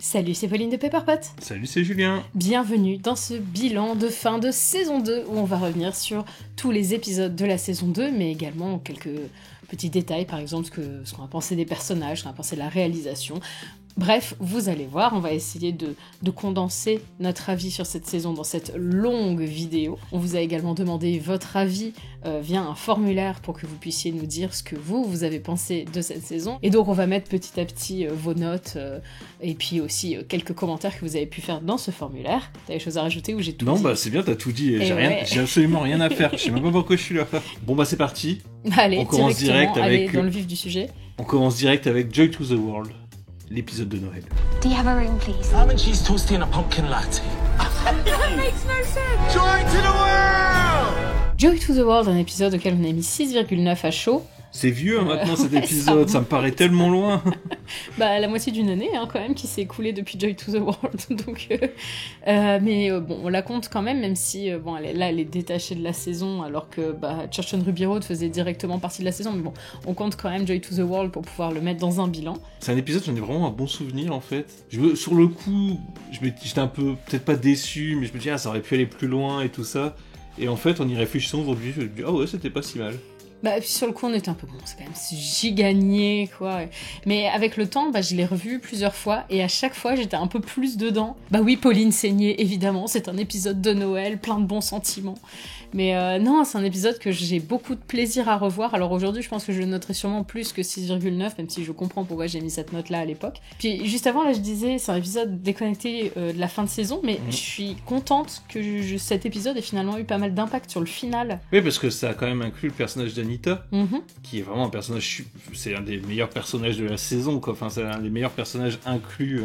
Salut, c'est Pauline de Pepperpot. Salut, c'est Julien. Bienvenue dans ce bilan de fin de saison 2 où on va revenir sur tous les épisodes de la saison 2, mais également quelques petits détails, par exemple ce qu'on a pensé des personnages, ce qu'on a pensé de la réalisation. Bref, vous allez voir, on va essayer de condenser notre avis sur cette saison dans cette longue vidéo. On vous a également demandé votre avis via un formulaire pour que vous puissiez nous dire ce que vous avez pensé de cette saison. Et donc on va mettre petit à petit vos notes et puis aussi quelques commentaires que vous avez pu faire dans ce formulaire. T'as des choses à rajouter ou j'ai tout dit? Non, bah c'est bien, t'as tout dit. J'ai absolument rien à faire. Je sais même pas pourquoi je suis là. Bon bah c'est parti. Allez, on commence direct avec... Allez dans le vif du sujet. On commence direct avec Joy to the World. L'épisode de Noël. Do you have a ring, please? Almond cheese toasty and a pumpkin latte. That makes no sense! Joy to the world! Joy to the World, un épisode auquel on a mis 6,9 à chaud. C'est vieux maintenant cet épisode, ça me paraît tellement loin. Bah la moitié d'une année quand même qui s'est écoulée depuis Joy to the World. Donc, bon, on la compte quand même si elle est détachée de la saison alors que Church on Ruby Road faisait directement partie de la saison. Mais bon, on compte quand même Joy to the World pour pouvoir le mettre dans un bilan. C'est un épisode, j'en ai vraiment un bon souvenir en fait. Sur le coup, j'étais un peu, peut-être pas déçu, mais je me dis ça aurait pu aller plus loin et tout ça. Et en fait, en y réfléchissant aujourd'hui, je me dis ouais, c'était pas si mal. Puis sur le coup, on était un peu c'est quand même gigagné, quoi. Mais avec le temps, je l'ai revu plusieurs fois, et à chaque fois, j'étais un peu plus dedans. Oui, Pauline saignait, évidemment, c'est un épisode de Noël, plein de bons sentiments. Mais non, c'est un épisode que j'ai beaucoup de plaisir à revoir. Alors aujourd'hui, je pense que je le noterai sûrement plus que 6,9, même si je comprends pourquoi j'ai mis cette note-là à l'époque. Puis juste avant, là, je disais, c'est un épisode déconnecté de la fin de saison, mais je suis contente que cet épisode ait finalement eu pas mal d'impact sur le final. Oui, parce que ça a quand même inclus le personnage d'Anita, qui est vraiment un personnage... C'est un des meilleurs personnages de la saison, quoi. Enfin, c'est un des meilleurs personnages inclus...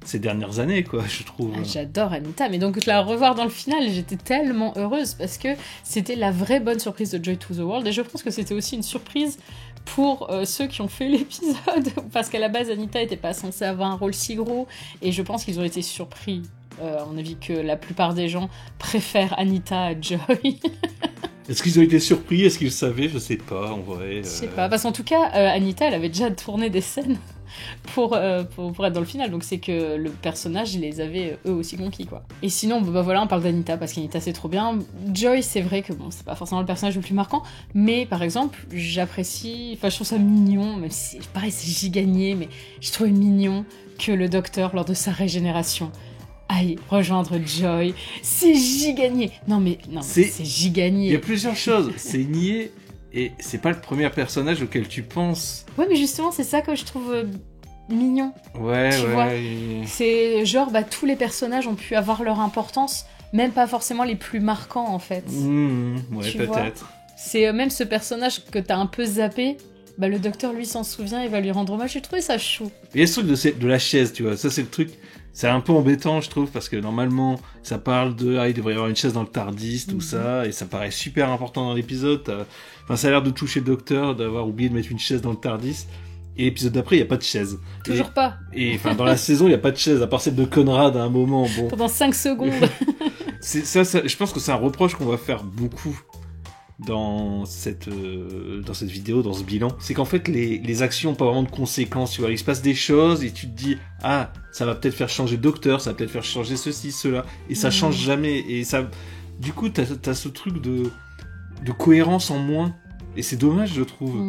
ces dernières années, quoi, je trouve. J'adore Anita, mais donc la revoir dans le final, j'étais tellement heureuse parce que c'était la vraie bonne surprise de Joy to the World, et je pense que c'était aussi une surprise pour ceux qui ont fait l'épisode, parce qu'à la base Anita était pas censée avoir un rôle si gros, et je pense qu'ils ont été surpris. À mon avis que la plupart des gens préfèrent Anita à Joy. Est-ce qu'ils ont été surpris? Est-ce qu'ils savaient? Je sais pas, en vrai. Je sais pas, parce qu'en tout cas, Anita, elle avait déjà tourné des scènes pour être dans le final, donc c'est que le personnage, ils les avait eux aussi conquis, quoi. Et sinon, voilà, on parle d'Anita, parce qu'Anita c'est trop bien. Joy, c'est vrai que c'est pas forcément le personnage le plus marquant, mais par exemple, j'apprécie, je trouve ça mignon, même si pareil, c'est gigagné, mais je trouve mignon que le docteur, lors de sa régénération, aïe, rejoindre Joy, c'est gigagné. Non, c'est gigagné. Il y a plusieurs choses, c'est nié, et c'est pas le premier personnage auquel tu penses. Ouais, mais justement, c'est ça que je trouve mignon. Ouais. C'est genre, tous les personnages ont pu avoir leur importance, même pas forcément les plus marquants, en fait. Ouais, peut-être. C'est même ce personnage que t'as un peu zappé, le docteur, lui, s'en souvient, il va lui rendre hommage. J'ai trouvé ça chou. Et il y a ce truc de la chaise, tu vois, ça c'est le truc... C'est un peu embêtant, je trouve, parce que normalement, ça parle il devrait y avoir une chaise dans le TARDIS, tout ça, et ça paraît super important dans l'épisode. Ça a l'air de toucher le docteur, d'avoir oublié de mettre une chaise dans le TARDIS. Et l'épisode d'après, il n'y a pas de chaise. Toujours pas. Et dans la saison, il n'y a pas de chaise, à part celle de Conrad à un moment. Bon. Pendant 5 secondes. Je pense que c'est un reproche qu'on va faire beaucoup dans cette vidéo, dans ce bilan. C'est qu'en fait, les actions n'ont pas vraiment de conséquences. Tu vois, il se passe des choses et tu te dis, ça va peut-être faire changer le docteur, ça va peut-être faire changer ceci, cela. Et ça change jamais. Et ça, du coup, t'as ce truc de cohérence en moins. Et c'est dommage, je trouve.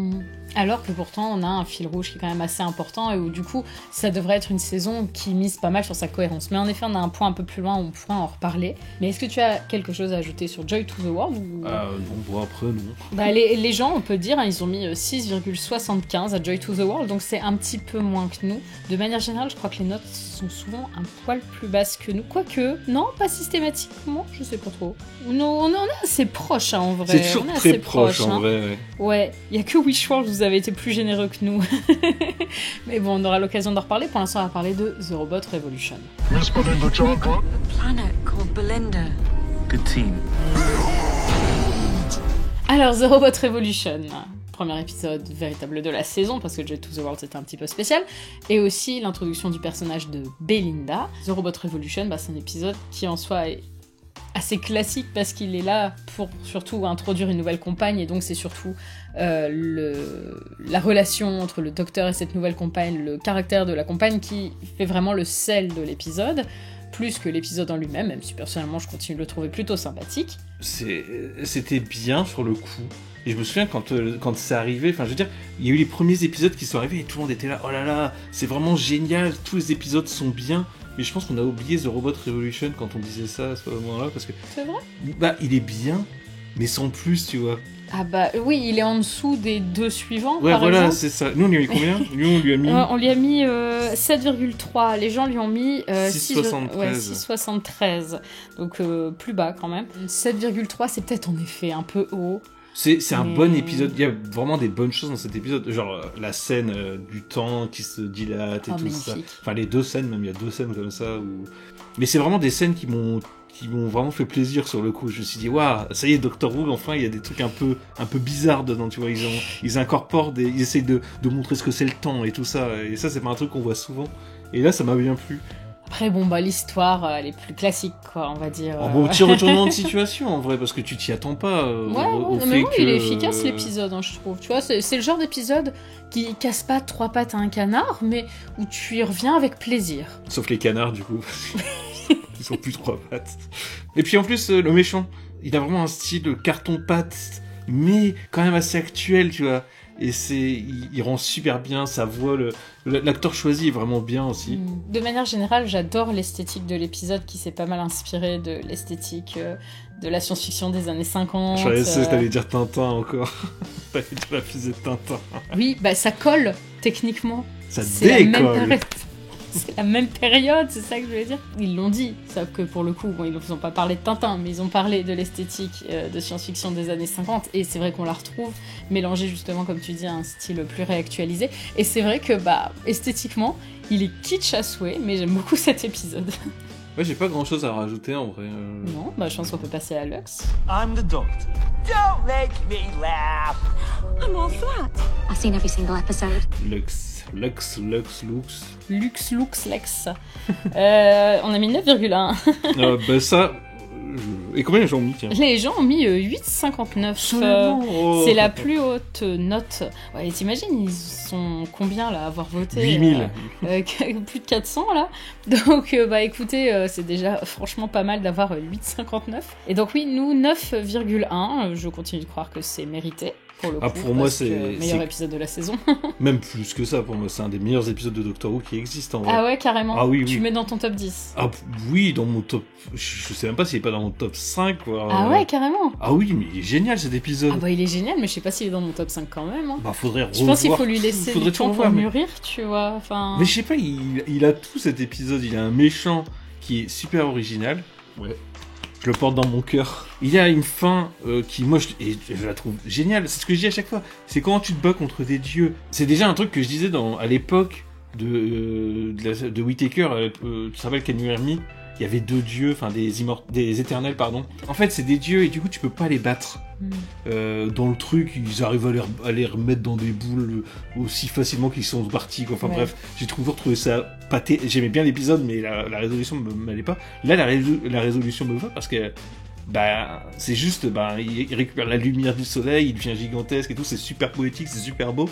Alors que pourtant, on a un fil rouge qui est quand même assez important et où du coup, ça devrait être une saison qui mise pas mal sur sa cohérence. Mais en effet, on a un point un peu plus loin où on pourra en reparler. Mais est-ce que tu as quelque chose à ajouter sur Joy to the World ou... Non, après, non. Les gens, on peut dire, ils ont mis 6,75 à Joy to the World, donc c'est un petit peu moins que nous. De manière générale, je crois que les notes sont souvent un poil plus basses que nous. Quoique, non, pas systématiquement, je sais pas trop. On est assez proches, en vrai. C'est toujours très proche, en vrai. Ouais, il y a que Wishworld, vous avez été plus généreux que nous. Mais bon, on aura l'occasion d'en reparler. Pour l'instant, on va parler de The Robot Revolution. Miss Belinda Johnson. A planet called Belinda. Good team. Alors, The Robot Revolution, premier épisode véritable de la saison, parce que Joy to the World c'était un petit peu spécial, et aussi l'introduction du personnage de Belinda. The Robot Revolution, c'est un épisode qui en soi est assez classique parce qu'il est là pour surtout introduire une nouvelle compagne, et donc c'est surtout la relation entre le docteur et cette nouvelle compagne, le caractère de la compagne qui fait vraiment le sel de l'épisode, plus que l'épisode en lui-même, même si personnellement je continue de le trouver plutôt sympathique. C'était bien sur le coup. Et je me souviens quand c'est arrivé, enfin je veux dire, il y a eu les premiers épisodes qui sont arrivés et tout le monde était là, oh là là, c'est vraiment génial, tous les épisodes sont bien. Mais je pense qu'on a oublié The Robot Revolution quand on disait ça à ce moment-là, parce que... C'est vrai ? Bah, il est bien, mais sans plus, tu vois. Ah bah oui, il est en dessous des 2 suivants, ouais, par voilà, exemple. c'est ça. Nous, on lui a mis combien ? Nous, on lui a mis... On lui a mis 7,3. Les gens lui ont mis 6,73. Ouais, 6,73. Donc plus bas quand même. 7,3, c'est peut-être en effet un peu haut. C'est un bon épisode. Il y a vraiment des bonnes choses dans cet épisode. Genre la scène du temps qui se dilate et tout magnifique. ça. Enfin, les 2 scènes, même, il y a 2 scènes comme ça. Mais c'est vraiment des scènes qui m'ont vraiment fait plaisir sur le coup. Je me suis dit, waouh, ça y est, Doctor Who, enfin, il y a des trucs un peu bizarres dedans, tu vois. Ils incorporent ils essayent de montrer ce que c'est le temps et tout ça. Et ça, c'est pas un truc qu'on voit souvent. Et là, ça m'a bien plu. Après, bon, bah, l'histoire, elle est plus classique, quoi, on va dire. Bon, petit retournement de situation, en vrai, parce que tu t'y attends pas. Mais il est efficace, l'épisode, hein, je trouve. Tu vois, c'est le genre d'épisode qui casse pas 3 pattes à un canard, mais où tu y reviens avec plaisir. Sauf les canards, du coup. Ils sont plus 3 pattes. Et puis, en plus, le méchant, il a vraiment un style carton-pâte, mais quand même assez actuel, tu vois. Et il rend super bien sa voix, l'acteur choisi est vraiment bien aussi. De manière générale, j'adore l'esthétique de l'épisode qui s'est pas mal inspiré de l'esthétique de la science-fiction des années 50. Je sais que t'allais dire Tintin encore. T'allais dire la fusée de Tintin. Oui, bah ça colle techniquement. Ça décolle. C'est la même période, c'est ça que je voulais dire. Ils l'ont dit, sauf que pour le coup, bon, ils n'ont pas parlé de Tintin, mais ils ont parlé de l'esthétique de science-fiction des années 50, et c'est vrai qu'on la retrouve mélangée justement, comme tu dis, à un style plus réactualisé. Et c'est vrai que, bah, esthétiquement, il est kitsch à souhait, mais j'aime beaucoup cet épisode. Ouais, j'ai pas grand chose à rajouter en vrai. Non, bah je pense qu'on peut passer à Lux. I'm the doctor. Don't make me laugh. I'm all flat. I've seen every single episode. Lux. Lux, Lex. On a mis 9,1. Bah ça... Et combien les gens ont mis, tiens ? Les gens ont mis 8,59. C'est la plus haute note. Ouais, t'imagines, ils sont combien là à avoir voté ? 8000. Plus de 400 là. Donc bah écoutez, c'est déjà franchement pas mal d'avoir 8,59. Et donc oui, nous 9,1. Je continue de croire que c'est mérité. Pour le coup, pour moi, c'est le meilleur épisode de la saison. Même plus que ça, pour moi, c'est un des meilleurs épisodes de Doctor Who qui existent en vrai. Ah ouais, carrément. Ah oui, tu oui. le mets dans ton top 10. Ah oui, dans mon top... Je sais même pas s'il est pas dans mon top 5, quoi. Ah ouais, carrément. Ah oui, mais il est génial cet épisode. Ah bah il est génial, mais je sais pas s'il est dans mon top 5 quand même. Hein. Bah faudrait revoir. Je pense qu'il faut lui laisser Faudrait du temps pour mûrir, tu vois. Enfin... Mais je sais pas, il a tout cet épisode. Il a un méchant qui est super original. Ouais. Je le porte dans mon cœur. Il y a une fin qui, moi, je la trouve géniale. C'est ce que je dis à chaque fois. C'est quand tu te bats contre des dieux. C'est déjà un truc que je disais à l'époque de Whittaker. Tu te rappelles Ken Hermie ? Il y avait 2 dieux, enfin des éternels, pardon. En fait, c'est des dieux et du coup, tu peux pas les battre. Dans le truc, ils arrivent à les remettre dans des boules aussi facilement qu'ils sont partis. Quoi. Enfin bref, j'ai toujours trouvé ça pâté. J'aimais bien l'épisode, mais la résolution ne m'allait pas. Là, la résolution me va parce que c'est juste, il récupère la lumière du soleil, il devient gigantesque et tout. C'est super poétique, c'est super beau.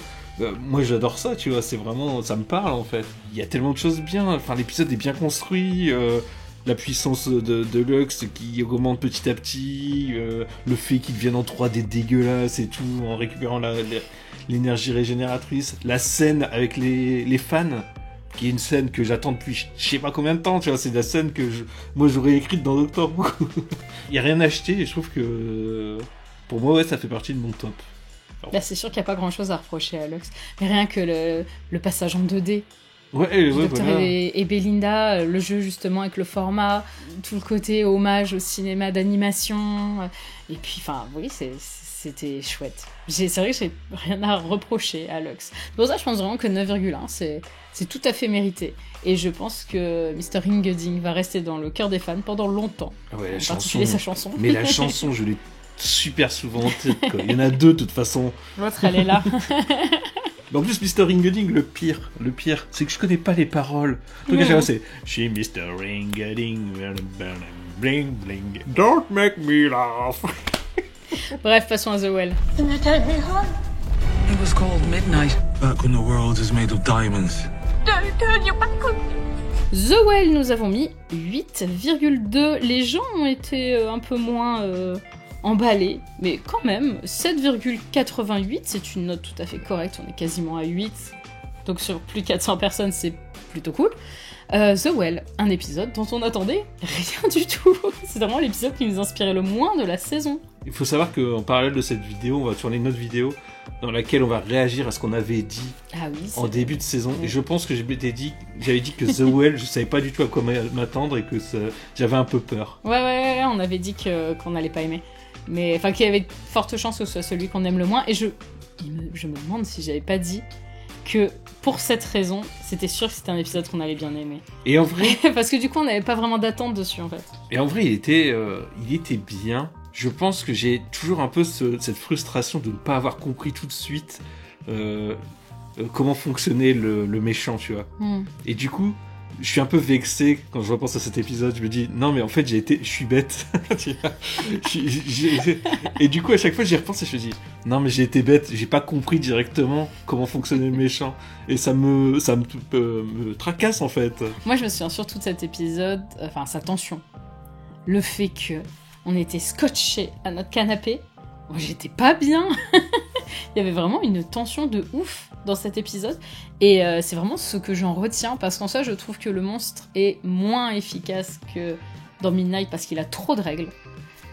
Moi, j'adore ça, tu vois. C'est vraiment, ça me parle en fait. Il y a tellement de choses bien. Enfin, l'épisode est bien construit. La puissance de Lux qui augmente petit à petit, le fait qu'il devienne en 3D dégueulasse et tout, en récupérant l'énergie régénératrice, la scène avec les fans, qui est une scène que j'attends depuis je sais pas combien de temps, tu vois, c'est la scène que moi j'aurais écrite dans Doctor Who. Il y a rien à acheter et je trouve que pour moi ouais ça fait partie de mon top. Là c'est sûr qu'il n'y a pas grand chose à reprocher à Lux, mais rien que le passage en 2D. Ouais, Docteur voilà. et Belinda, le jeu justement avec le format, tout le côté hommage au cinéma d'animation, et puis enfin oui c'était chouette. C'est vrai que j'ai rien à reprocher à Lux. Pour ça je pense vraiment que 9,1 c'est tout à fait mérité, et je pense que Mr. Hingeding va rester dans le cœur des fans pendant longtemps. Ouais, en particulier sa chanson. Mais la chanson je l'ai super souvent en tête, quoi. Il y en a 2 de toute façon. L'autre elle est là. Mais en plus, Mr. Ring-a-Ding, le pire, c'est que je connais pas les paroles. Le truc à chaque fois, c'est She Mr. Ring-a-Ding, bling bling, don't make me laugh. Bref, passons à The Well. Can you take me home? It was called midnight. Back when the world is made of diamonds. Don't turn your back on me. The Well, nous avons mis 8,2. Les gens ont été un peu moins emballés, mais quand même, 7,88, c'est une note tout à fait correcte, on est quasiment à 8. Donc sur plus de 400 personnes, c'est plutôt cool. The Well, un épisode dont on attendait rien du tout. C'est vraiment l'épisode qui nous inspirait le moins de la saison. Il faut savoir qu'en parallèle de cette vidéo, on va tourner une autre vidéo dans laquelle on va réagir à ce qu'on avait dit en début de saison. Et je pense que j'avais dit que The Well, je savais pas du tout à quoi m'attendre et que j'avais un peu peur. Ouais, on avait dit qu'on n'allait pas aimer. Mais enfin, qu'il y avait de fortes chances que ce soit celui qu'on aime le moins. Et je me demande si j'avais pas dit que pour cette raison, c'était sûr que c'était un épisode qu'on allait bien aimer. Et en vrai... Parce que du coup, on n'avait pas vraiment d'attente dessus, en fait. Et en vrai, il était bien. Je pense que j'ai toujours un peu cette frustration de ne pas avoir compris tout de suite comment fonctionnait le méchant, tu vois. Et du coup, je suis un peu vexé quand je repense à cet épisode. Je me dis, non, mais en fait, je suis bête. Et du coup, à chaque fois, j'y repense et je me dis, non, mais j'ai été bête. J'ai pas compris directement comment fonctionnait le méchant. Et ça me tracasse, en fait. Moi, je me souviens surtout de cet épisode, enfin, sa tension. Le fait que on était scotchés à notre canapé. Moi, j'étais pas bien. Il y avait vraiment une tension de ouf dans cet épisode. Et c'est vraiment ce que j'en retiens. Parce qu'en soi, je trouve que le monstre est moins efficace que dans Midnight parce qu'il a trop de règles.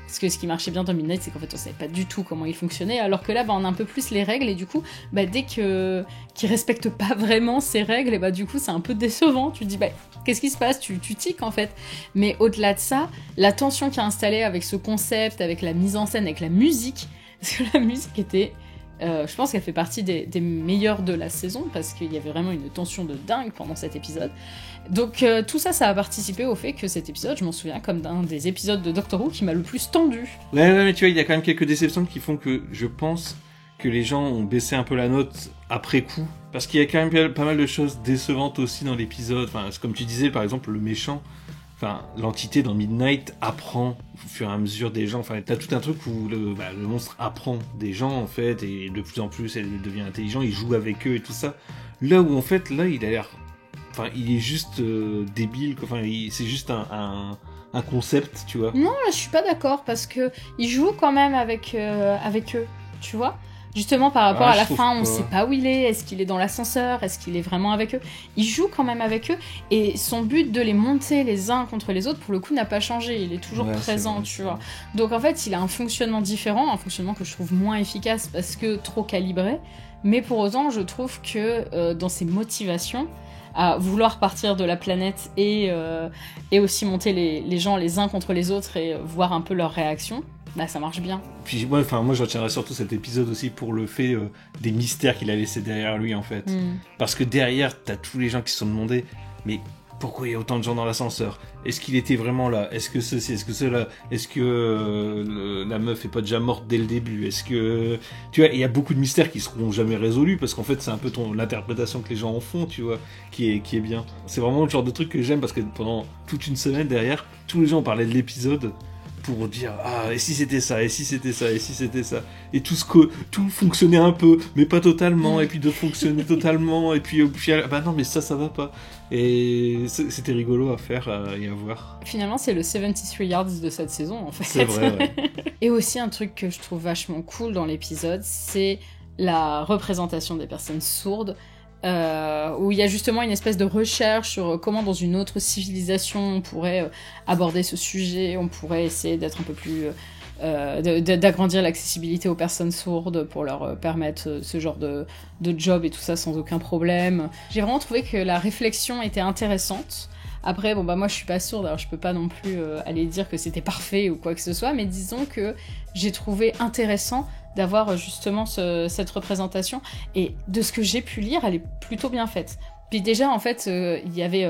Parce que ce qui marchait bien dans Midnight, c'est qu'en fait, on savait pas du tout comment il fonctionnait. Alors que là, on a un peu plus les règles. Et du coup, dès qu'il respecte pas vraiment ses règles, et du coup, c'est un peu décevant. Tu te dis, qu'est-ce qui se passe ? Tu tiques, en fait. Mais au-delà de ça, la tension qui est installée avec ce concept, avec la mise en scène, avec la musique. Parce que la musique était... je pense qu'elle fait partie des meilleures de la saison, parce qu'il y avait vraiment une tension de dingue pendant cet épisode. Donc tout ça a participé au fait que cet épisode, je m'en souviens comme d'un des épisodes de Doctor Who qui m'a le plus tendu. Ouais, mais tu vois, il y a quand même quelques déceptions qui font que je pense que les gens ont baissé un peu la note après coup. Parce qu'il y a quand même pas mal de choses décevantes aussi dans l'épisode. Enfin, comme tu disais, par exemple, le méchant... Enfin, l'entité dans Midnight apprend au fur et à mesure des gens. Enfin, t'as tout un truc où le monstre apprend des gens, en fait, et de plus en plus, elle devient intelligent, il joue avec eux et tout ça. Là où, en fait, il a l'air... Enfin, il est juste débile, quoi. Enfin, c'est juste un concept, tu vois. Non, là, je suis pas d'accord, parce que il joue quand même avec eux, tu vois. Justement, par rapport à la fin, on sait pas où il est. Est-ce qu'il est dans l'ascenseur ? Est-ce qu'il est vraiment avec eux ? Il joue quand même avec eux. Et son but de les monter les uns contre les autres, pour le coup, n'a pas changé. Il est toujours présent, tu vois. Donc, en fait, il a un fonctionnement différent. Un fonctionnement que je trouve moins efficace parce que trop calibré. Mais pour autant, je trouve que dans ses motivations, à vouloir partir de la planète et aussi monter les gens les uns contre les autres et voir un peu leur réaction, ça marche bien. Puis moi je retiendrai surtout cet épisode aussi pour le fait des mystères qu'il a laissé derrière lui, en fait. Parce que derrière, t'as tous les gens qui se sont demandé, mais pourquoi il y a autant de gens dans l'ascenseur ? Est-ce qu'il était vraiment là ? Est-ce que ceci ? Est-ce que cela ? Est-ce que la meuf est pas déjà morte dès le début ? Est-ce que... Tu vois, il y a beaucoup de mystères qui seront jamais résolus, parce qu'en fait, c'est un peu l'interprétation que les gens en font, tu vois, qui est bien. C'est vraiment le genre de truc que j'aime, parce que pendant toute une semaine derrière, tous les gens parlaient de l'épisode pour dire et si c'était ça, et si c'était ça, et si c'était ça, et tout fonctionnait un peu mais pas totalement, et puis d'autres fonctionnaient totalement, et puis non mais ça va pas, et c'était rigolo à faire et à voir. Finalement c'est le 73 Yards de cette saison, en fait. C'est vrai, ouais. Et aussi un truc que je trouve vachement cool dans l'épisode, c'est la représentation des personnes sourdes, où il y a justement une espèce de recherche sur comment dans une autre civilisation on pourrait aborder ce sujet, on pourrait essayer d'être un peu plus... d'agrandir l'accessibilité aux personnes sourdes pour leur permettre ce genre de job et tout ça sans aucun problème. J'ai vraiment trouvé que la réflexion était intéressante. Après, moi je suis pas sourde, alors je peux pas non plus aller dire que c'était parfait ou quoi que ce soit, mais disons que j'ai trouvé intéressant d'avoir justement cette représentation, et de ce que j'ai pu lire, elle est plutôt bien faite. Puis déjà, en fait, il y avait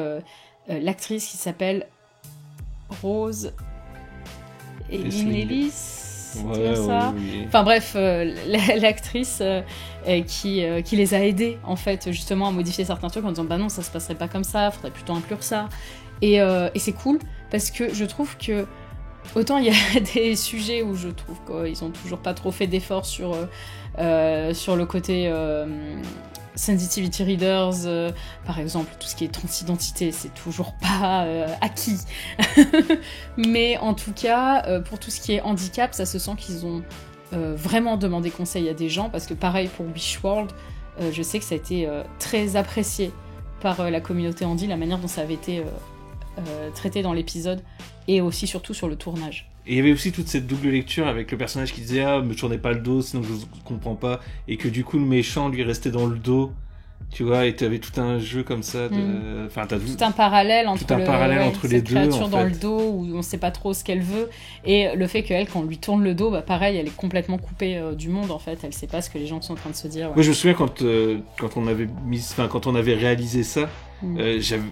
l'actrice qui s'appelle Rose Ellis, C'était bien ça. Oui. Enfin bref, l'actrice qui les a aidés en fait justement à modifier certains trucs en disant bah non ça se passerait pas comme ça, faudrait plutôt inclure ça. Et c'est cool parce que je trouve que autant il y a des sujets où je trouve qu'ils ont toujours pas trop fait d'efforts sur le côté sensitivity readers, par exemple tout ce qui est transidentité c'est toujours pas acquis. Mais en tout cas pour tout ce qui est handicap ça se sent qu'ils ont vraiment demandé conseil à des gens parce que pareil pour Wishworld je sais que ça a été très apprécié par la communauté handi, la manière dont ça avait été traité dans l'épisode et aussi surtout sur le tournage. Et il y avait aussi toute cette double lecture avec le personnage qui disait ah me tournez pas le dos sinon je comprends pas, et que du coup le méchant lui restait dans le dos, tu vois, et tu avais tout un jeu comme ça de... Enfin, t'as tout un parallèle entre, entre les deux, créature en dans fait. le dos où on sait pas trop ce qu'elle veut, et le fait qu'elle quand on lui tourne le dos bah pareil elle est complètement coupée du monde en fait, elle sait pas ce que les gens sont en train de se dire. Moi je me souviens quand on avait réalisé ça,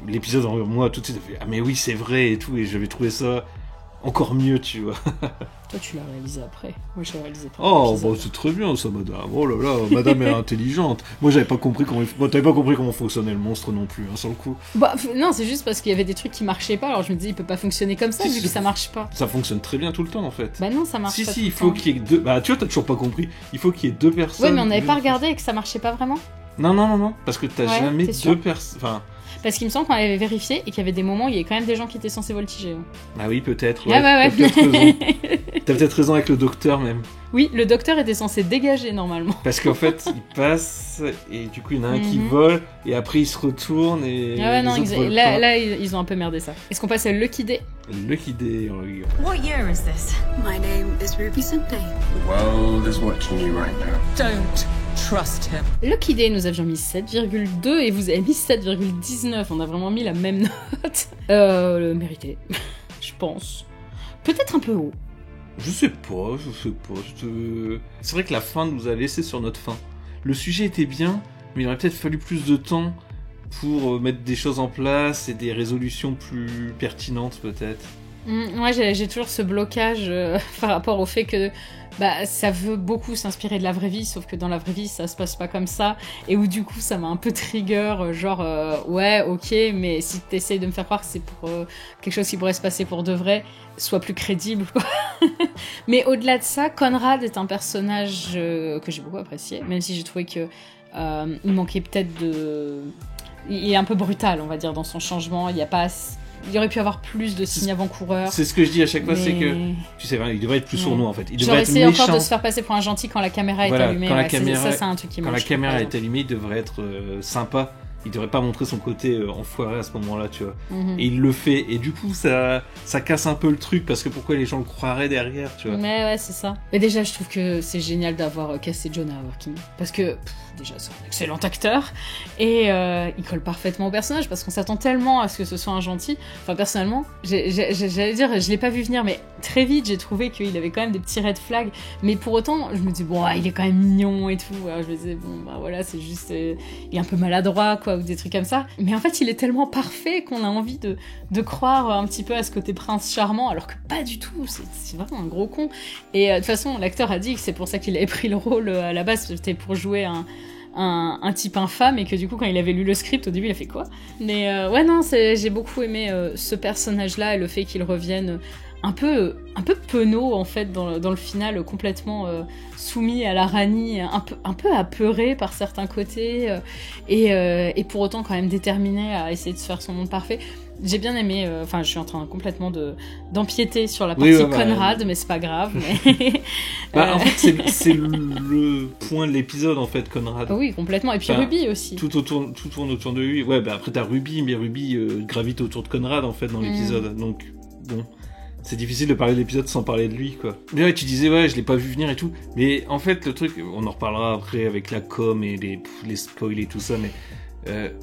l'épisode en moi tout de suite ah mais oui c'est vrai et tout, et j'avais trouvé ça encore mieux, tu vois. Toi tu l'as réalisé après, moi je l'ai réalisé après. Oh bah c'est très bien ça madame, oh là là, madame est intelligente. Moi t'avais pas compris comment fonctionnait le monstre non plus, hein, sur le coup. Bah non c'est juste parce qu'il y avait des trucs qui marchaient pas, alors je me disais il peut pas fonctionner comme ça vu que ça marche pas. Ça fonctionne très bien tout le temps en fait. Bah non ça marche pas. Si il faut qu'il y ait deux... Bah tu vois t'as toujours pas compris, il faut qu'il y ait deux personnes. Ouais mais on n'avait pas regardé et que ça marchait pas vraiment. Non, parce que t'as jamais deux personnes... Enfin... Parce qu'il me semble qu'on avait vérifié et qu'il y avait des moments où il y avait quand même des gens qui étaient censés voltiger. Ah oui, peut-être. Ouais. T'as peut-être raison. T'as peut-être raison avec le docteur même. Oui, le docteur était censé dégager normalement. Parce qu'en fait, il passe et du coup il y en a un qui vole et après il se retourne et... Ah ouais, non, là, ils ont un peu merdé ça. Est-ce qu'on passe à Lucky Day ? Lucky Day, What year is this? My name is Ruby Sunday. The world is watching you right now. Don't trust him. Lucky Day, nous avions mis 7,2 et vous avez mis 7,19. On a vraiment mis la même note. Mérité, je pense. Peut-être un peu haut. Je sais pas. C'est vrai que la fin nous a laissé sur notre faim. Le sujet était bien, mais il aurait peut-être fallu plus de temps pour mettre des choses en place et des résolutions plus pertinentes peut-être. Moi j'ai toujours ce blocage par rapport au fait que ça veut beaucoup s'inspirer de la vraie vie, sauf que dans la vraie vie ça se passe pas comme ça, et où du coup ça m'a un peu trigger, ouais ok mais si t'essayes de me faire croire que c'est pour quelque chose qui pourrait se passer pour de vrai, sois plus crédible quoi. Mais au-delà de ça, Conrad est un personnage que j'ai beaucoup apprécié, même si j'ai trouvé que il manquait peut-être de... Il est un peu brutal on va dire dans son changement, il aurait pu avoir plus de signes avant-coureurs. C'est ce que je dis à chaque fois, c'est que... Tu sais, il devrait être plus sournois en fait. Il devrait J'aurais être essayé méchant. encore de se faire passer pour un gentil quand la caméra est allumée. Ça c'est un truc qui Quand marche. la caméra est allumée, il devrait être sympa. Il devrait pas montrer son côté enfoiré à ce moment-là, tu vois. Et il le fait. Et du coup, ça casse un peu le truc, parce que pourquoi les gens le croiraient derrière, tu vois. Mais ouais, c'est ça. Mais déjà, je trouve que c'est génial d'avoir cassé Jonah Hauer, parce que déjà, c'est un excellent acteur, et il colle parfaitement au personnage, parce qu'on s'attend tellement à ce que ce soit un gentil. Enfin, personnellement, j'allais dire, je l'ai pas vu venir, mais très vite, j'ai trouvé qu'il avait quand même des petits red flags, mais pour autant, je me dis, bon, il est quand même mignon et tout. Alors, je me disais, bon, voilà, c'est juste... il est un peu maladroit, quoi, ou des trucs comme ça. Mais en fait, il est tellement parfait qu'on a envie de croire un petit peu à ce côté prince charmant, alors que pas du tout, c'est vraiment un gros con. Et de toute façon, l'acteur a dit que c'est pour ça qu'il avait pris le rôle à la base, c'était pour jouer un type infâme, et que du coup, quand il avait lu le script, au début, il a fait quoi ? Mais ouais, non, j'ai beaucoup aimé ce personnage-là, et le fait qu'il revienne un peu penaud, en fait, dans le final, complètement soumis à la Rani, un peu apeuré par certains côtés, et pour autant quand même déterminé à essayer de se faire son monde parfait. J'ai bien aimé, je suis en train complètement d'empiéter sur la partie Conrad, mais c'est pas grave. Mais... en fait, c'est le point de l'épisode, en fait, Conrad. Oui, complètement. Et puis Ruby aussi. Tout tourne autour de lui. Ouais, après t'as Ruby, mais Ruby gravite autour de Conrad, en fait, dans l'épisode. Donc, bon... C'est difficile de parler de l'épisode sans parler de lui, quoi. Mais ouais, tu disais, ouais, je l'ai pas vu venir et tout. Mais en fait, le truc, on en reparlera après avec la com et les spoils et tout ça, mais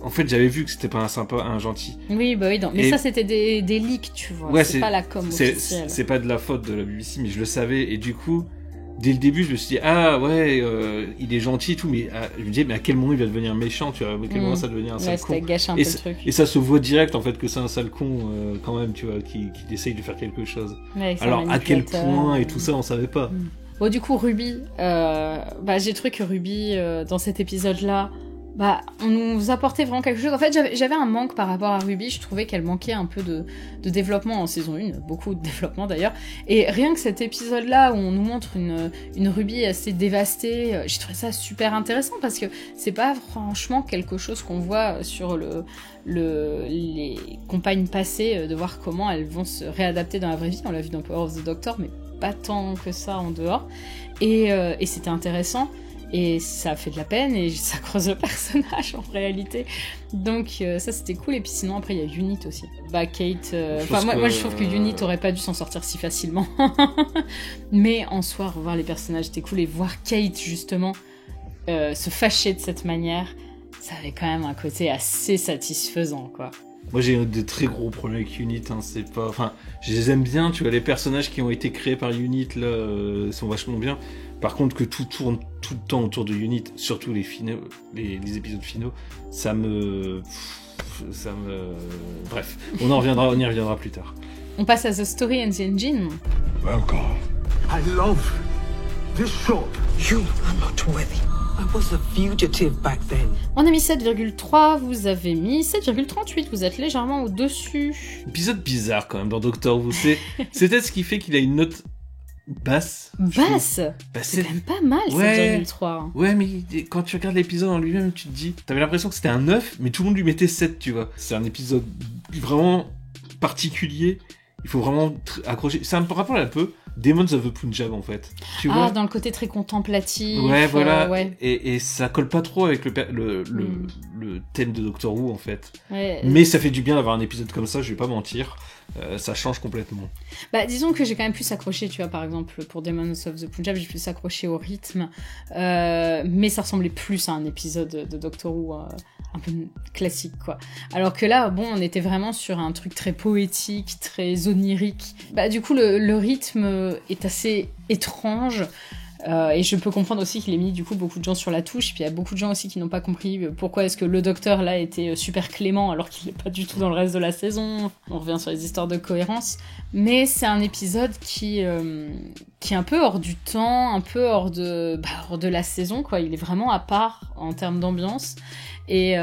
en fait, j'avais vu que c'était pas un gentil. Oui, bah oui, non. Mais ça, c'était des leaks, tu vois. Ouais, c'est pas la com officielle. C'est pas de la faute de la BBC, mais je le savais. Et du coup, dès le début, je me suis dit, ah ouais, il est gentil et tout, mais je me disais, mais à quel moment il va devenir méchant, tu vois, à quel moment ça va devenir un sale con. Ça gâche un peu le truc. Et ça se voit direct, en fait, que c'est un sale con, quand même, tu vois, qui essaye de faire quelque chose. Ouais, alors, à quel point et tout ça, on savait pas. Bon, du coup, Ruby, j'ai trouvé que Ruby, dans cet épisode-là, on nous apportait vraiment quelque chose. En fait, j'avais un manque par rapport à Ruby. Je trouvais qu'elle manquait un peu de développement en saison 1, beaucoup de développement d'ailleurs. Et rien que cet épisode-là où on nous montre une Ruby assez dévastée, j'ai trouvé ça super intéressant parce que c'est pas franchement quelque chose qu'on voit sur les compagnes passées, de voir comment elles vont se réadapter dans la vraie vie. On l'a vu dans Power of the Doctor, mais pas tant que ça en dehors. Et c'était intéressant. Et ça a fait de la peine et ça creuse le personnage en réalité. Donc ça c'était cool. Et puis sinon après il y a Unit aussi. Kate... moi je trouve que Unit aurait pas dû s'en sortir si facilement. Mais en soi, revoir les personnages c'était cool. Et voir Kate justement se fâcher de cette manière, ça avait quand même un côté assez satisfaisant quoi. Moi j'ai des très gros problèmes avec Unit, hein, c'est pas... Enfin, je les aime bien, tu vois, les personnages qui ont été créés par Unit là sont vachement bien. Par contre, que tout tourne tout le temps autour de Unit, surtout les épisodes finaux, ça me... Bref, on y reviendra plus tard. On passe à The Story and the Engine. Welcome. I love this shop. You are not worthy. I was a fugitive back then. On a mis 7,3, vous avez mis 7,38, vous êtes légèrement au-dessus. Épisode bizarre quand même dans Doctor Who, c'est peut-être ce qui fait qu'il a une note basse. C'est quand même pas mal, ouais, 7,3. Ouais, mais quand tu regardes l'épisode en lui-même, tu te dis... T'avais l'impression que c'était un 9, mais tout le monde lui mettait 7, tu vois. C'est un épisode vraiment particulier. Il faut vraiment accrocher. Ça me rappelle un peu Demons of the Punjab, en fait. Tu vois dans le côté très contemplatif. Ouais, voilà. Ouais. Et ça colle pas trop avec le thème de Doctor Who, en fait. Ouais. Mais ça fait du bien d'avoir un épisode comme ça, je vais pas mentir. Ça change complètement. Disons que j'ai quand même plus accroché, tu vois, par exemple, pour Demons of the Punjab, j'ai plus accroché au rythme. Mais ça ressemblait plus à un épisode de Doctor Who un peu classique, quoi. Alors que là, on était vraiment sur un truc très poétique, très onirique. Du coup, le rythme est assez étrange. Et je peux comprendre aussi qu'il ait mis du coup beaucoup de gens sur la touche, puis il y a beaucoup de gens aussi qui n'ont pas compris pourquoi est-ce que le docteur là était super clément alors qu'il n'est pas du tout dans le reste de la saison. On revient sur les histoires de cohérence, mais c'est un épisode qui est un peu hors du temps, un peu hors de la saison quoi. Il est vraiment à part en termes d'ambiance et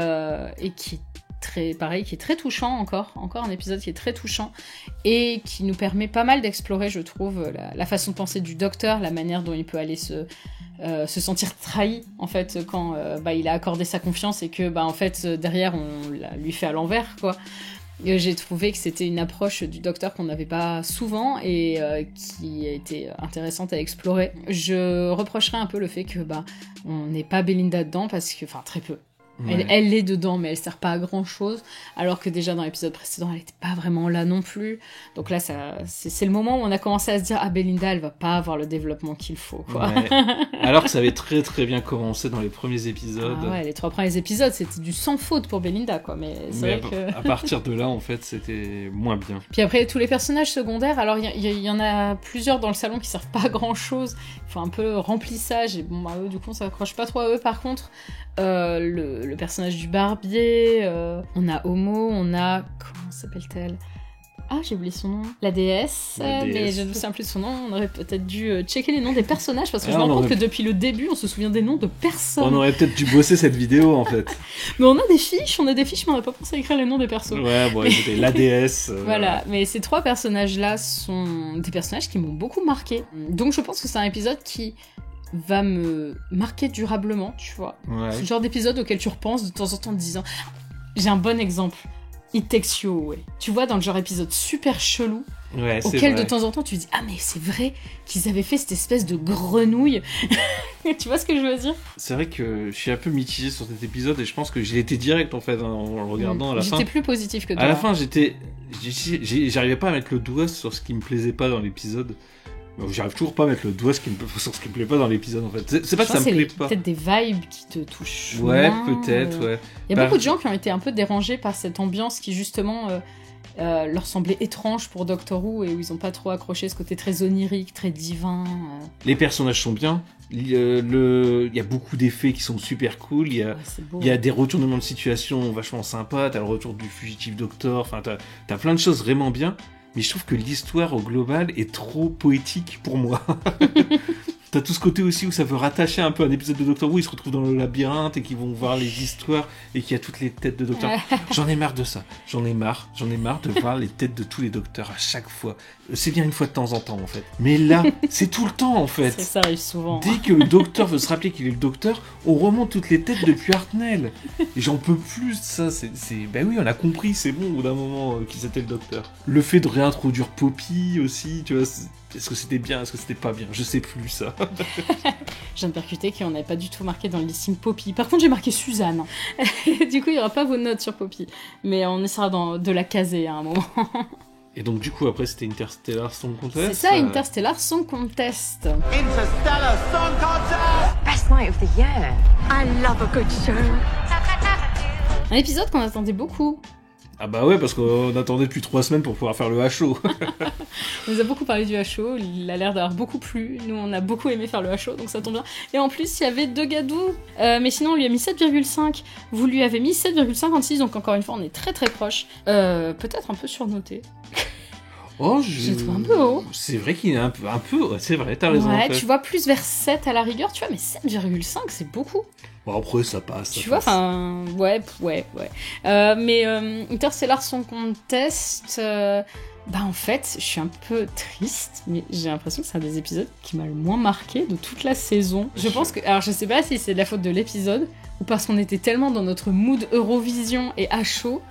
qui est très touchant encore un épisode qui est très touchant et qui nous permet pas mal d'explorer, je trouve, la façon de penser du docteur, la manière dont il peut aller se sentir trahi en fait quand il a accordé sa confiance et que en fait derrière on la lui fait à l'envers quoi. Et j'ai trouvé que c'était une approche du docteur qu'on n'avait pas souvent et qui a été intéressante à explorer. Je reprocherais un peu le fait que on n'ait pas Belinda dedans parce que très peu. Ouais. Elle est dedans, mais elle sert pas à grand chose. Alors que déjà dans l'épisode précédent, elle était pas vraiment là non plus. Donc là, c'est le moment où on a commencé à se dire Belinda, elle va pas avoir le développement qu'il faut, quoi. Ouais. Alors que ça avait très très bien commencé dans les premiers épisodes. Les 3 premiers épisodes, c'était du sans faute pour Belinda, quoi. Mais c'est vrai que à partir de là, en fait, c'était moins bien. Puis après, tous les personnages secondaires, alors il y en a plusieurs dans le salon qui servent pas à grand chose. Il faut un peu remplissage et eux, du coup, on s'accroche pas trop à eux. Par contre, le personnage du barbier, on a Homo, on a... Comment s'appelle-t-elle ? J'ai oublié son nom. La déesse, mais je ne me souviens plus de son nom. On aurait peut-être dû checker les noms des personnages parce que je me rends compte que depuis le début, on se souvient des noms de personne. On aurait peut-être dû bosser cette vidéo en fait. Mais on a des fiches, mais on n'a pas pensé à écrire les noms des persos. Ouais, bon, écoutez, la déesse. Voilà, mais ces 3 personnages-là sont des personnages qui m'ont beaucoup marqué. Donc je pense que c'est un épisode qui va me marquer durablement, tu vois. Ouais. C'est le genre d'épisode auquel tu repenses de temps en temps en te disant... J'ai un bon exemple. It Takes You Away. Tu vois, dans le genre épisode super chelou, auquel de temps en temps tu dis mais c'est vrai qu'ils avaient fait cette espèce de grenouille. Tu vois ce que je veux dire ? C'est vrai que je suis un peu mitigé sur cet épisode et je pense que j'ai été direct en fait en le regardant à la fin. J'étais plus positif que toi. À la fin, j'arrivais pas à mettre le doigt sur ce qui me plaisait pas dans l'épisode. J'arrive toujours pas à mettre le doigt sur ce qui me plaît pas dans l'épisode en fait. C'est pas que ça me plaît pas. Peut-être des vibes qui te touchent. Ouais, moins, peut-être, ouais. Il y a beaucoup de gens qui ont été un peu dérangés par cette ambiance qui justement leur semblait étrange pour Doctor Who et où ils ont pas trop accroché ce côté très onirique, très divin. Les personnages sont bien. Il y a beaucoup d'effets qui sont super cool. Il y a des retournements de situation vachement sympas. T'as le retour du fugitif Doctor. Enfin, t'as plein de choses vraiment bien. Mais je trouve que l'histoire au global est trop poétique pour moi. T'as tout ce côté aussi où ça veut rattacher un peu un épisode de Doctor Who, ils se retrouvent dans le labyrinthe et qu'ils vont voir les histoires et qu'il y a toutes les têtes de Docteur. J'en ai marre de ça. J'en ai marre de voir les têtes de tous les docteurs à chaque fois. C'est bien une fois de temps en temps en fait. Mais là, c'est tout le temps en fait. Ça arrive souvent. Dès que le docteur veut se rappeler qu'il est le docteur, on remonte toutes les têtes depuis Hartnell. Et j'en peux plus de ça. Ben oui, on a compris, c'est bon au bout d'un moment qui c'était le docteur. Le fait de réintroduire Poppy aussi, tu vois. Est-ce que c'était bien, est-ce que c'était pas bien? Je sais plus ça. Je viens de percuter qu'on n'avait pas du tout marqué dans le listing Poppy. Par contre, j'ai marqué Suzanne. Du coup, il n'y aura pas vos notes sur Poppy. Mais on essaiera de la caser à un moment. Et donc, du coup, après, c'était Interstellar Song Contest. C'est ça, Interstellar Song Contest. Interstellar Song Contest! Best night of the year. I love a good show. Un épisode qu'on attendait beaucoup. Ah bah ouais, parce qu'on attendait depuis 3 semaines pour pouvoir faire le HO. On nous a beaucoup parlé du HO, il a l'air d'avoir beaucoup plu. Nous, on a beaucoup aimé faire le HO, donc ça tombe bien. Et en plus, il y avait 2 gadous. Mais sinon, on lui a mis 7,5. Vous lui avez mis 7,56, donc encore une fois, on est très très proche. Peut-être un peu surnoté. Oh, je trouve un peu haut. C'est vrai qu'il est un peu... Ouais, c'est vrai, t'as raison. Ouais, en fait. tu vois, plus vers 7 à la rigueur, tu vois, mais 7,5, c'est beaucoup. Bon, après, ça passe. Tu vois, enfin... Ouais. Mais Interstellar Song Contest... en fait, je suis un peu triste, mais j'ai l'impression que c'est un des épisodes qui m'a le moins marqué de toute la saison. Je pense que... Alors, je sais pas si c'est de la faute de l'épisode, ou parce qu'on était tellement dans notre mood Eurovision et HO,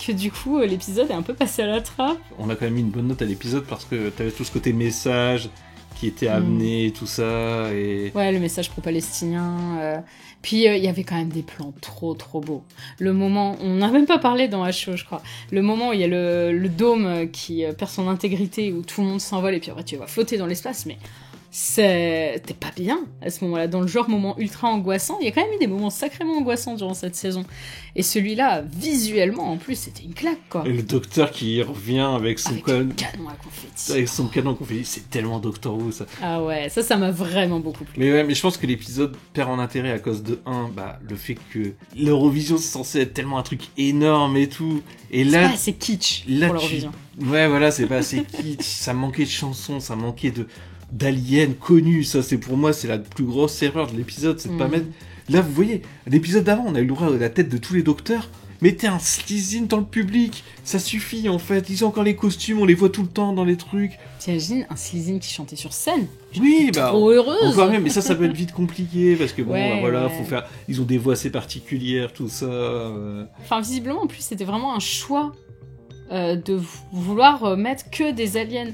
que du coup, l'épisode est un peu passé à la trappe. On a quand même mis une bonne note à l'épisode, parce que t'avais tout ce côté message qui était amené, tout ça, et... Ouais, le message pro-palestinien... Puis il y avait quand même des plans trop beaux. Le moment, on n'a même pas parlé dans HO, je crois. Le moment où il y a le dôme qui perd son intégrité, où tout le monde s'envole et puis après tu vas flotter dans l'espace, mais t'es pas bien à ce moment-là. Dans le genre moment ultra angoissant, il y a quand même eu des moments sacrément angoissants durant cette saison. Et celui-là, visuellement en plus, c'était une claque quoi. Et le docteur qui revient avec son canon à confetti. Avec son canon à confetti, c'est tellement Doctor Who ça. Ah ouais, ça m'a vraiment beaucoup plu. Mais je pense que l'épisode perd en intérêt à cause de le fait que l'Eurovision c'est censé être tellement un truc énorme et tout. Et là, c'est pas assez kitsch pour l'Eurovision. Ouais voilà, c'est pas assez kitsch. Ça manquait de chansons, ça manquait d'aliens connus. Ça c'est pour moi c'est la plus grosse erreur de l'épisode, c'est de pas mettre. Là vous voyez, l'épisode d'avant on a eu le droit à la tête de tous les docteurs. Mettez un Slizine dans le public, ça suffit en fait. Ils ont encore les costumes, on les voit tout le temps dans les trucs. T'imagines un Slizine qui chantait sur scène? Oui, trop heureuse. Encore même, mais ça peut être vite compliqué parce que faut faire. Ils ont des voix assez particulières, tout ça. Enfin, visiblement en plus c'était vraiment un choix de vouloir mettre que des aliens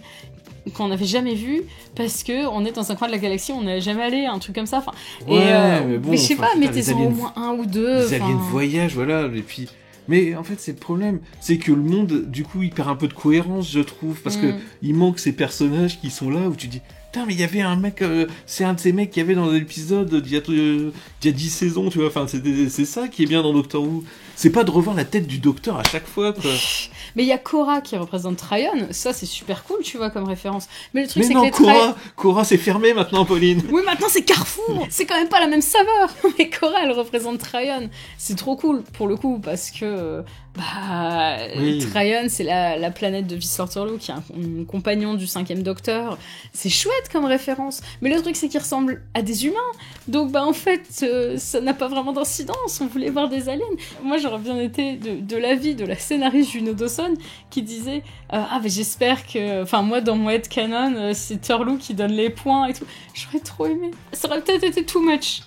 qu'on n'avait jamais vu parce que on est dans un coin de la galaxie, on n'est jamais allé, un truc comme ça. Enfin, mais bon, je sais pas, mettez-en au moins un ou deux. Les aliens voyagent, voilà, et puis. Mais en fait, c'est le problème, c'est que le monde, du coup, il perd un peu de cohérence, je trouve, parce que il manque ces personnages qui sont là où tu dis. Putain, mais il y avait un mec, c'est un de ces mecs qu'il y avait dans l'épisode d'il y a 10 saisons, tu vois, enfin, c'est ça qui est bien dans Doctor Who. C'est pas de revoir la tête du docteur à chaque fois, quoi. Mais il y a Cora qui représente Tryon, ça c'est super cool, tu vois, comme référence. Mais le truc c'est que Cora c'est fermé maintenant, Pauline. Oui, maintenant c'est Carrefour. C'est quand même pas la même saveur. Mais Cora, elle représente Tryon. C'est trop cool, pour le coup, parce que... Tryon, c'est la planète de Whistler Torlow, qui est un compagnon du 5e Docteur. C'est chouette comme référence. Mais le truc, c'est qu'il ressemble à des humains. Donc, en fait, ça n'a pas vraiment d'incidence. On voulait voir des aliens. Moi, j'aurais bien été de l'avis de la scénariste Juno Dawson, qui disait mais j'espère que... Enfin, moi, dans mon headcanon, c'est Torlow qui donne les points et tout. J'aurais trop aimé. Ça aurait peut-être été too much.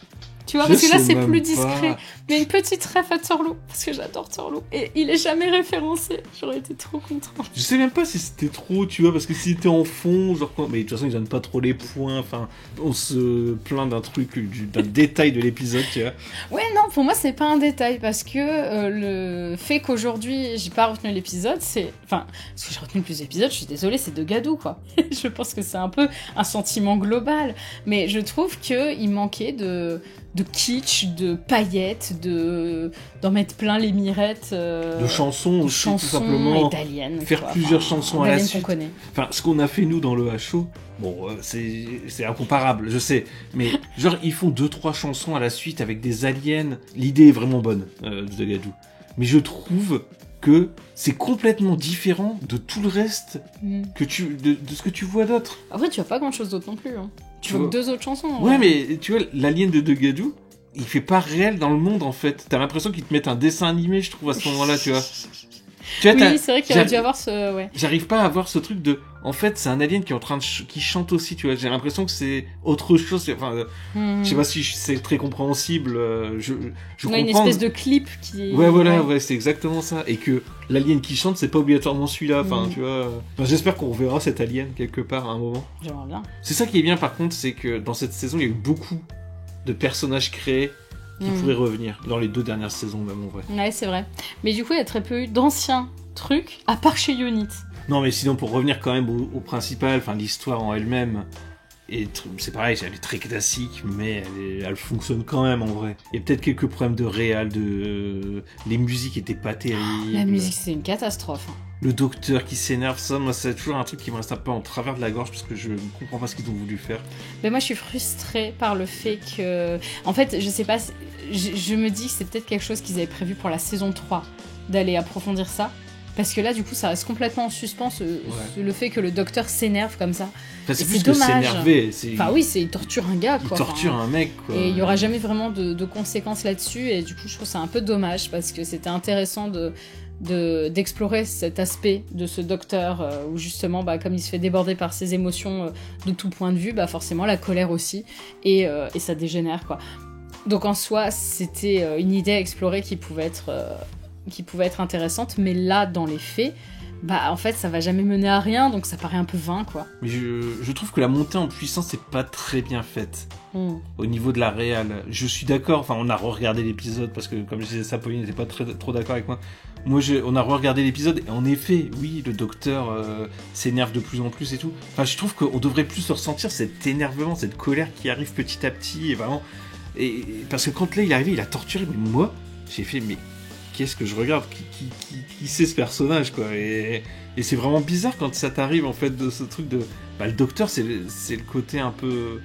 Tu vois, parce que là, c'est plus discret. Mais une petite ref à Torlow, parce que j'adore Torlow. Et il est jamais référencé. J'aurais été trop contente. Je sais même pas si c'était trop, tu vois, parce que s'il était en fond, genre quoi. Mais de toute façon, ils donnent pas trop les points. Enfin, on se plaint d'un truc, d'un détail de l'épisode, tu vois. Ouais, non, pour moi, c'est pas un détail, parce que le fait qu'aujourd'hui, j'ai pas retenu l'épisode, c'est. Enfin, parce que j'ai retenu le plus d'épisodes, je suis désolée, c'est de Gadou, quoi. Je pense que c'est un peu un sentiment global. Mais je trouve qu'il manquait de kitsch, de paillettes, d'en mettre plein les mirettes. De chansons aussi, tout simplement. Et d'aliens. Faire plusieurs chansons à la qu'on suite. Connaît. Enfin, ce qu'on a fait nous dans le HO, bon, c'est incomparable, je sais. Mais genre, ils font 2-3 chansons à la suite avec des aliens. L'idée est vraiment bonne de Gadou. Mais je trouve que c'est complètement différent de tout le reste de ce que tu vois d'autre. Après, tu vois pas grand-chose d'autre non plus. Hein. Tu vois que 2 autres chansons. Ouais, mais tu vois, l'alien de Gadou, il fait pas réel dans le monde, en fait. T'as l'impression qu'ils te mettent un dessin animé, je trouve, à ce moment-là, tu vois. Oui, c'est vrai qu'il aurait dû avoir ce... Ouais. J'arrive pas à avoir ce truc de... En fait, c'est un alien qui est en train de... qui chante aussi, tu vois. J'ai l'impression que c'est autre chose. Enfin, je sais pas si c'est très compréhensible. Je comprends. Une espèce de clip qui... Ouais, voilà, ouais, c'est exactement ça. Et que l'alien qui chante, c'est pas obligatoirement celui-là. Enfin, tu vois... Enfin, j'espère qu'on reverra cet alien quelque part à un moment. J'aimerais bien. C'est ça qui est bien, par contre, c'est que dans cette saison, il y a eu beaucoup de personnages créés qui pourraient revenir. Dans les 2 dernières saisons, même, en vrai. Ouais, c'est vrai. Mais du coup, il y a très peu eu d'anciens trucs, à part chez Unit. Non, mais sinon, pour revenir quand même au principal, enfin, l'histoire en elle-même, c'est pareil, elle est très classique, mais elle fonctionne quand même, en vrai. Il y a peut-être quelques problèmes de réal, les musiques étaient pas terribles. La musique, c'est une catastrophe. Le docteur qui s'énerve, ça, moi, c'est toujours un truc qui me reste un peu en travers de la gorge, parce que je ne comprends pas ce qu'ils ont voulu faire. Mais moi, je suis frustrée par le fait que... En fait, je sais pas, je me dis que c'est peut-être quelque chose qu'ils avaient prévu pour la saison 3, d'aller approfondir ça. Parce que là, du coup, ça reste complètement en suspens, le fait que le docteur s'énerve comme ça. Enfin, c'est plus que s'énerver. Enfin oui, il torture un gars, quoi. Il torture un mec, quoi. Et il n'y aura jamais vraiment de conséquences là-dessus. Et du coup, je trouve ça un peu dommage, parce que c'était intéressant d'explorer cet aspect de ce docteur, où justement, comme il se fait déborder par ses émotions de tout point de vue, forcément, la colère aussi. Et ça dégénère, quoi. Donc en soi, c'était une idée à explorer qui pouvait être intéressante, mais là, dans les faits, en fait, ça va jamais mener à rien, donc ça paraît un peu vain, quoi. Mais je trouve que la montée en puissance n'est pas très bien faite. Au niveau de la réal. Je suis d'accord, enfin, on a re-regardé l'épisode, parce que, comme je disais ça, Pauline n'était pas trop d'accord avec moi. On a re-regardé l'épisode, et en effet, oui, le docteur s'énerve de plus en plus et tout. Enfin, je trouve qu'on devrait plus ressentir cet énervement, cette colère qui arrive petit à petit, et vraiment... parce que quand là, il est arrivé, il a torturé, mais moi, j'ai fait, mais... qu'est-ce que je regarde, qui c'est ce personnage, quoi, et c'est vraiment bizarre quand ça t'arrive, en fait, de ce truc de... le docteur, c'est le côté un peu...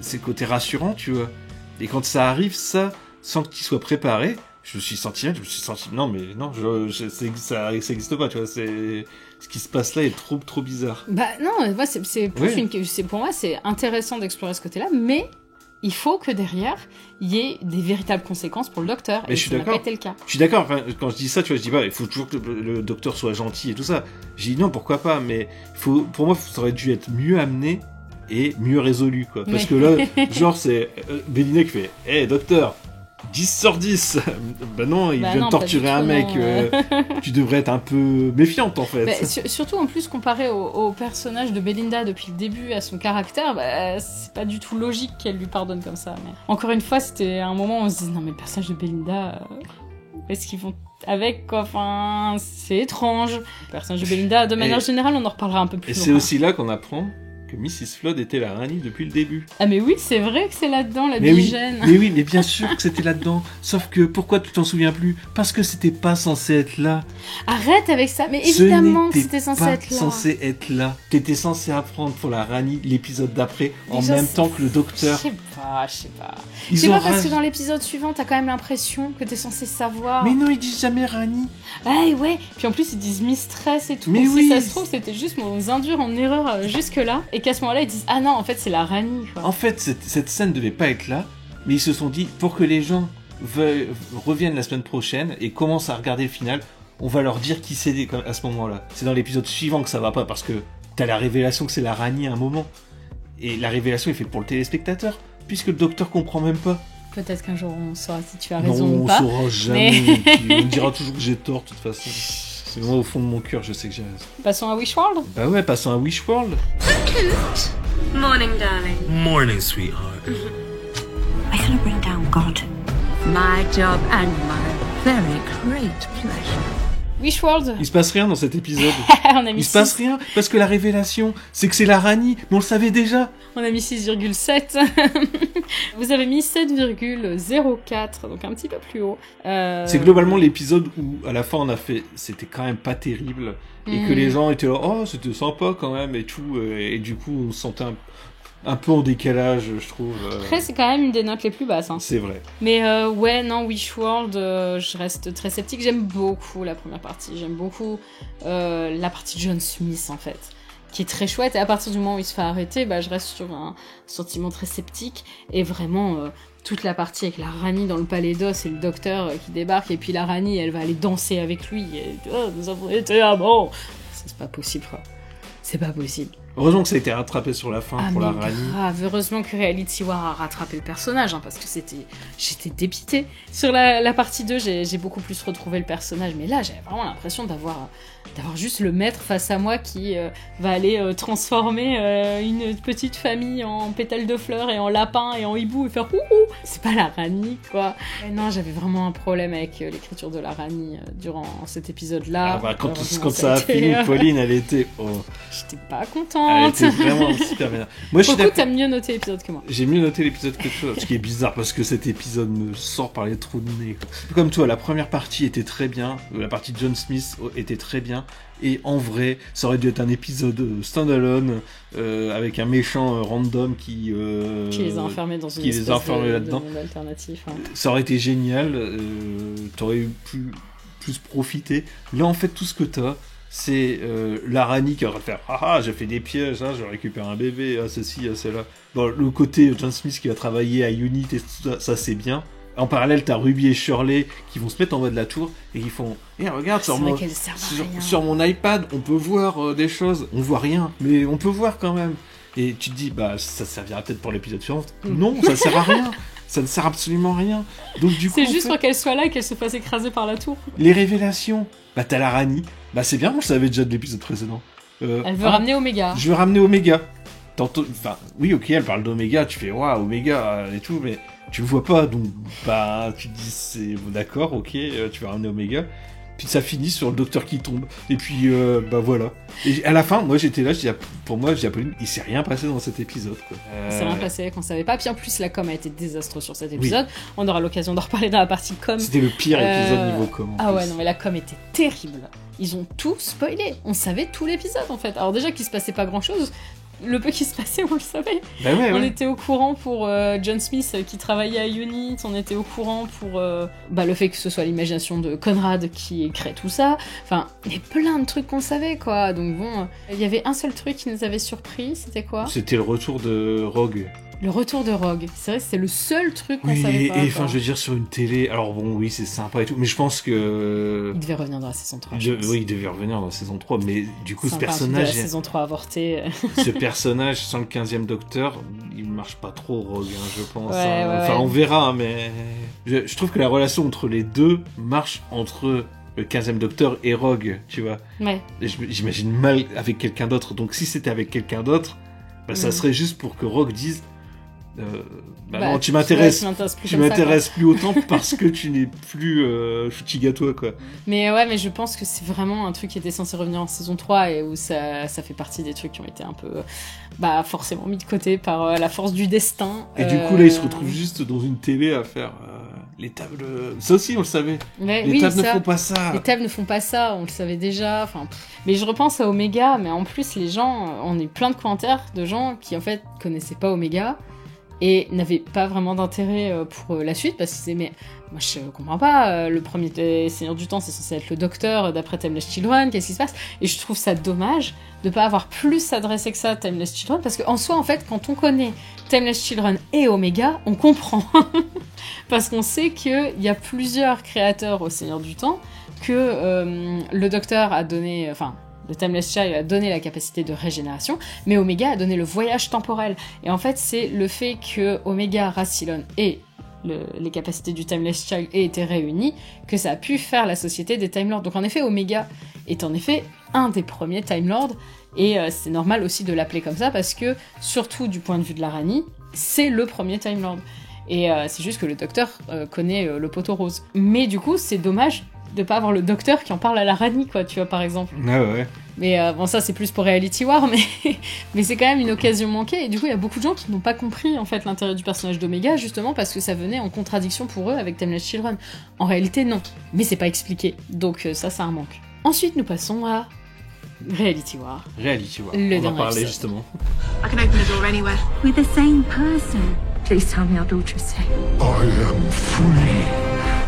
c'est le côté rassurant, tu vois. Et quand ça arrive, ça, sans qu'il soit préparé, je me suis senti, non, mais non, ça existe pas, tu vois, ce qui se passe là est trop bizarre. Non, moi, c'est plus pour moi, c'est intéressant d'explorer ce côté-là, mais... il faut que derrière, il y ait des véritables conséquences pour le docteur. Mais et ça n'a pas été le cas. Je suis d'accord. Enfin, quand je dis ça, tu vois, je dis pas, il faut toujours que le docteur soit gentil et tout ça. J'ai dit non, pourquoi pas, mais pour moi, ça aurait dû être mieux amené et mieux résolu, quoi. Parce que là, genre, c'est Belina qui fait, hé, docteur, 10 sur 10. Non, il vient de torturer un mec. Tu devrais être un peu méfiante, en fait. Surtout, en plus, comparé au personnage de Belinda depuis le début, à son caractère, c'est pas du tout logique qu'elle lui pardonne comme ça. Mais... encore une fois, c'était un moment où on se dit, non, mais le personnage de Belinda, est-ce qu'ils vont avec, quoi? Enfin, c'est étrange. Le personnage de Belinda, de manière générale, on en reparlera un peu plus. Et c'est aussi là qu'on apprend que Mrs. Flood était la Rani depuis le début. Ah mais oui, c'est vrai que c'est là-dedans, la bigène. Mais oui, mais bien sûr que c'était là-dedans. Sauf que, pourquoi tu t'en souviens plus? Parce que c'était pas censé être là. Arrête avec ça, mais évidemment que c'était censé être là. Censé être là. T'étais censé apprendre pour la Rani l'épisode d'après, en même temps que le docteur. Je sais pas. Je sais pas, parce que dans l'épisode suivant, t'as quand même l'impression que t'es censé savoir. Mais non, ils disent jamais Rani. Ouais. Puis en plus, ils disent Mistress et tout. Mais donc oui. Si ça se trouve, c'était juste mon induire en erreur jusque-là. Et qu'à ce moment-là, ils disent, ah non, en fait, c'est la Rani, quoi. En fait, cette scène devait pas être là, mais ils se sont dit, pour que les gens reviennent la semaine prochaine et commencent à regarder le final, on va leur dire qui c'est à ce moment-là. C'est dans l'épisode suivant que ça va pas, parce que t'as la révélation que c'est la Rani à un moment. Et la révélation est faite pour le téléspectateur, puisque le docteur comprend même pas. Peut-être qu'un jour on saura si tu as raison ou pas. Non, on saura jamais. On me dira toujours que j'ai tort, de toute façon. C'est moi, au fond de mon cœur, je sais que j'ai raison. Passons à Wishworld. Bah ouais, passons à Wishworld. Morning, darling. Morning, sweetheart. I gotta bring down God. My job and my very great pleasure. Wishworld. Il se passe rien dans cet épisode. On a mis Il se passe rien parce que la révélation, c'est que c'est la Rani, mais on le savait déjà. On a mis 6,7. Vous avez mis 7,04, donc un petit peu plus haut. C'est globalement l'épisode où, à la fin, on a fait, c'était quand même pas terrible, et que les gens étaient là, oh, c'était sympa quand même, et tout, et du coup, on se sentait un peu en décalage, je trouve. Après, c'est quand même une des notes les plus basses. Hein. C'est vrai. Mais ouais, non, Wishworld, je reste très sceptique. J'aime beaucoup la première partie. J'aime beaucoup la partie de John Smith, en fait, qui est très chouette. Et à partir du moment où il se fait arrêter, je reste sur un sentiment très sceptique. Et vraiment, toute la partie avec la Rani dans le palais d'os et le docteur qui débarque. Et puis la Rani, elle va aller danser avec lui. Et, oh, nous avons été amants. C'est pas possible, quoi. C'est pas possible. Heureusement que ça a été rattrapé sur la fin pour la Rani. Grave, heureusement que Reality War a rattrapé le personnage, hein, parce que j'étais dépitée. Sur la partie 2, j'ai beaucoup plus retrouvé le personnage, mais là, j'avais vraiment l'impression d'avoir juste le maître face à moi qui va aller transformer une petite famille en pétales de fleurs et en lapin et en hibou et faire ouhou. C'est pas la Rani, quoi. Et non, j'avais vraiment un problème avec l'écriture de la Rani durant cet épisode-là. Quand ça a fini, Pauline, elle était... J'étais pas contente. Elle était vraiment super bien. Moi, t'as mieux noté l'épisode que moi. J'ai mieux noté l'épisode que toi, ce qui est bizarre parce que cet épisode me sort par les trous de nez. Quoi. Comme toi, la première partie était très bien, la partie de John Smith était très bien, et en vrai, ça aurait dû être un épisode standalone avec un méchant random qui les a enfermés dans une espèce de monde alternatif. Hein. Ça aurait été génial, t'aurais eu plus profité. Là, en fait, tout ce que t'as, c'est la Rani qui est en train de faire « Ah, j'ai fait des pièges, je récupère un bébé, ceci, cela. » Bon, le côté John Smith qui va travailler à Unit et tout ça, c'est bien. En parallèle, t'as Ruby et Shirley qui vont se mettre en bas de la tour et qui font « regarde, sur mon iPad, on peut voir des choses. On voit rien, mais on peut voir quand même. » Et tu te dis « ça servira peut-être pour l'épisode suivant. » Non, ça sert à rien. Ça ne sert absolument à rien. Donc, du coup, c'est juste pour qu'elle soit là et qu'elle se fasse écraser par la tour. Les révélations. T'as la Rani. C'est bien, on le savait déjà de l'épisode précédent. Elle veut ramener Omega. Je veux ramener Omega. Tantôt, oui, ok, elle parle d'Omega, tu fais waouh, Omega et tout, mais tu le vois pas, donc tu te dis c'est d'accord, ok, tu vas ramener Omega. Puis ça finit sur le docteur qui tombe. Et puis voilà. Et à la fin, moi j'étais là, pour moi, Apolline, il s'est rien passé dans cet épisode. Quoi. Il s'est rien passé, qu'on savait pas. Puis en plus, la com a été désastreuse sur cet épisode. Oui. On aura l'occasion d'en reparler dans la partie com. C'était le pire épisode niveau com. Ah ouais, non, mais la com était terrible. Ils ont tout spoilé. On savait tout l'épisode en fait. Alors déjà qu'il se passait pas grand chose. Le peu qui se passait, on le savait. On était au courant pour John Smith qui travaillait à Unit, on était au courant pour le fait que ce soit l'imagination de Conrad qui crée tout ça. Enfin, il y a plein de trucs qu'on savait, quoi. Donc bon, il y avait un seul truc qui nous avait surpris, c'était quoi ? C'était le retour de Rogue. Le retour de Rogue. C'est vrai que c'est le seul truc qu'on savait pas. Et enfin, je veux dire, sur une télé, alors bon, oui, c'est sympa et tout, mais je pense que... Il devait revenir dans la saison 3. Oui, il devait revenir dans la saison 3, mais du coup, ce personnage... De la saison 3 avorté. Ce personnage, sans le 15e Docteur, il marche pas trop, Rogue, je pense. Ouais, on verra, mais... Je trouve que la relation entre les deux marche entre... le 15e Docteur et Rogue, tu vois. Ouais. J'imagine mal avec quelqu'un d'autre, donc si c'était avec quelqu'un d'autre, ça serait juste pour que Rogue dise... non, tu m'intéresses plus autant parce que tu n'es plus Fuchiga-toi, quoi. Mais ouais, mais je pense que c'est vraiment un truc qui était censé revenir en saison 3 et où ça fait partie des trucs qui ont été un peu forcément mis de côté par la force du destin. Et du coup là, il se retrouve juste dans une télé à faire les tables... Ça aussi, on le savait. Les tables ne font pas ça. Les tables ne font pas ça, on le savait déjà. Mais je repense à Omega, mais en plus, les gens... On a eu plein de commentaires de gens qui, en fait, connaissaient pas Omega et n'avaient pas vraiment d'intérêt pour la suite, parce qu'ils disaient, mais moi je comprends pas, le premier Seigneur du Temps, c'est censé être le docteur d'après Timeless Children, qu'est-ce qui se passe ? Et je trouve ça dommage de pas avoir plus adressé que ça à Timeless Children, parce qu'en soi, en fait, quand on connaît Timeless Children et Omega, on comprend. Parce qu'on sait qu'il y a plusieurs créateurs au Seigneur du Temps, que le docteur a donné... le Timeless Child a donné la capacité de régénération, mais Omega a donné le voyage temporel. Et en fait, c'est le fait que Omega, Rassilon et les capacités du Timeless Child aient été réunies que ça a pu faire la société des Time Lords. Donc en effet, Omega est en effet un des premiers Time Lords, et c'est normal aussi de l'appeler comme ça, parce que, surtout du point de vue de la Rani, c'est le premier Time Lord. Et c'est juste que le docteur connaît le poteau rose. Mais du coup, c'est dommage de pas avoir le docteur qui en parle à la Rani, quoi, tu vois, par exemple. Ouais. Mais bon, ça, c'est plus pour Reality War, mais c'est quand même une occasion manquée. Et du coup, il y a beaucoup de gens qui n'ont pas compris, en fait, l'intérêt du personnage d'Omega, justement parce que ça venait en contradiction pour eux avec Timeless Children. En réalité, non. Mais c'est pas expliqué. Donc ça, c'est un manque. Ensuite, nous passons à Reality War. On en parlait justement. I can open the door anywhere. With the same person. Please tell me our daughter is safe.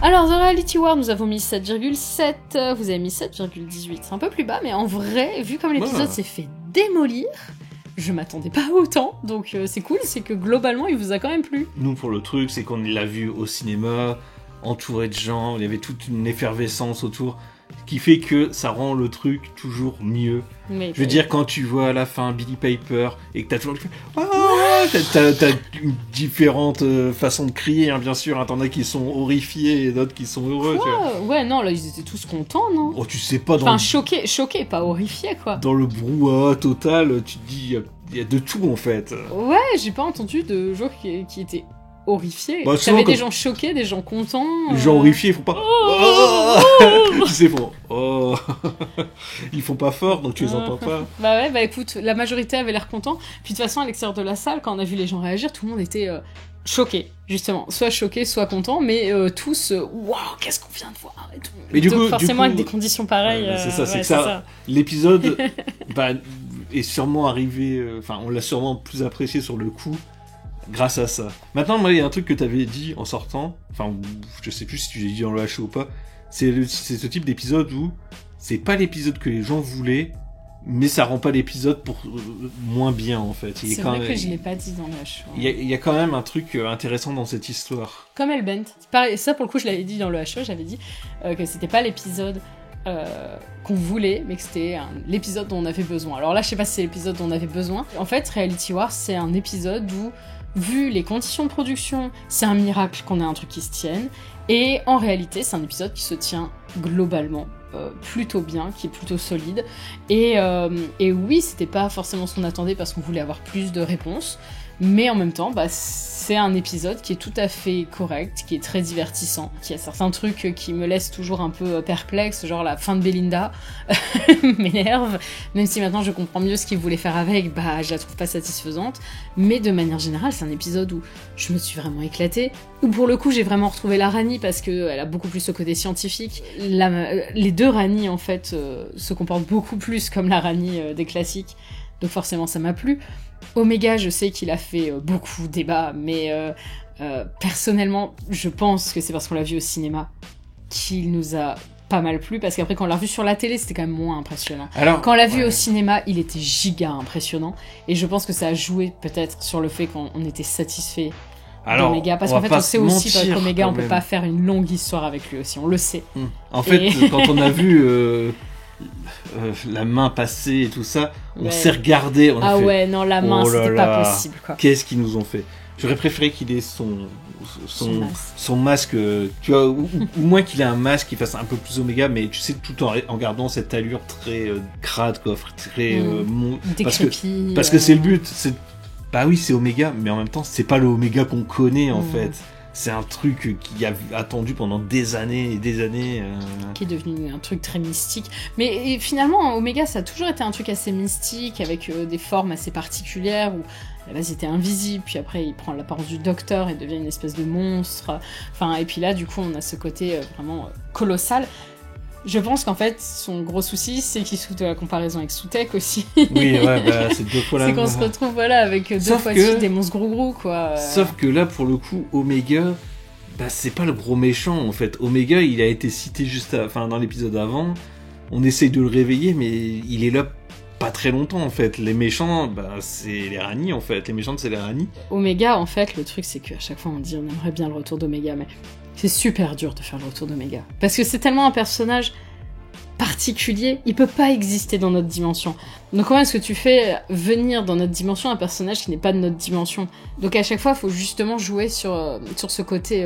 Alors, The Reality War, nous avons mis 7,7. Vous avez mis 7,18. C'est un peu plus bas, mais en vrai, vu comme l'épisode s'est fait démolir, je m'attendais pas autant. Donc c'est cool, c'est que globalement, il vous a quand même plu. Nous, pour le truc, c'est qu'on l'a vu au cinéma, entouré de gens, il y avait toute une effervescence autour, qui fait que ça rend le truc toujours mieux. Mais je veux dire, quand tu vois à la fin Billy Piper et que t'as toujours t'as une différente façon de crier, hein, bien sûr. Hein, t'en as qui sont horrifiés et d'autres qui sont heureux. Tu vois. Ouais, non, là ils étaient tous contents, non? Oh, tu sais pas. Enfin, choqués, pas horrifiés, quoi. Dans le brouhaha total, tu te dis, il y a de tout en fait. Ouais, j'ai pas entendu de gens qui étaient horrifiés. Bah, t'avais des gens choqués, des gens contents. Les gens horrifiés, ils font pas. Tu sais, ils font pas fort, donc tu les entends pas. Bah ouais, bah écoute, la majorité avait l'air content. Puis de toute façon, à l'extérieur de la salle, quand on a vu les gens réagir, tout le monde était choqué, justement. Soit choqué, soit content, mais tous, waouh, qu'est-ce qu'on vient de voir et tout. Mais donc forcément, avec des conditions pareilles. C'est ça, c'est ça. L'épisode est sûrement arrivé. Enfin, on l'a sûrement plus apprécié sur le coup. Grâce à ça. Maintenant, moi, il y a un truc que t'avais dit en sortant, enfin, je sais plus si tu l'as dit dans le HO ou pas, c'est ce type d'épisode où c'est pas l'épisode que les gens voulaient, mais ça rend pas l'épisode pour moins bien, en fait. C'est vrai que je l'ai pas dit dans le HO. Il y a quand même un truc intéressant dans cette histoire. Comme Hellbent. Pareil, ça, pour le coup, je l'avais dit dans le HO, j'avais dit que c'était pas l'épisode qu'on voulait, mais que c'était l'épisode dont on avait besoin. Alors là, je sais pas si c'est l'épisode dont on avait besoin. En fait, Reality War, c'est un épisode où, vu les conditions de production, c'est un miracle qu'on ait un truc qui se tienne. Et en réalité, c'est un épisode qui se tient globalement plutôt bien, qui est plutôt solide. Et oui, c'était pas forcément ce qu'on attendait parce qu'on voulait avoir plus de réponses. Mais en même temps, c'est un épisode qui est tout à fait correct, qui est très divertissant, qui a certains trucs qui me laissent toujours un peu perplexe, genre la fin de Belinda m'énerve, même si maintenant je comprends mieux ce qu'il voulait faire avec, je la trouve pas satisfaisante, mais de manière générale, c'est un épisode où je me suis vraiment éclatée, où pour le coup j'ai vraiment retrouvé la Rani parce qu'elle a beaucoup plus ce côté scientifique. Les deux Rani en fait se comportent beaucoup plus comme la Rani des classiques, donc forcément ça m'a plu. Omega, je sais qu'il a fait beaucoup débat, mais personnellement, je pense que c'est parce qu'on l'a vu au cinéma qu'il nous a pas mal plu, parce qu'après quand on l'a vu sur la télé, c'était quand même moins impressionnant. Alors, quand on l'a vu au cinéma, il était giga impressionnant, et je pense que ça a joué peut-être sur le fait qu'on était satisfait d'Omega, parce qu'en fait on sait aussi qu'Omega, on peut pas faire une longue histoire avec lui aussi, on le sait. En fait, quand on a vu la main passer et tout ça, on s'est regardé, on a fait, ouais, non, la main, c'était pas possible, quoi. Qu'est-ce qu'ils nous ont fait? J'aurais préféré qu'il ait son masque, tu vois, ou moins qu'il ait un masque qui fasse un peu plus Omega, mais tu sais, tout en gardant cette allure très crade, quoi, très parce que c'est le but, bah oui, c'est Omega, mais en même temps, c'est pas le Omega qu'on connaît, en fait. C'est un truc qui a attendu pendant des années et des années. Qui est devenu un truc très mystique. Mais finalement, Omega, ça a toujours été un truc assez mystique, avec des formes assez particulières, où à la base il était invisible, puis après il prend l'apparence du docteur et devient une espèce de monstre. Enfin, et puis là, du coup, on a ce côté vraiment colossal. Je pense qu'en fait, son gros souci, c'est qu'il souffre de la comparaison avec Sutek aussi. Oui, ouais, c'est deux fois la même. C'est qu'on se retrouve, avec deux fois de suite des monstres gros, quoi. Sauf que là, pour le coup, Omega, c'est pas le gros méchant, en fait. Omega, il a été cité dans l'épisode avant. On essaye de le réveiller, mais il est là pas très longtemps, en fait. Les méchants, c'est les Rani, en fait. Les méchantes, c'est les Rani. Omega, en fait, le truc, c'est qu'à chaque fois, on dit on aimerait bien le retour d'Omega, mais c'est super dur de faire le retour d'Omega. Parce que c'est tellement un personnage particulier, il peut pas exister dans notre dimension. Donc comment est-ce que tu fais venir dans notre dimension un personnage qui n'est pas de notre dimension? Donc à chaque fois, il faut justement jouer sur ce côté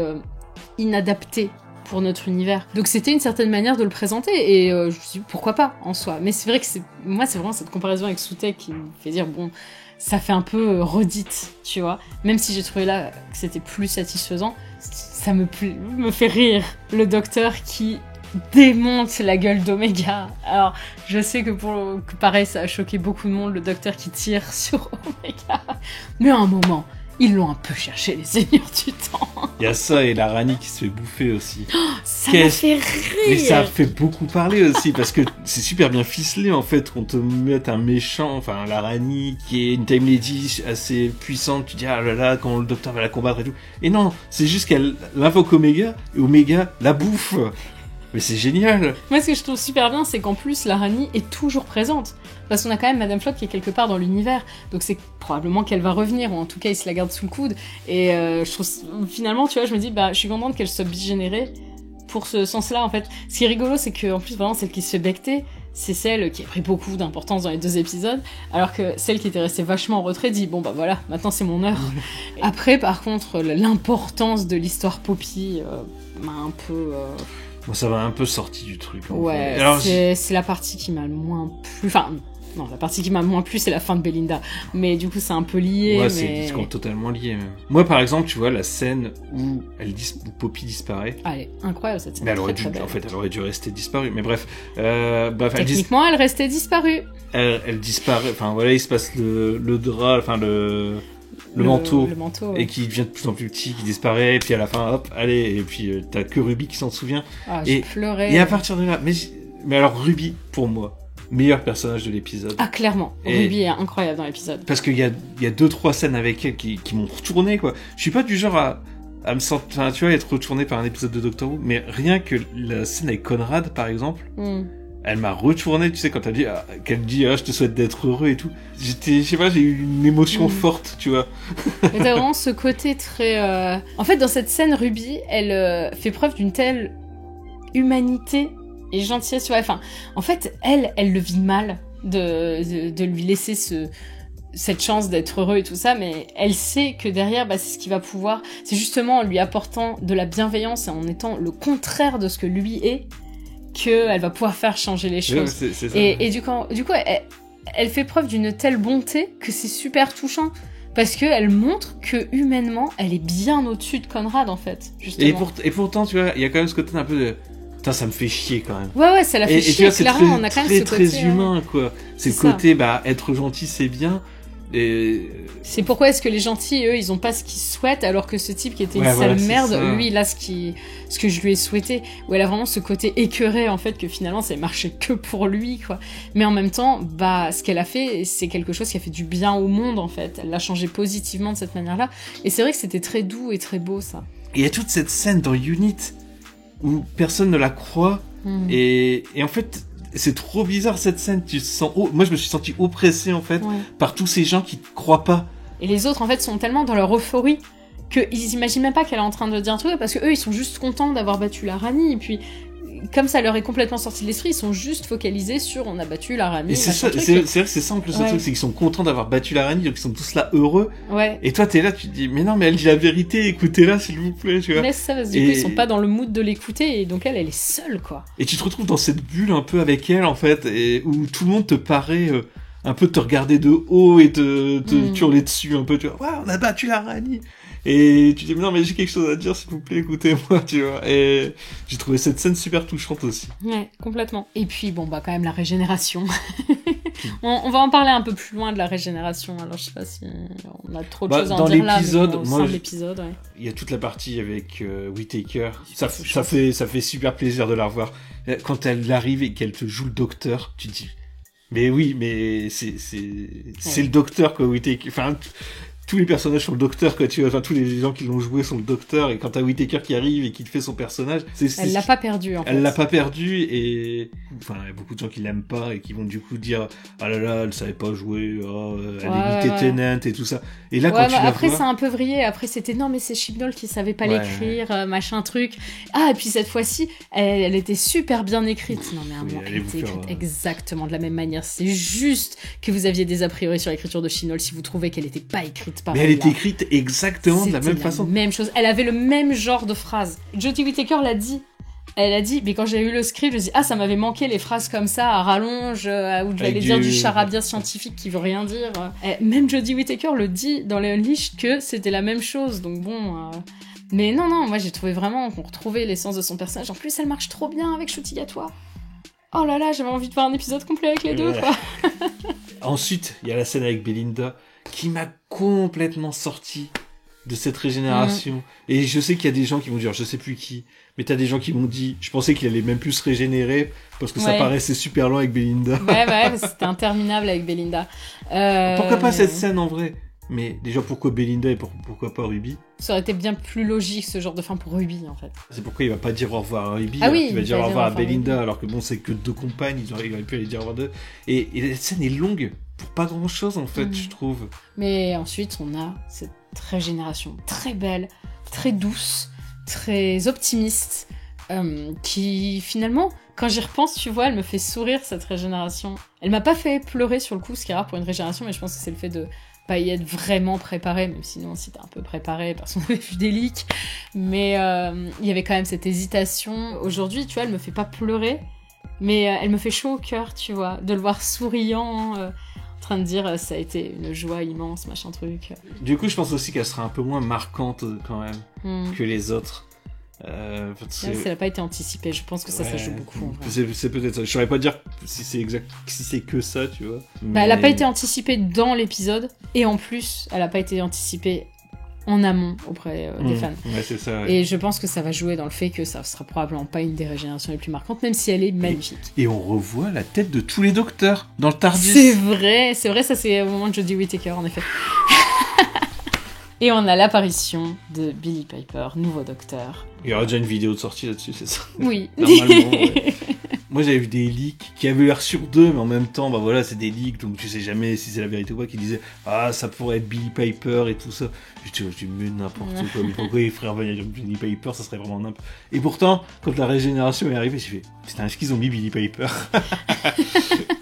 inadapté pour notre univers. Donc c'était une certaine manière de le présenter, et je me suis dit pourquoi pas en soi. Mais c'est vrai que moi c'est vraiment cette comparaison avec Sutek qui me fait dire bon, ça fait un peu redite, tu vois. Même si j'ai trouvé là que c'était plus satisfaisant, ça me fait rire le docteur qui démonte la gueule d'Omega. Alors, je sais que pareil, ça a choqué beaucoup de monde, le docteur qui tire sur Omega. Mais à un moment, ils l'ont un peu cherché, les seigneurs du temps. Il y a ça et la Rani qui se fait bouffer aussi. Ça m'a fait rire. Mais ça a fait beaucoup parler aussi parce que c'est super bien ficelé en fait qu'on te mette un méchant, enfin la Rani qui est une Time Lady assez puissante. Tu dis ah là là quand le docteur va la combattre et tout. Et non, c'est juste qu'elle invoque Omega et Omega la bouffe. Mais c'est génial. Moi, ce que je trouve super bien, c'est qu'en plus, la Rani est toujours présente. Parce qu'on a quand même Madame Flotte qui est quelque part dans l'univers. Donc c'est probablement qu'elle va revenir, ou en tout cas, il se la garde sous le coude. Et je trouve, finalement, tu vois, je me dis, je suis contente qu'elle soit bigénérée pour ce sens-là, en fait. Ce qui est rigolo, c'est qu'en plus, vraiment, celle qui se fait becter, c'est celle qui a pris beaucoup d'importance dans les 2 épisodes, alors que celle qui était restée vachement en retrait dit, bon, voilà, maintenant c'est mon heure. Après, par contre, l'importance de l'histoire Poppy m'a un peu... Bon, ça m'a un peu sorti du truc. Ouais, alors, c'est la partie qui m'a le moins plu. Enfin, non, la partie qui m'a le moins plu, c'est la fin de Belinda. Mais du coup, c'est un peu lié. Ouais, mais... c'est totalement lié, même. Moi, par exemple, tu vois, la scène où Poppy disparaît. Ah, elle est incroyable, cette scène. Mais elle aurait dû rester disparue. Mais bref. Techniquement, elle restait disparue. Elle disparaît. Enfin, voilà, il se passe le drap, enfin, le manteau, ouais. Et qui devient de plus en plus petit, qui disparaît, et puis à la fin, hop, allez, et puis t'as que Ruby qui s'en souvient. Ah, j'ai pleuré. Et à partir de là, mais alors Ruby, pour moi, meilleur personnage de l'épisode. Ah, clairement, Ruby est incroyable dans l'épisode. Parce qu'il y a 2-3 scènes avec elle qui m'ont retourné, quoi. Je suis pas du genre à me sentir, enfin, tu vois, être retourné par un épisode de Doctor Who, mais rien que la scène avec Conrad, par exemple, elle m'a retourné, tu sais, quand qu'elle dit je te souhaite d'être heureux et tout. Je sais pas, j'ai eu une émotion forte, tu vois. Mais t'as vraiment ce côté très... En fait, dans cette scène, Ruby, elle fait preuve d'une telle humanité et gentillesse, tu vois. Enfin, en fait, elle le vit mal de lui laisser cette chance d'être heureux et tout ça, mais elle sait que derrière, c'est ce qui va pouvoir... C'est justement en lui apportant de la bienveillance et en étant le contraire de ce que lui est, qu'elle va pouvoir faire changer les choses. C'est ça. Et du coup, elle fait preuve d'une telle bonté que c'est super touchant. Parce qu'elle montre que humainement, elle est bien au-dessus de Conrad, en fait. Justement. Et pourtant, tu vois, il y a quand même ce côté un peu de... Putain, ça me fait chier quand même. Ouais, ça la fait chier, et tu vois, clairement. On a quand même ce côté... très humain, quoi. C'est le côté, être gentil, c'est bien. Et... C'est pourquoi est-ce que les gentils, eux, ils ont pas ce qu'ils souhaitent, alors que ce type qui était une sale merde, lui, il a ce que je lui ai souhaité, où elle a vraiment ce côté écœuré, en fait, que finalement, ça marchait que pour lui, quoi. Mais en même temps, ce qu'elle a fait, c'est quelque chose qui a fait du bien au monde, en fait. Elle l'a changé positivement de cette manière-là. Et c'est vrai que c'était très doux et très beau, ça. Et il y a toute cette scène dans Unit où personne ne la croit, et en fait... C'est trop bizarre cette scène, tu te sens moi je me suis senti oppressé en fait par tous ces gens qui te croient pas. Et les autres en fait sont tellement dans leur euphorie qu'ils imaginent même pas qu'elle est en train de dire un truc, parce que eux ils sont juste contents d'avoir battu la Rani, et puis comme ça leur est complètement sorti de l'esprit, ils sont juste focalisés sur on a battu la Rani. Et c'est ça, c'est vrai que c'est simple ce truc, c'est qu'ils sont contents d'avoir battu la Rani, donc ils sont tous là heureux. Ouais. Et toi t'es là, tu te dis mais non mais elle dit la vérité, écoutez-la s'il vous plaît, tu vois. Mais ça, parce que du coup ils sont pas dans le mood de l'écouter, et donc elle est seule quoi. Et tu te retrouves dans cette bulle un peu avec elle en fait, et où tout le monde te paraît un peu te regarder de haut et te hurler dessus un peu, tu vois. Ouais, on a battu la Rani. Et tu dis mais non mais j'ai quelque chose à dire s'il vous plaît, écoutez-moi, tu vois. Et j'ai trouvé cette scène super touchante aussi. Ouais, complètement. Et puis quand même la régénération. on va en parler un peu plus loin de la régénération, alors je sais pas si on a trop de choses à en dire là, mais au sein de l'épisode, il y a toute la partie avec Whittaker, ça fait super plaisir de la revoir. Quand elle arrive et qu'elle te joue le docteur, tu te dis mais oui, mais c'est le docteur quoi, Whittaker. Enfin tous les personnages sont le docteur, quoi, tu vois, enfin, tous les gens qui l'ont joué sont le docteur, et quand t'as Whittaker qui arrive et qui te fait son personnage, elle l'a pas perdu, en fait. Elle l'a pas perdu, et, enfin, il y a beaucoup de gens qui l'aiment pas, et qui vont du coup dire, ah là là, elle savait pas jouer, elle imitait Tennant, et tout ça. Et là, quand tu la après, vois... c'est un peu vrillé, après, c'était, non, mais c'est Chibnall qui savait pas l'écrire, machin truc. Ah, et puis cette fois-ci, elle était super bien écrite. Non, mais à moi, elle était écrite exactement de la même manière. C'est juste que vous aviez des a priori sur l'écriture de Chibnall si vous trouvez qu'elle était pas écrite. Mais elle était écrite exactement de la même façon. Même chose. Elle avait le même genre de phrase. Jodie Whittaker l'a dit. Elle a dit, mais quand j'ai eu le script, je me suis dit, ça m'avait manqué les phrases comme ça, à rallonge, où je allais dire du charabia scientifique qui veut rien dire. Même Jodie Whittaker le dit dans les Unleashed que c'était la même chose. Donc bon, Mais non, moi j'ai trouvé vraiment qu'on retrouvait l'essence de son personnage. En plus, elle marche trop bien avec Ncuti Gatwa. Oh là là, j'avais envie de faire un épisode complet avec les deux, quoi. Ensuite, il y a la scène avec Belinda qui m'a complètement sorti de cette régénération. Et je sais qu'il y a des gens qui vont dire, je sais plus qui, mais t'as des gens qui m'ont dit, je pensais qu'il allait même plus se régénérer parce que ça paraissait super long avec Belinda. Ouais, c'était interminable avec Belinda. Pourquoi pas cette scène en vrai? Mais déjà, pourquoi Belinda et pourquoi pas Ruby? Ça aurait été bien plus logique, ce genre de fin pour Ruby, en fait. C'est pourquoi il va pas dire au revoir à Ruby, il va dire au revoir à Belinda, Ruby. alors que bon, c'est que 2 compagnes, il aurait pu aller dire au revoir d'eux. Et la scène est longue, pour pas grand chose, en fait, je trouve. Mais ensuite, on a cette régénération très belle, très douce, très optimiste, qui, finalement, quand j'y repense, tu vois, elle me fait sourire, cette régénération. Elle m'a pas fait pleurer, sur le coup, ce qui est rare pour une régénération, mais je pense que c'est le fait de pas y être vraiment préparé, même sinon si t'es un peu préparé parce qu'on avait vu des leaks, mais il y avait quand même cette hésitation. Aujourd'hui, tu vois, elle me fait pas pleurer, mais elle me fait chaud au cœur, tu vois, de le voir souriant, en train de dire ça a été une joie immense, machin truc. Du coup, je pense aussi qu'elle sera un peu moins marquante quand même que les autres. Ça n'a pas été anticipé, je pense que ça joue beaucoup en vrai. C'est peut-être ça. Je saurais pas dire si c'est que ça, tu vois. Mais... elle a pas été anticipée dans l'épisode, et en plus, elle a pas été anticipée en amont auprès des fans. Ouais, c'est ça. Ouais. Et je pense que ça va jouer dans le fait que ça sera probablement pas une des régénérations les plus marquantes, même si elle est magnifique. Et on revoit la tête de tous les docteurs dans le TARDIS. C'est vrai, ça c'est au moment de Jodie Whittaker en effet. Et on a l'apparition de Billie Piper, nouveau docteur. Il y aura déjà une vidéo de sortie là-dessus, c'est ça? Oui. Normalement, ouais. Moi, j'avais vu des leaks qui avaient l'air sur d'eux, mais en même temps, bah voilà, c'est des leaks, donc tu sais jamais si c'est la vérité ou pas, qui disaient « Ah, ça pourrait être Billie Piper et tout ça. » Je dis mais n'importe quoi, mais pourquoi ils feraient revenir Billie Piper, ça serait vraiment n'importe. Et pourtant, quand la régénération est arrivée, j'ai fait « Putain, est-ce qu'ils ont mis Billie Piper ?»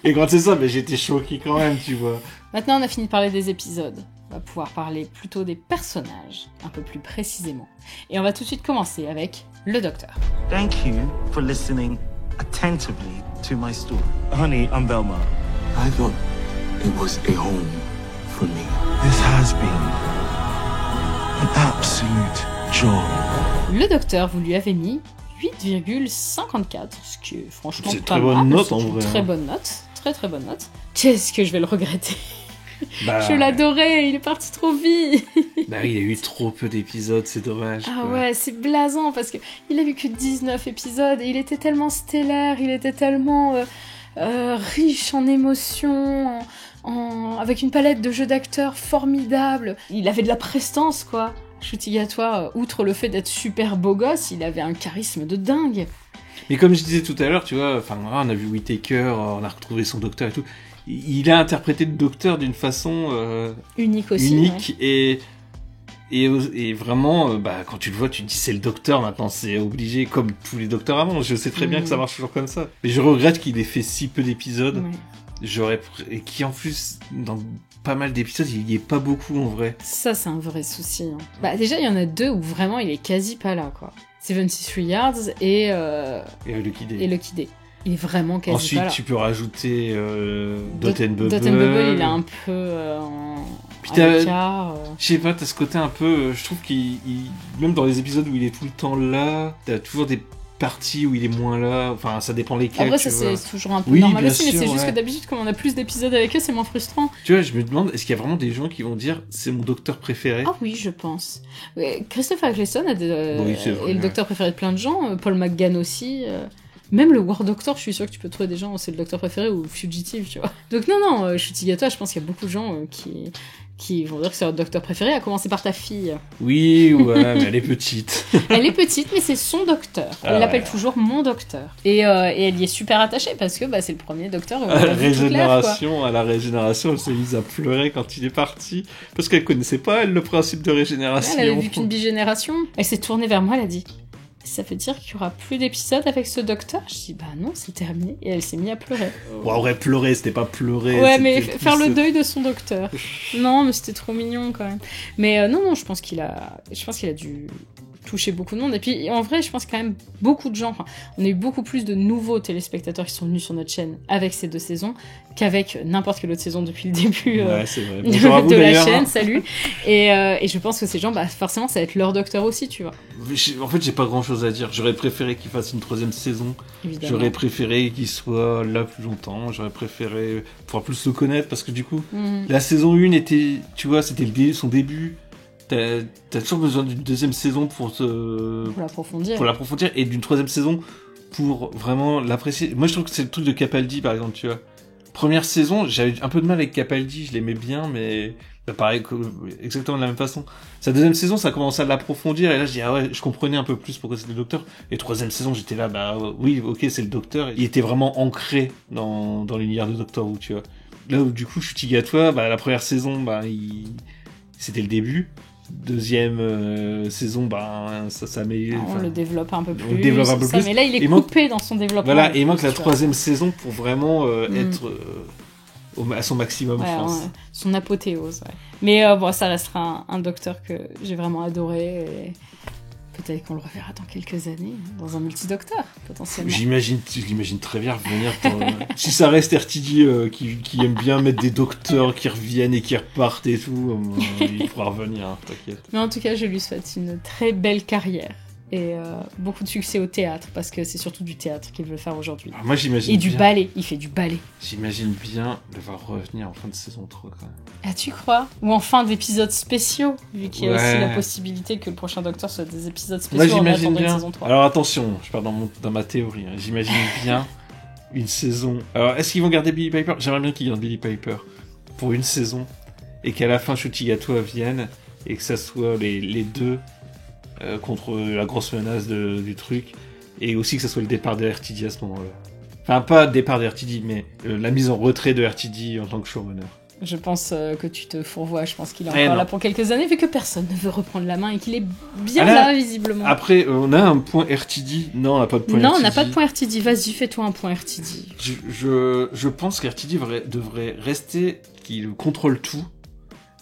Et quand c'est ça, bah, j'étais choqué quand même, tu vois. Maintenant, on a fini de parler des épisodes. On va pouvoir parler plutôt des personnages, un peu plus précisément. Et on va tout de suite commencer avec le docteur. Thank you for listening attentively to my story. Honey, I'm Velma. I thought it was a home for me. This has been an absolute joy. Le docteur, vous lui avez mis 8,54, ce qui est franchement c'est pas très mal. Bonne note, en vrai. Très bonne note, très bonne note. Qu'est-ce que je vais le regretter. Bah, je l'adorais, il est parti trop vite. Bah il y a eu trop peu d'épisodes, c'est dommage. Ah quoi. ouais, c'est blasant parce que il a vu que 19 épisodes et il était tellement stellaire, il était tellement riche en émotions, avec une palette de jeux d'acteurs formidable. Il avait de la prestance, quoi. Ncuti Gatwa, outre le fait d'être super beau gosse, il avait un charisme de dingue. Mais comme je disais tout à l'heure, tu vois, enfin, on a vu Whittaker, on a retrouvé son docteur et tout. Il a interprété le docteur d'une façon unique aussi. Unique ouais. et vraiment, bah, quand tu le vois, tu te dis c'est le docteur maintenant, c'est obligé, comme tous les docteurs avant. Je sais très bien que ça marche toujours comme ça. Mais je regrette qu'il ait fait si peu d'épisodes. Ouais. Et qui en plus, dans pas mal d'épisodes, il y est pas beaucoup en vrai. Ça, c'est un vrai souci. Hein. Bah, déjà, il y en a 2 où vraiment il est quasi pas là, quoi. 73 Yards et Lucky Day. Et Lucky Day. Il est vraiment quasi Ensuite, pas là. tu peux rajouter Dot and Bubble. Dot and Bubble, il est un peu Puis écart. Je sais pas, t'as ce côté un peu... je trouve même dans les épisodes où il est tout le temps là, t'as toujours des parties où il est moins là. Enfin, ça dépend lesquelles. Après, ça vois. c'est toujours un peu oui, normal aussi, sûr, mais c'est juste ouais. que d'habitude, comme on a plus d'épisodes avec eux, c'est moins frustrant. Tu vois, je me demande, est-ce qu'il y a vraiment des gens qui vont dire c'est mon docteur préféré? Ah oui, je pense. Ouais, Christopher Eccleston est vrai, le docteur préféré de plein de gens. Paul McGann aussi. Même le War Doctor, je suis sûre que tu peux trouver des gens, c'est le docteur préféré ou Fugitive, tu vois. Donc non, Ncuti Gatwa, je pense qu'il y a beaucoup de gens qui vont dire que c'est leur docteur préféré, à commencer par ta fille. Oui, ouais, mais elle est petite. Elle est petite, mais c'est son docteur. Elle l'appelle toujours mon docteur. Et elle y est super attachée parce que bah, c'est le premier docteur. À la régénération, elle s'est mise à pleurer quand il est parti parce qu'elle connaissait pas elle le principe de régénération. Elle avait vu qu'une bigénération. Elle s'est tournée vers moi, elle a dit. Ça veut dire qu'il y aura plus d'épisodes avec ce docteur? Je dis bah non, c'est terminé. Et elle s'est mise à pleurer. Ouais, ouais, pleurer, c'était pas pleurer. Ouais, mais faire le deuil de son docteur. Non, mais c'était trop mignon quand même. Mais non, je pense qu'il a dû touché beaucoup de monde. Et puis, en vrai, je pense quand même beaucoup de gens, on a eu beaucoup plus de nouveaux téléspectateurs qui sont venus sur notre chaîne avec ces 2 saisons qu'avec n'importe quelle autre saison depuis le début c'est vrai. Bonjour à vous, de la d'ailleurs. chaîne, salut. Et je pense que ces gens, forcément, ça va être leur docteur aussi, tu vois. En fait, j'ai pas grand chose à dire. J'aurais préféré qu'il fasse une 3e saison. Évidemment. J'aurais préféré qu'il soit là plus longtemps. J'aurais préféré pouvoir plus le connaître parce que du coup, la saison 1 était, tu vois, c'était son début. T'as toujours besoin d'une 2e saison pour l'approfondir et d'une 3e saison pour vraiment l'apprécier. Moi, je trouve que c'est le truc de Capaldi, par exemple, tu vois. Première saison, j'avais un peu de mal avec Capaldi, je l'aimais bien, mais pareil, exactement de la même façon. Sa 2e saison, ça a commencé à l'approfondir, et là, je dis, ah ouais, je comprenais un peu plus pourquoi c'était le docteur. Et 3e saison, j'étais là, oui, ok, c'est le docteur. Il était vraiment ancré dans l'univers de Doctor Who, tu vois. Là où, du coup, Chutigatois, la première saison, c'était le début. 2e saison, ça met... On le développe un peu plus. Mais là, il est coupé dans son développement. Voilà, et il manque la 3e saison pour vraiment être à son maximum, je pense. Son apothéose, ouais. Mais ça restera un docteur que j'ai vraiment adoré. Et peut-être qu'on le reverra dans quelques années, dans un multidocteur, potentiellement. Je l'imagine très bien revenir si ça reste RTD qui aime bien mettre des docteurs qui reviennent et qui repartent et tout, il pourra revenir, t'inquiète. Mais en tout cas, je lui souhaite une très belle carrière. Et beaucoup de succès au théâtre, parce que c'est surtout du théâtre qu'il veut faire aujourd'hui. Alors moi, j'imagine et du ballet, il fait du ballet. J'imagine bien le voir revenir en fin de saison 3, quand même. Ah, tu crois ? Ou en fin d'épisodes spéciaux, vu qu'il y a aussi la possibilité que le prochain Docteur soit des épisodes spéciaux en attendant une saison 3. Alors attention, je pars dans ma théorie, j'imagine bien une saison... Alors, est-ce qu'ils vont garder Billie Piper ? J'aimerais bien qu'ils gardent Billie Piper pour une saison, et qu'à la fin, Chutigatois vienne, et que ça soit les deux... contre la grosse menace du truc, et aussi que ça soit le départ de RTD à ce moment-là. Enfin, pas le départ de RTD, mais la mise en retrait de RTD en tant que showrunner. Je pense que tu te fourvoies, je pense qu'il est encore là pour quelques années, vu que personne ne veut reprendre la main et qu'il est bien là, visiblement. Après, on a un point RTD. Non, on n'a pas de point RTD. Non, on n'a pas de point RTD. Vas-y, fais-toi un point RTD. Je pense qu'RTD devrait rester, qu'il contrôle tout,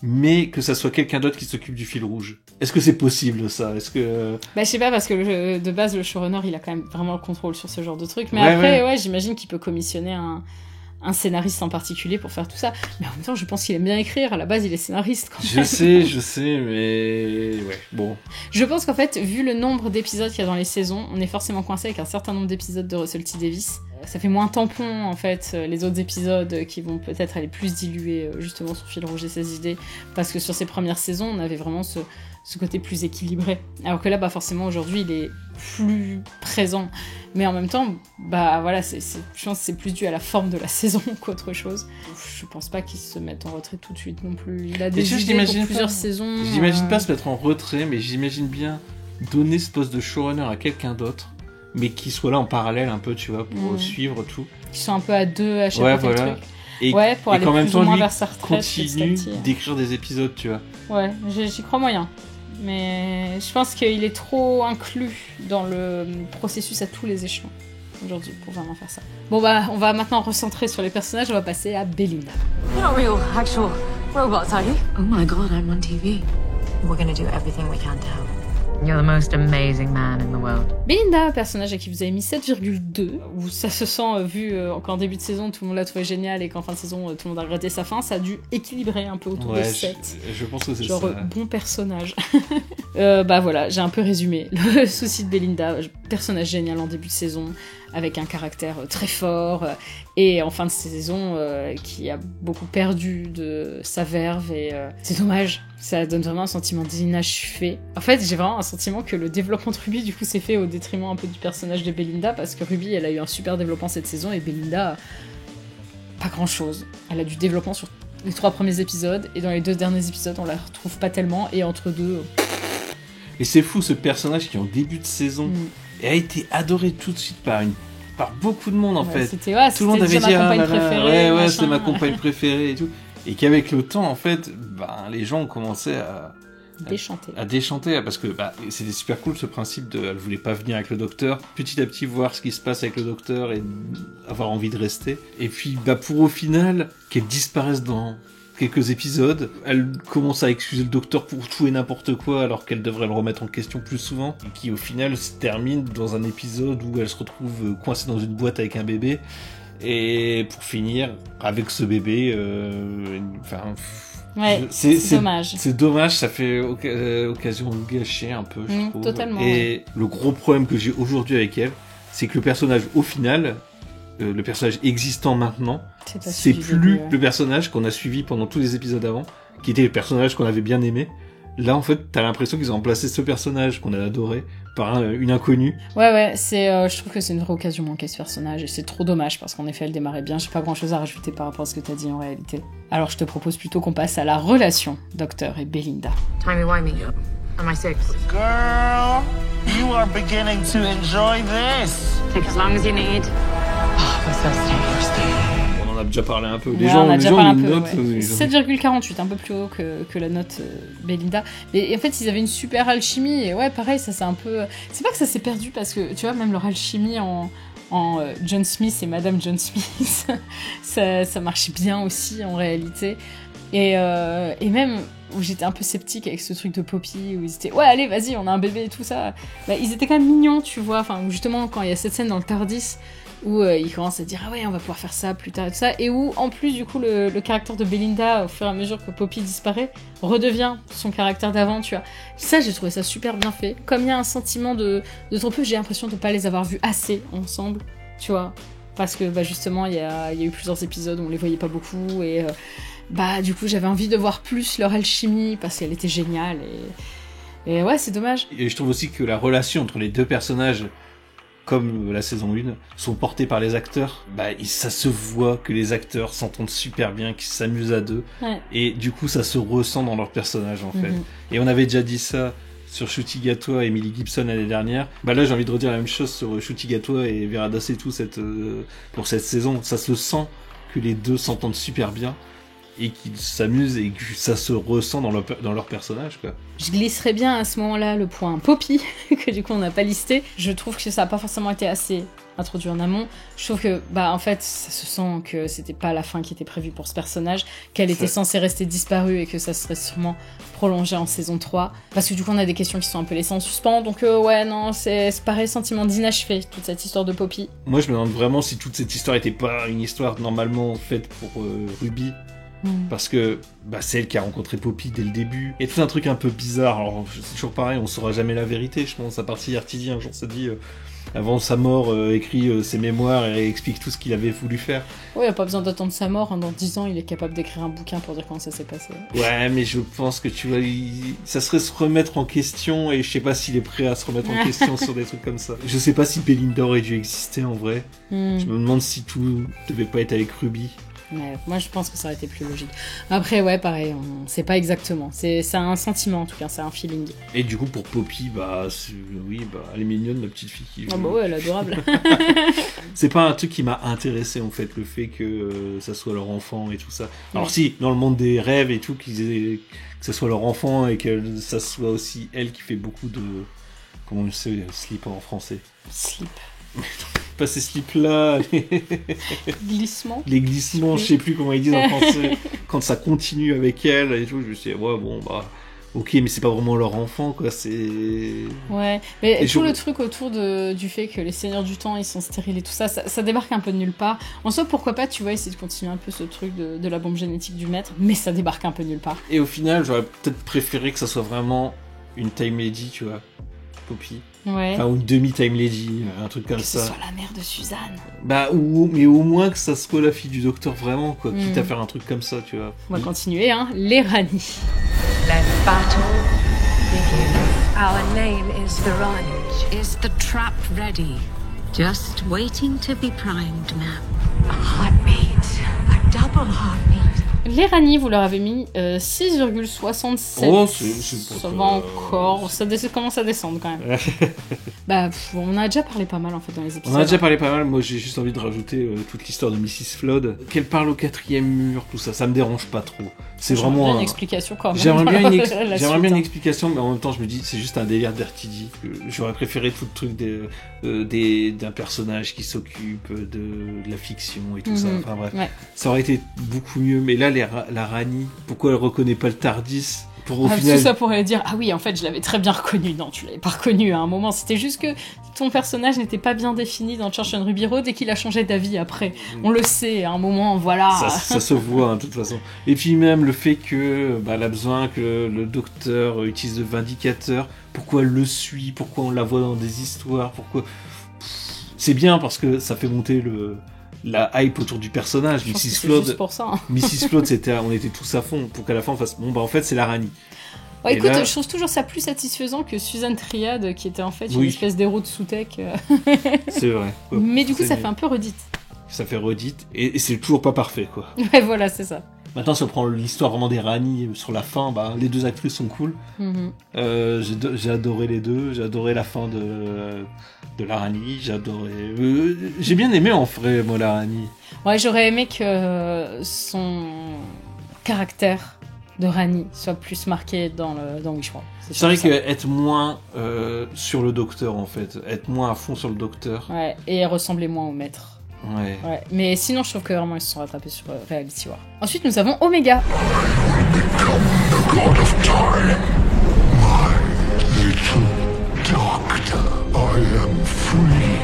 mais que ça soit quelqu'un d'autre qui s'occupe du fil rouge. Est-ce que c'est possible, ça ? Est-ce que... je sais pas, parce que de base, le showrunner, il a quand même vraiment le contrôle sur ce genre de truc. Mais après, j'imagine qu'il peut commissionner un scénariste en particulier pour faire tout ça. Mais en même temps, je pense qu'il aime bien écrire. À la base, il est scénariste, quand même. Je sais, mais... Ouais, bon. Je pense qu'en fait, vu le nombre d'épisodes qu'il y a dans les saisons, on est forcément coincé avec un certain nombre d'épisodes de Russell T. Davies. Ça fait moins tampon, en fait, les autres épisodes qui vont peut-être aller plus diluer justement son fil rouge et ses idées. Parce que sur ces premières saisons, on avait vraiment ce côté plus équilibré. Alors que là, forcément, aujourd'hui, il est plus présent. Mais en même temps, voilà, je pense que c'est plus dû à la forme de la saison qu'autre chose. Je pense pas qu'il se mette en retrait tout de suite non plus. Il a des idées pour plusieurs saisons. J'imagine pas se mettre en retrait, mais j'imagine bien donner ce poste de showrunner à quelqu'un d'autre, mais qui soit là en parallèle un peu, tu vois, pour suivre tout. Qui sont un peu à deux à chaque fois le truc. Et pour aller qu'en même temps, lui vers sa retraite, continue d'écrire des épisodes, tu vois. Ouais, j'y crois moyen. Mais je pense qu'il est trop inclus dans le processus à tous les échelons aujourd'hui pour vraiment faire ça. Bon on va maintenant recentrer sur les personnages, on va passer à Belinda. You're not real, actual robots, are you? Oh my god, I'm on TV. We're gonna do everything we can to help. You're the most amazing man in the world. Belinda, personnage à qui vous avez mis 7,2, où ça se sent, vu qu'en début de saison tout le monde l'a trouvé génial et qu'en fin de saison tout le monde a regretté sa fin, ça a dû équilibrer un peu autour de 7. Je pense que c'est genre, ça. Bon personnage. Voilà, j'ai un peu résumé le souci de Belinda, personnage génial en début de saison, avec un caractère très fort, et en fin de saison qui a beaucoup perdu de sa verve, et c'est dommage. Ça donne vraiment un sentiment d'inachevé. En fait, j'ai vraiment un sentiment que le développement de Ruby, du coup, s'est fait au détriment un peu du personnage de Belinda, parce que Ruby, elle a eu un super développement cette saison, et Belinda, pas grand-chose. Elle a du développement sur les 3 premiers épisodes, et dans les 2 derniers épisodes, on la retrouve pas tellement, et entre deux... Et c'est fou, ce personnage qui, en début de saison, a été adoré tout de suite par beaucoup de monde, en fait. Tout le monde avait dit, ma compagne préférée, c'est ma compagne préférée, et tout. Et qu'avec le temps, en fait, les gens ont commencé à déchanter, parce que c'était super cool ce principe de, elle voulait pas venir avec le docteur, petit à petit voir ce qui se passe avec le docteur et avoir envie de rester. Et puis, pour au final, qu'elle disparaisse dans quelques épisodes. Elle commence à excuser le docteur pour tout et n'importe quoi, alors qu'elle devrait le remettre en question plus souvent. Et qui, au final, se termine dans un épisode où elle se retrouve coincée dans une boîte avec un bébé. Et pour finir, avec ce bébé, Ouais, c'est dommage. C'est dommage, ça fait occasion gâchée un peu, je trouve. Totalement. Et le gros problème que j'ai aujourd'hui avec elle, c'est que le personnage, au final, le personnage existant maintenant, c'est plus le personnage qu'on a suivi pendant tous les épisodes avant, qui était le personnage qu'on avait bien aimé. Là, en fait, t'as l'impression qu'ils ont remplacé ce personnage qu'on a adoré par une inconnue. Ouais, je trouve que c'est une vraie occasion manquée, ce personnage, et c'est trop dommage, parce qu'en effet, elle démarrait bien. J'ai pas grand chose à rajouter par rapport à ce que t'as dit en réalité. Alors, je te propose plutôt qu'on passe à la relation Docteur et Belinda. Timey-wimey. Am I six? Girl, you are beginning to enjoy this. Take as long as you need. Oh, we're so stay. On en a déjà parlé un peu. Ouais, Les gens, on a déjà parlé un peu, note, ouais. 7,48, un peu plus haut que la note Belinda. Mais en fait, ils avaient une super alchimie. Et ouais, pareil, ça c'est un peu... C'est pas que ça s'est perdu, parce que, tu vois, même leur alchimie en John Smith et Madame John Smith, ça marchait bien aussi, en réalité. Et même où j'étais un peu sceptique avec ce truc de Poppy, où ils étaient « Ouais, allez, vas-y, on a un bébé et tout ça ». Bah, ils étaient quand même mignons, tu vois. Enfin, justement, quand il y a cette scène dans le TARDIS, où ils commencent à dire « Ah ouais, on va pouvoir faire ça plus tard et tout ça », et où, en plus, du coup, le caractère de Belinda, au fur et à mesure que Poppy disparaît, redevient son caractère d'avant, tu vois. Ça, j'ai trouvé ça super bien fait. Comme il y a un sentiment de trop peu, j'ai l'impression de ne pas les avoir vus assez ensemble, tu vois. Parce que, bah, justement, il y a eu plusieurs épisodes où on les voyait pas beaucoup, et du coup, j'avais envie de voir plus leur alchimie, parce qu'elle était géniale, et ouais, c'est dommage. Et je trouve aussi que la relation entre les deux personnages, comme la saison 1, sont portés par les acteurs. Ça se voit que les acteurs s'entendent super bien, qu'ils s'amusent à deux. Ouais. Et du coup, ça se ressent dans leur personnage, en fait. Et on avait déjà dit ça sur Ncuti Gatwa et Emily Gibson l'année dernière. Là, j'ai envie de redire la même chose sur Ncuti Gatwa et Vera Dassetto pour cette saison. Ça se sent que les deux s'entendent super bien et qu'ils s'amusent et que ça se ressent dans leur personnage, quoi. Je glisserais bien à ce moment-là le point Poppy, que du coup on n'a pas listé. Je trouve que ça n'a pas forcément été assez introduit en amont. Je trouve que, en fait, ça se sent que c'était pas la fin qui était prévue pour ce personnage, qu'elle était censée rester disparue et que ça serait sûrement prolongé en saison 3. Parce que du coup on a des questions qui sont un peu laissées en suspens, donc c'est pareil, sentiment d'inachevé, toute cette histoire de Poppy. Moi je me demande vraiment si toute cette histoire était pas une histoire normalement faite pour Ruby. Parce que c'est elle qui a rencontré Poppy dès le début. Et tout un truc un peu bizarre. Alors c'est toujours pareil, on saura jamais la vérité. Je pense à partir RTD un jour s'est dit avant sa mort écrit ses mémoires et explique tout ce qu'il avait voulu faire. Ouais, il a pas besoin d'attendre sa mort. Dans 10 ans, il est capable d'écrire un bouquin pour dire comment ça s'est passé. Ouais, mais je pense que tu vois, ça serait se remettre en question, et je sais pas s'il est prêt à se remettre en question sur des trucs comme ça. Je sais pas si Belinda aurait dû exister en vrai. Je me demande si tout devait pas être avec Ruby. Ouais, moi je pense que ça aurait été plus logique. Après ouais, pareil, on sait pas exactement. C'est un sentiment en tout cas, c'est un feeling. Et du coup pour Poppy, elle est mignonne la petite fille qui joue. Ah ouais, elle est adorable. C'est pas un truc qui m'a intéressé en fait, le fait que ça soit leur enfant et tout ça. Alors si, dans le monde des rêves et tout, que ça soit leur enfant et que ça soit aussi elle qui fait beaucoup de... Comment on sait slip en français? Slip. Pas ces slips-là, Glissements. Les glissements, je sais plus comment ils disent en français. Quand ça continue avec elle et tout, je me suis dit, ok, mais c'est pas vraiment leur enfant, quoi, c'est... Ouais, mais tout le truc autour du fait que les seigneurs du temps, ils sont stériles et tout ça, ça débarque un peu de nulle part. En soi, pourquoi pas, tu vois, essayer de continuer un peu ce truc de la bombe génétique du maître, mais ça débarque un peu de nulle part. Et au final, j'aurais peut-être préféré que ça soit vraiment une time lady, tu vois, Poppy. Ouais. Enfin, ou une demi-time lady, un truc comme ça. Que ce soit la mère de Suzanne. Mais au moins que ça soit la fille du docteur vraiment, quoi. Quitte à faire un truc comme ça, tu vois. On va continuer, les Rani. Let battle begin. Our name is the Rani. Is the trap ready? Just waiting to be primed, ma'am. A heartbeat. A double heartbeat. Les Rani, vous leur avez mis 6,67. Oh, c'est ça va encore. Ça commence à descendre quand même. On a déjà parlé pas mal en fait dans les épisodes. On a déjà parlé pas mal. Moi, j'ai juste envie de rajouter toute l'histoire de Mrs. Flood. Qu'elle parle au 4e mur, tout ça. Ça me dérange pas trop. C'est vraiment. J'aimerais bien une explication quand même. J'aimerais bien une explication, mais en même temps, je me dis, c'est juste un délire d'RTD. J'aurais préféré tout le truc d'un personnage qui s'occupe de la fiction et tout ça. Enfin bref, ça aurait été beaucoup mieux. Mais là, la Rani, pourquoi elle reconnaît pas le Tardis pour au Tout final... ça pourrait dire, ah oui, en fait, je l'avais très bien reconnu. Non, tu l'avais pas reconnu à un moment. C'était juste que ton personnage n'était pas bien défini dans Church on Ruby Road et qu'il a changé d'avis après. On le sait, à un moment, voilà. Ça se voit, hein, de toute façon. Et puis même le fait que elle a besoin que le docteur utilise le Vindicateur, pourquoi elle le suit, pourquoi on la voit dans des histoires, pourquoi... C'est bien parce que ça fait monter la hype autour du personnage. Je pense que Mrs. c'est Flood, juste pour ça. Mrs. Flood, on était tous à fond pour qu'à la fin on fasse en fait c'est la Rani. Ouais, Et écoute, là- je trouve toujours ça plus satisfaisant que Suzanne Triad, qui était en fait une Oui. espèce d'héros de sous-tech. C'est vrai. Ouais, Mais du coup, c'est ça mieux. fait un peu redite. Ça fait redite et c'est toujours pas parfait quoi. Ouais, voilà, c'est ça. Maintenant si on prend l'histoire vraiment des Rani sur la fin, les deux actrices sont cool. Mhm. J'ai adoré les deux, j'ai adoré la fin de la Rani, j'ai bien aimé en vrai moi la Rani. Ouais, j'aurais aimé que son caractère de Rani soit plus marqué dans Wishworld. C'est vrai sûr ça. qu'être moins sur le docteur en fait, être moins à fond sur le docteur. Ouais, et ressembler moins au maître. Ouais. Ouais, mais sinon, je trouve que vraiment ils se sont rattrapés sur Reality War. Ensuite, nous avons Omega. God of time, my little doctor, I am free.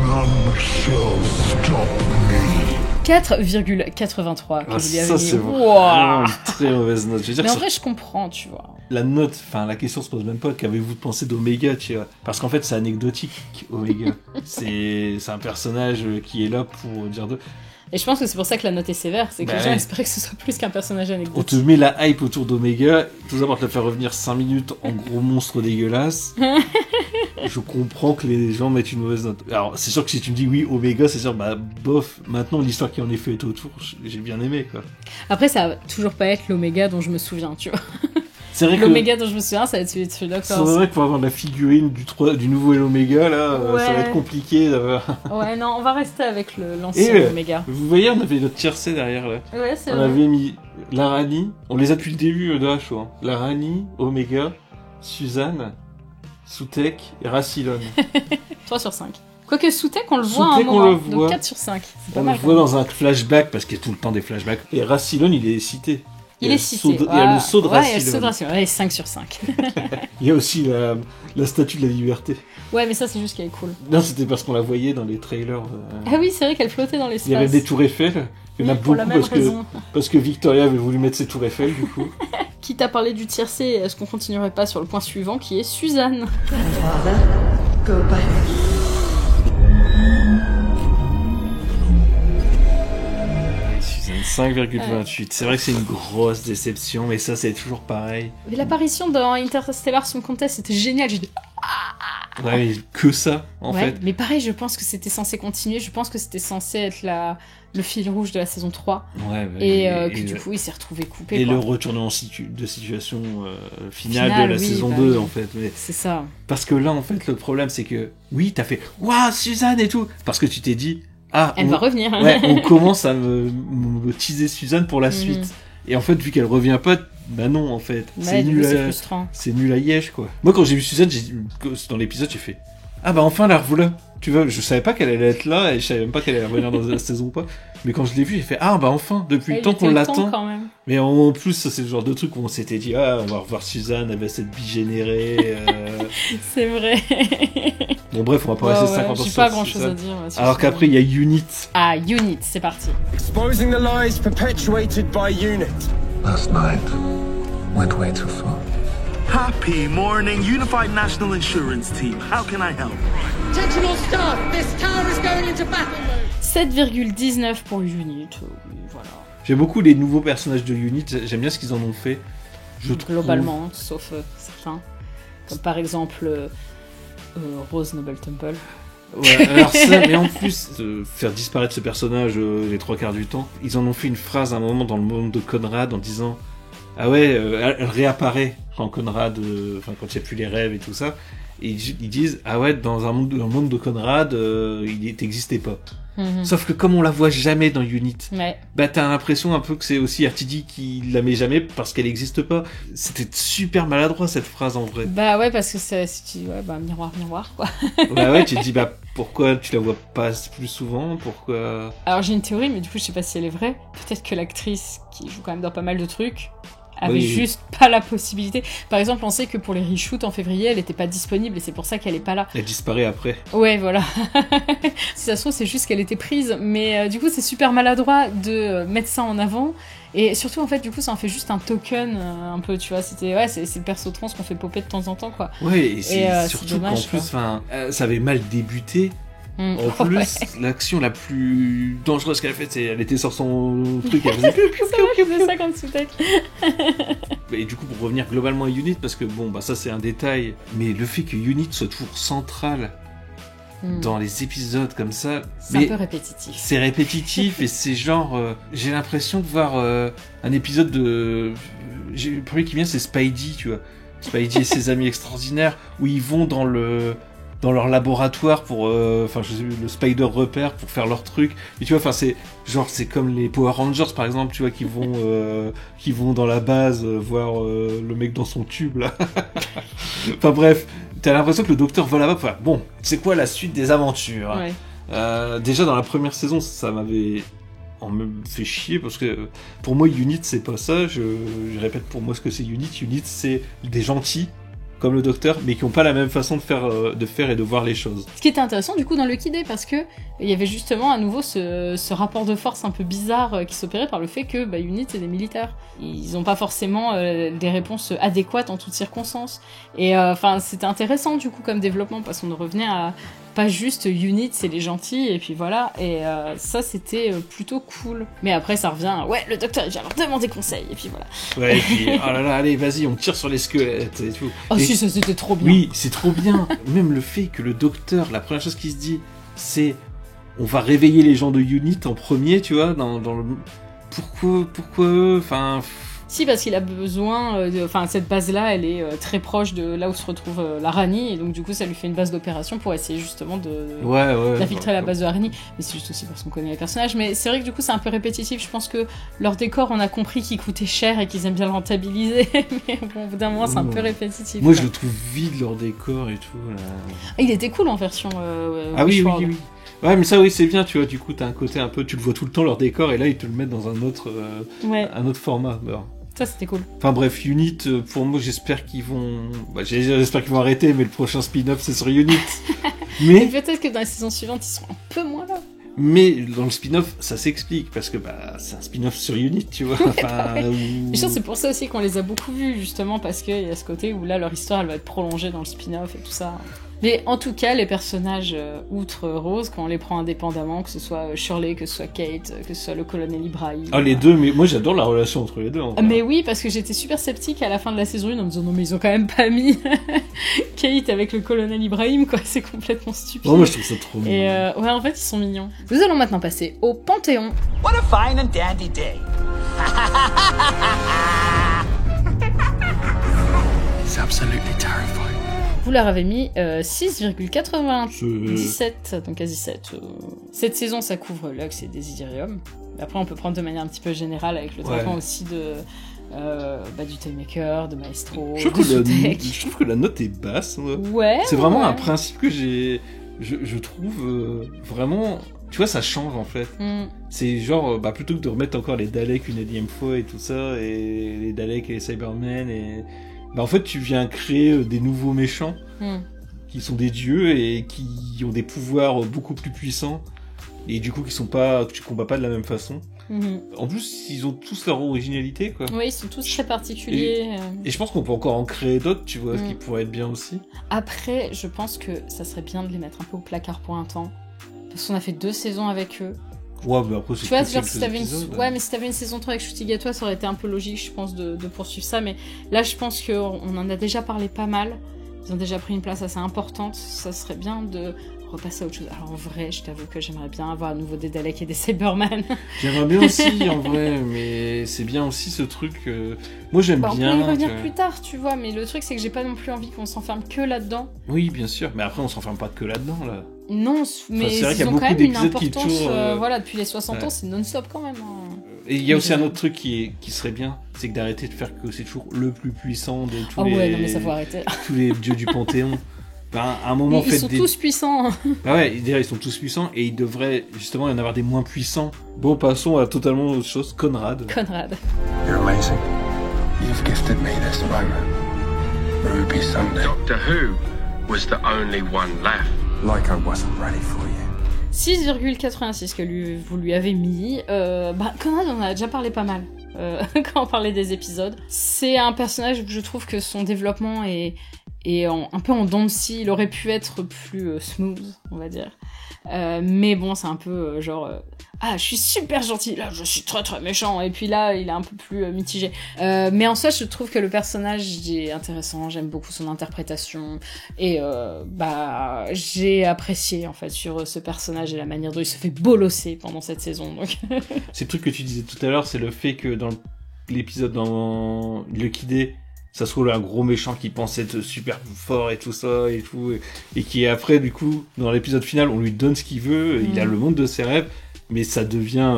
None shall stop me. 4,83 que Ah, vous lui avez ça mis. c'est Wouah. vraiment une très mauvaise note. Je veux dire Mais que en vrai, je comprends, tu vois. la note, la question se pose même pas. Qu'avez-vous pensé d'Omega, tu vois? Parce qu'en fait, c'est anecdotique, Omega. c'est un personnage qui est là pour dire de. Et je pense que c'est pour ça que la note est sévère, c'est que Bah les gens ouais. espéraient que ce soit plus qu'un personnage On te anecdotique. met la hype autour d'Omega, tout ça pour te la faire revenir 5 minutes en gros monstre dégueulasse. Je comprends que les gens mettent une mauvaise note. Alors, c'est sûr que si tu me dis oui, Omega, c'est sûr, bof. Maintenant, l'histoire qui en est faite autour, j'ai bien aimé, quoi. Après, ça va toujours pas être l'Oméga dont je me souviens, tu vois. C'est vrai que. L'Oméga dont je me souviens, ça va être celui de C'est Doctor. vrai que pour avoir la figurine du nouveau Omega, là, Ouais. ça va être compliqué d'avoir. Ouais, non, on va rester avec l'ancien Et Oméga. vous voyez, on avait notre tiercé derrière, là. Ouais, c'est On vrai. avait mis la Rani, on les a depuis le début de la show. Hein. La Rani, Omega, Suzanne, Sutek et Rassilon. 3 sur 5. Quoique Soutek, on le voit à un Soutek, on moment. le voit. Donc 4 sur 5. C'est pas On mal. le voit dans un flashback, parce qu'il y a tout le temps des flashbacks. Et Rassilon, il est cité. Il est cité. Il y a le saut de Ouais, il y a le saut de Rassilon. Rassilon. Ouais, 5 sur 5. Il y a aussi la statue de la liberté. Ouais, mais ça, c'est juste qu'elle est cool. Non, c'était parce qu'on la voyait dans les trailers. Ah oui, c'est vrai qu'elle flottait dans l'espace. Il y avait des tours Eiffel. Il y en a Oui, pour la beaucoup même raison. parce que Victoria avait voulu mettre ses tours Eiffel, du coup. Quitte à parler du tiercé, est-ce qu'on continuerait pas sur le point suivant qui est Suzanne? Grandfather, go back. Suzanne, 5,28. C'est vrai que c'est une grosse déception, mais ça, c'est toujours pareil. Mais l'apparition dans Interstellar Song Contest, c'était génial. J'ai dit, Ouais, mais que ça, en ouais, fait. mais pareil, je pense que c'était censé continuer. Je pense que c'était censé être le fil rouge de la saison 3. Ouais, Et que du coup, il s'est retrouvé coupé. Et quoi. le retournement de situation finale Finale, de la oui, saison bah 2, oui. en fait. Mais... C'est ça. Parce que là, en fait, le problème, c'est que, oui, t'as fait « Waouh, Suzanne !» et tout. Parce que tu t'es dit « Ah, Elle va revenir. ouais, on commence à me teaser Suzanne pour la suite. » Et en fait, vu qu'elle revient pas, bah non, en fait. Ouais, du coup, c'est frustrant. C'est nul à Yesh, quoi. Moi, quand j'ai vu Suzanne, dans l'épisode, j'ai fait « Ah bah enfin, la revoilà !» Tu vois, je savais pas qu'elle allait être là, et je savais même pas qu'elle allait revenir dans la saison ou pas. Mais quand je l'ai vue, j'ai fait « Ah bah enfin, depuis le temps qu'on l'attend. » quand même. Mais en plus, ça, c'est le genre de truc où on s'était dit « Ah, on va revoir Suzanne avec cette bigénérée. C'est vrai. Bon bref, on va pas rester 50 ans J'ai sur pas grand chose Suzanne. à dire. sur Alors ce qu'après, il y a Unit. Ah, Unit, c'est parti. Exposing the lies perpetuated by UNIT. Last night went way too far. Happy morning, Unified National Insurance Team. How can I help? Attention all staff, this tower is going into battle mode. 7,19 pour Unit. Oui, voilà. J'aime beaucoup les nouveaux personnages de Unit, j'aime bien ce qu'ils en ont fait. Je trouve. Globalement, sauf certains. Comme par exemple Rose Noble Temple. Ouais, alors ça, mais en plus, de faire disparaître ce personnage les 3/4 du temps, ils en ont fait une phrase à un moment dans le monde de Conrad en disant ah ouais, elle réapparaît quand Conrad, enfin quand il n'y a plus les rêves et tout ça, et ils disent ah ouais, dans le monde de Conrad, il n'existait pas. Sauf que comme on la voit jamais dans Unit, ouais. Bah t'as l'impression un peu que c'est aussi RTD qui la met jamais parce qu'elle n'existe pas. C'était super maladroit cette phrase en vrai. Bah ouais, parce que c'est ouais, bah miroir quoi. Bah ouais, tu te dis bah pourquoi tu la vois pas plus souvent, pourquoi. Alors j'ai une théorie, mais du coup je sais pas si elle est vraie. Peut-être que l'actrice qui joue quand même dans pas mal de trucs avait juste pas la possibilité. Par exemple, on sait que pour les reshoots en février, elle était pas disponible et c'est pour ça qu'elle est pas là. Elle disparaît après. Ouais, voilà. Si ça se trouve, c'est juste qu'elle était prise. Mais du coup, c'est super maladroit de mettre ça en avant. Et surtout, en fait, du coup, ça en fait juste un token un peu, tu vois. C'est le perso trans qu'on fait popper de temps en temps, quoi. Ouais, et surtout qu'en plus, ça avait mal débuté. En plus, l'action la plus dangereuse qu'elle a faite, c'est elle était sur son truc, elle faisait faisait ça comme sous-texte. Et du coup, pour revenir globalement à Unit, parce que bon, bah ça c'est un détail, mais le fait que Unit soit toujours central dans les épisodes comme ça, c'est un peu répétitif. C'est répétitif et c'est genre, j'ai l'impression de voir un épisode de, le premier qui vient c'est Spidey, tu vois, Spidey et ses amis extraordinaires, où ils vont dans leur laboratoire pour le Spider Repère pour faire leur truc. Et tu vois, c'est comme les Power Rangers par exemple, tu vois, qui vont dans la base voir le mec dans son tube là. Enfin bref, t'as l'impression que le docteur va là-bas pour faire bon, c'est quoi la suite des aventures. Ouais. Déjà dans la première saison, ça m'avait fait chier parce que pour moi Unit c'est pas ça. Je répète pour moi ce que c'est Unit. Unit c'est des gentils comme le docteur, mais qui n'ont pas la même façon de faire et de voir les choses. Ce qui était intéressant du coup dans Lucky Day, parce que il y avait justement à nouveau ce rapport de force un peu bizarre qui s'opérait par le fait que Unit c'est des militaires. Ils n'ont pas forcément des réponses adéquates en toutes circonstances. Et c'était intéressant du coup comme développement, parce qu'on revenait à pas juste Unit c'est les gentils et puis voilà, et ça c'était plutôt cool. Mais après ça revient ouais, le docteur il vient leur demander conseil et puis voilà. Ouais, et puis oh là là, allez vas-y, on tire sur les squelettes et tout. Oh si, ça c'était trop bien. Oui, c'est trop bien. Même le fait que le docteur, la première chose qu'il se dit c'est on va réveiller les gens de Unit en premier, tu vois, dans le pourquoi eux, Si, parce qu'il a besoin cette base-là, elle est très proche de là où se retrouve la Rani, et donc du coup ça lui fait une base d'opération pour essayer justement d'infiltrer la base de la Rani. Mais c'est juste aussi parce qu'on connaît les personnages. Mais c'est vrai que du coup c'est un peu répétitif. Je pense que leur décor, on a compris qu'il coûtait cher et qu'ils aiment bien le rentabiliser. Mais bon, au bout d'un moment c'est un peu répétitif. Moi je le trouve vide leur décor et tout. Là. Il était cool en version. Oui. Ouais, mais ça, oui, c'est bien, tu vois, du coup, t'as un côté un peu, tu le vois tout le temps, leur décor, et là, ils te le mettent dans un autre format. Alors. Ça, c'était cool. Enfin bref, Unit, pour moi, j'espère qu'ils vont arrêter, mais le prochain spin-off, c'est sur Unit. Mais peut-être que dans la saison suivante, ils seront un peu moins là. Mais dans le spin-off, ça s'explique, parce que c'est un spin-off sur Unit, tu vois. Je pense que c'est pour ça aussi qu'on les a beaucoup vus, justement, parce qu'il y a ce côté où là, leur histoire, elle va être prolongée dans le spin-off et tout ça. Mais en tout cas, les personnages, outre Rose, quand on les prend indépendamment, que ce soit Shirley, que ce soit Kate, que ce soit le colonel Ibrahim... Ah, les deux, mais moi j'adore la relation entre les deux. En fait. Mais oui, parce que j'étais super sceptique à la fin de la saison 1 en me disant non mais ils ont quand même pas mis Kate avec le colonel Ibrahim, quoi, c'est complètement stupide. Oh, moi je trouve ça trop mignon. Et ouais, en fait, ils sont mignons. Nous allons maintenant passer au Panthéon. What a fine and dandy day. It's absolutely terrifying. Vous leur avez mis 6,97, donc quasi 7. Cette saison, ça couvre Lux et Desiderium. Après, on peut prendre de manière un petit peu générale avec le traitement aussi de du Toymaker, de Maestro, je trouve que la note est basse. Ouais. C'est vraiment un principe que je trouve vraiment... Tu vois, ça change en fait. C'est genre, plutôt que de remettre encore les Daleks une énième fois et tout ça, et les Daleks et les Cybermen et... en fait, tu viens créer des nouveaux méchants qui sont des dieux et qui ont des pouvoirs beaucoup plus puissants et du coup que tu combats pas de la même façon. En plus, ils ont tous leur originalité, quoi. Oui, ils sont tous très particuliers. Et je pense qu'on peut encore en créer d'autres, tu vois, qui pourraient être bien aussi. Après, je pense que ça serait bien de les mettre un peu au placard pour un temps, parce qu'on a fait 2 saisons avec eux. Ouais, mais après, c'est tu vois, genre, si t'avais mais si t'avais une saison 3 avec Shootigatois, ça aurait été un peu logique, je pense, de poursuivre ça. Mais là, je pense qu'on en a déjà parlé pas mal. Ils ont déjà pris une place assez importante. Ça serait bien de repasser à autre chose. Alors, en vrai, je t'avoue que j'aimerais bien avoir à nouveau des Daleks et des Cybermen. J'aimerais bien aussi, en vrai, mais c'est bien aussi ce truc... Moi, j'aime bien... On peut y revenir plus tard, tu vois, mais le truc, c'est que j'ai pas non plus envie qu'on s'enferme que là-dedans. Oui, bien sûr, mais après, on s'enferme pas que là-dedans, là. Non, mais c'est vrai qu'il y a ils ont beaucoup quand même une d'épisodes qui importance, tournent, voilà, depuis les 60 ans, c'est non-stop quand même. Hein. Et il y a aussi un autre truc qui serait bien, c'est que d'arrêter de faire que c'est toujours le plus puissant de tous les... Ah ouais, non mais ça faut arrêter. Tous les dieux du Panthéon. Ben, à un moment, ils sont tous puissants. Bah ouais, ils sont tous puissants et il devrait justement y en avoir des moins puissants. Bon, passons à totalement autre chose. Conrad. You're amazing. You've gifted me this moment. Ruby Sunday. Doctor Who was the only one left. Like I wasn't ready for you. 6,86 que vous lui avez mis. Conrad, on en a déjà parlé pas mal quand on parlait des épisodes. C'est un personnage que je trouve que son développement est un peu en dents de scie. Il aurait pu être plus smooth, on va dire. Mais bon, c'est un peu je suis super gentil, là je suis très très méchant, et puis là il est un peu plus mitigé. Mais en soi, je trouve que le personnage est intéressant, j'aime beaucoup son interprétation, et j'ai apprécié en fait sur ce personnage et la manière dont il se fait bolosser pendant cette saison. Donc. C'est le truc que tu disais tout à l'heure, c'est le fait que dans l'épisode dans Lucky Day, ça se trouve un gros méchant qui pense être super fort et tout ça et tout, et qui après du coup dans l'épisode final on lui donne ce qu'il veut, il a le monde de ses rêves, mais ça devient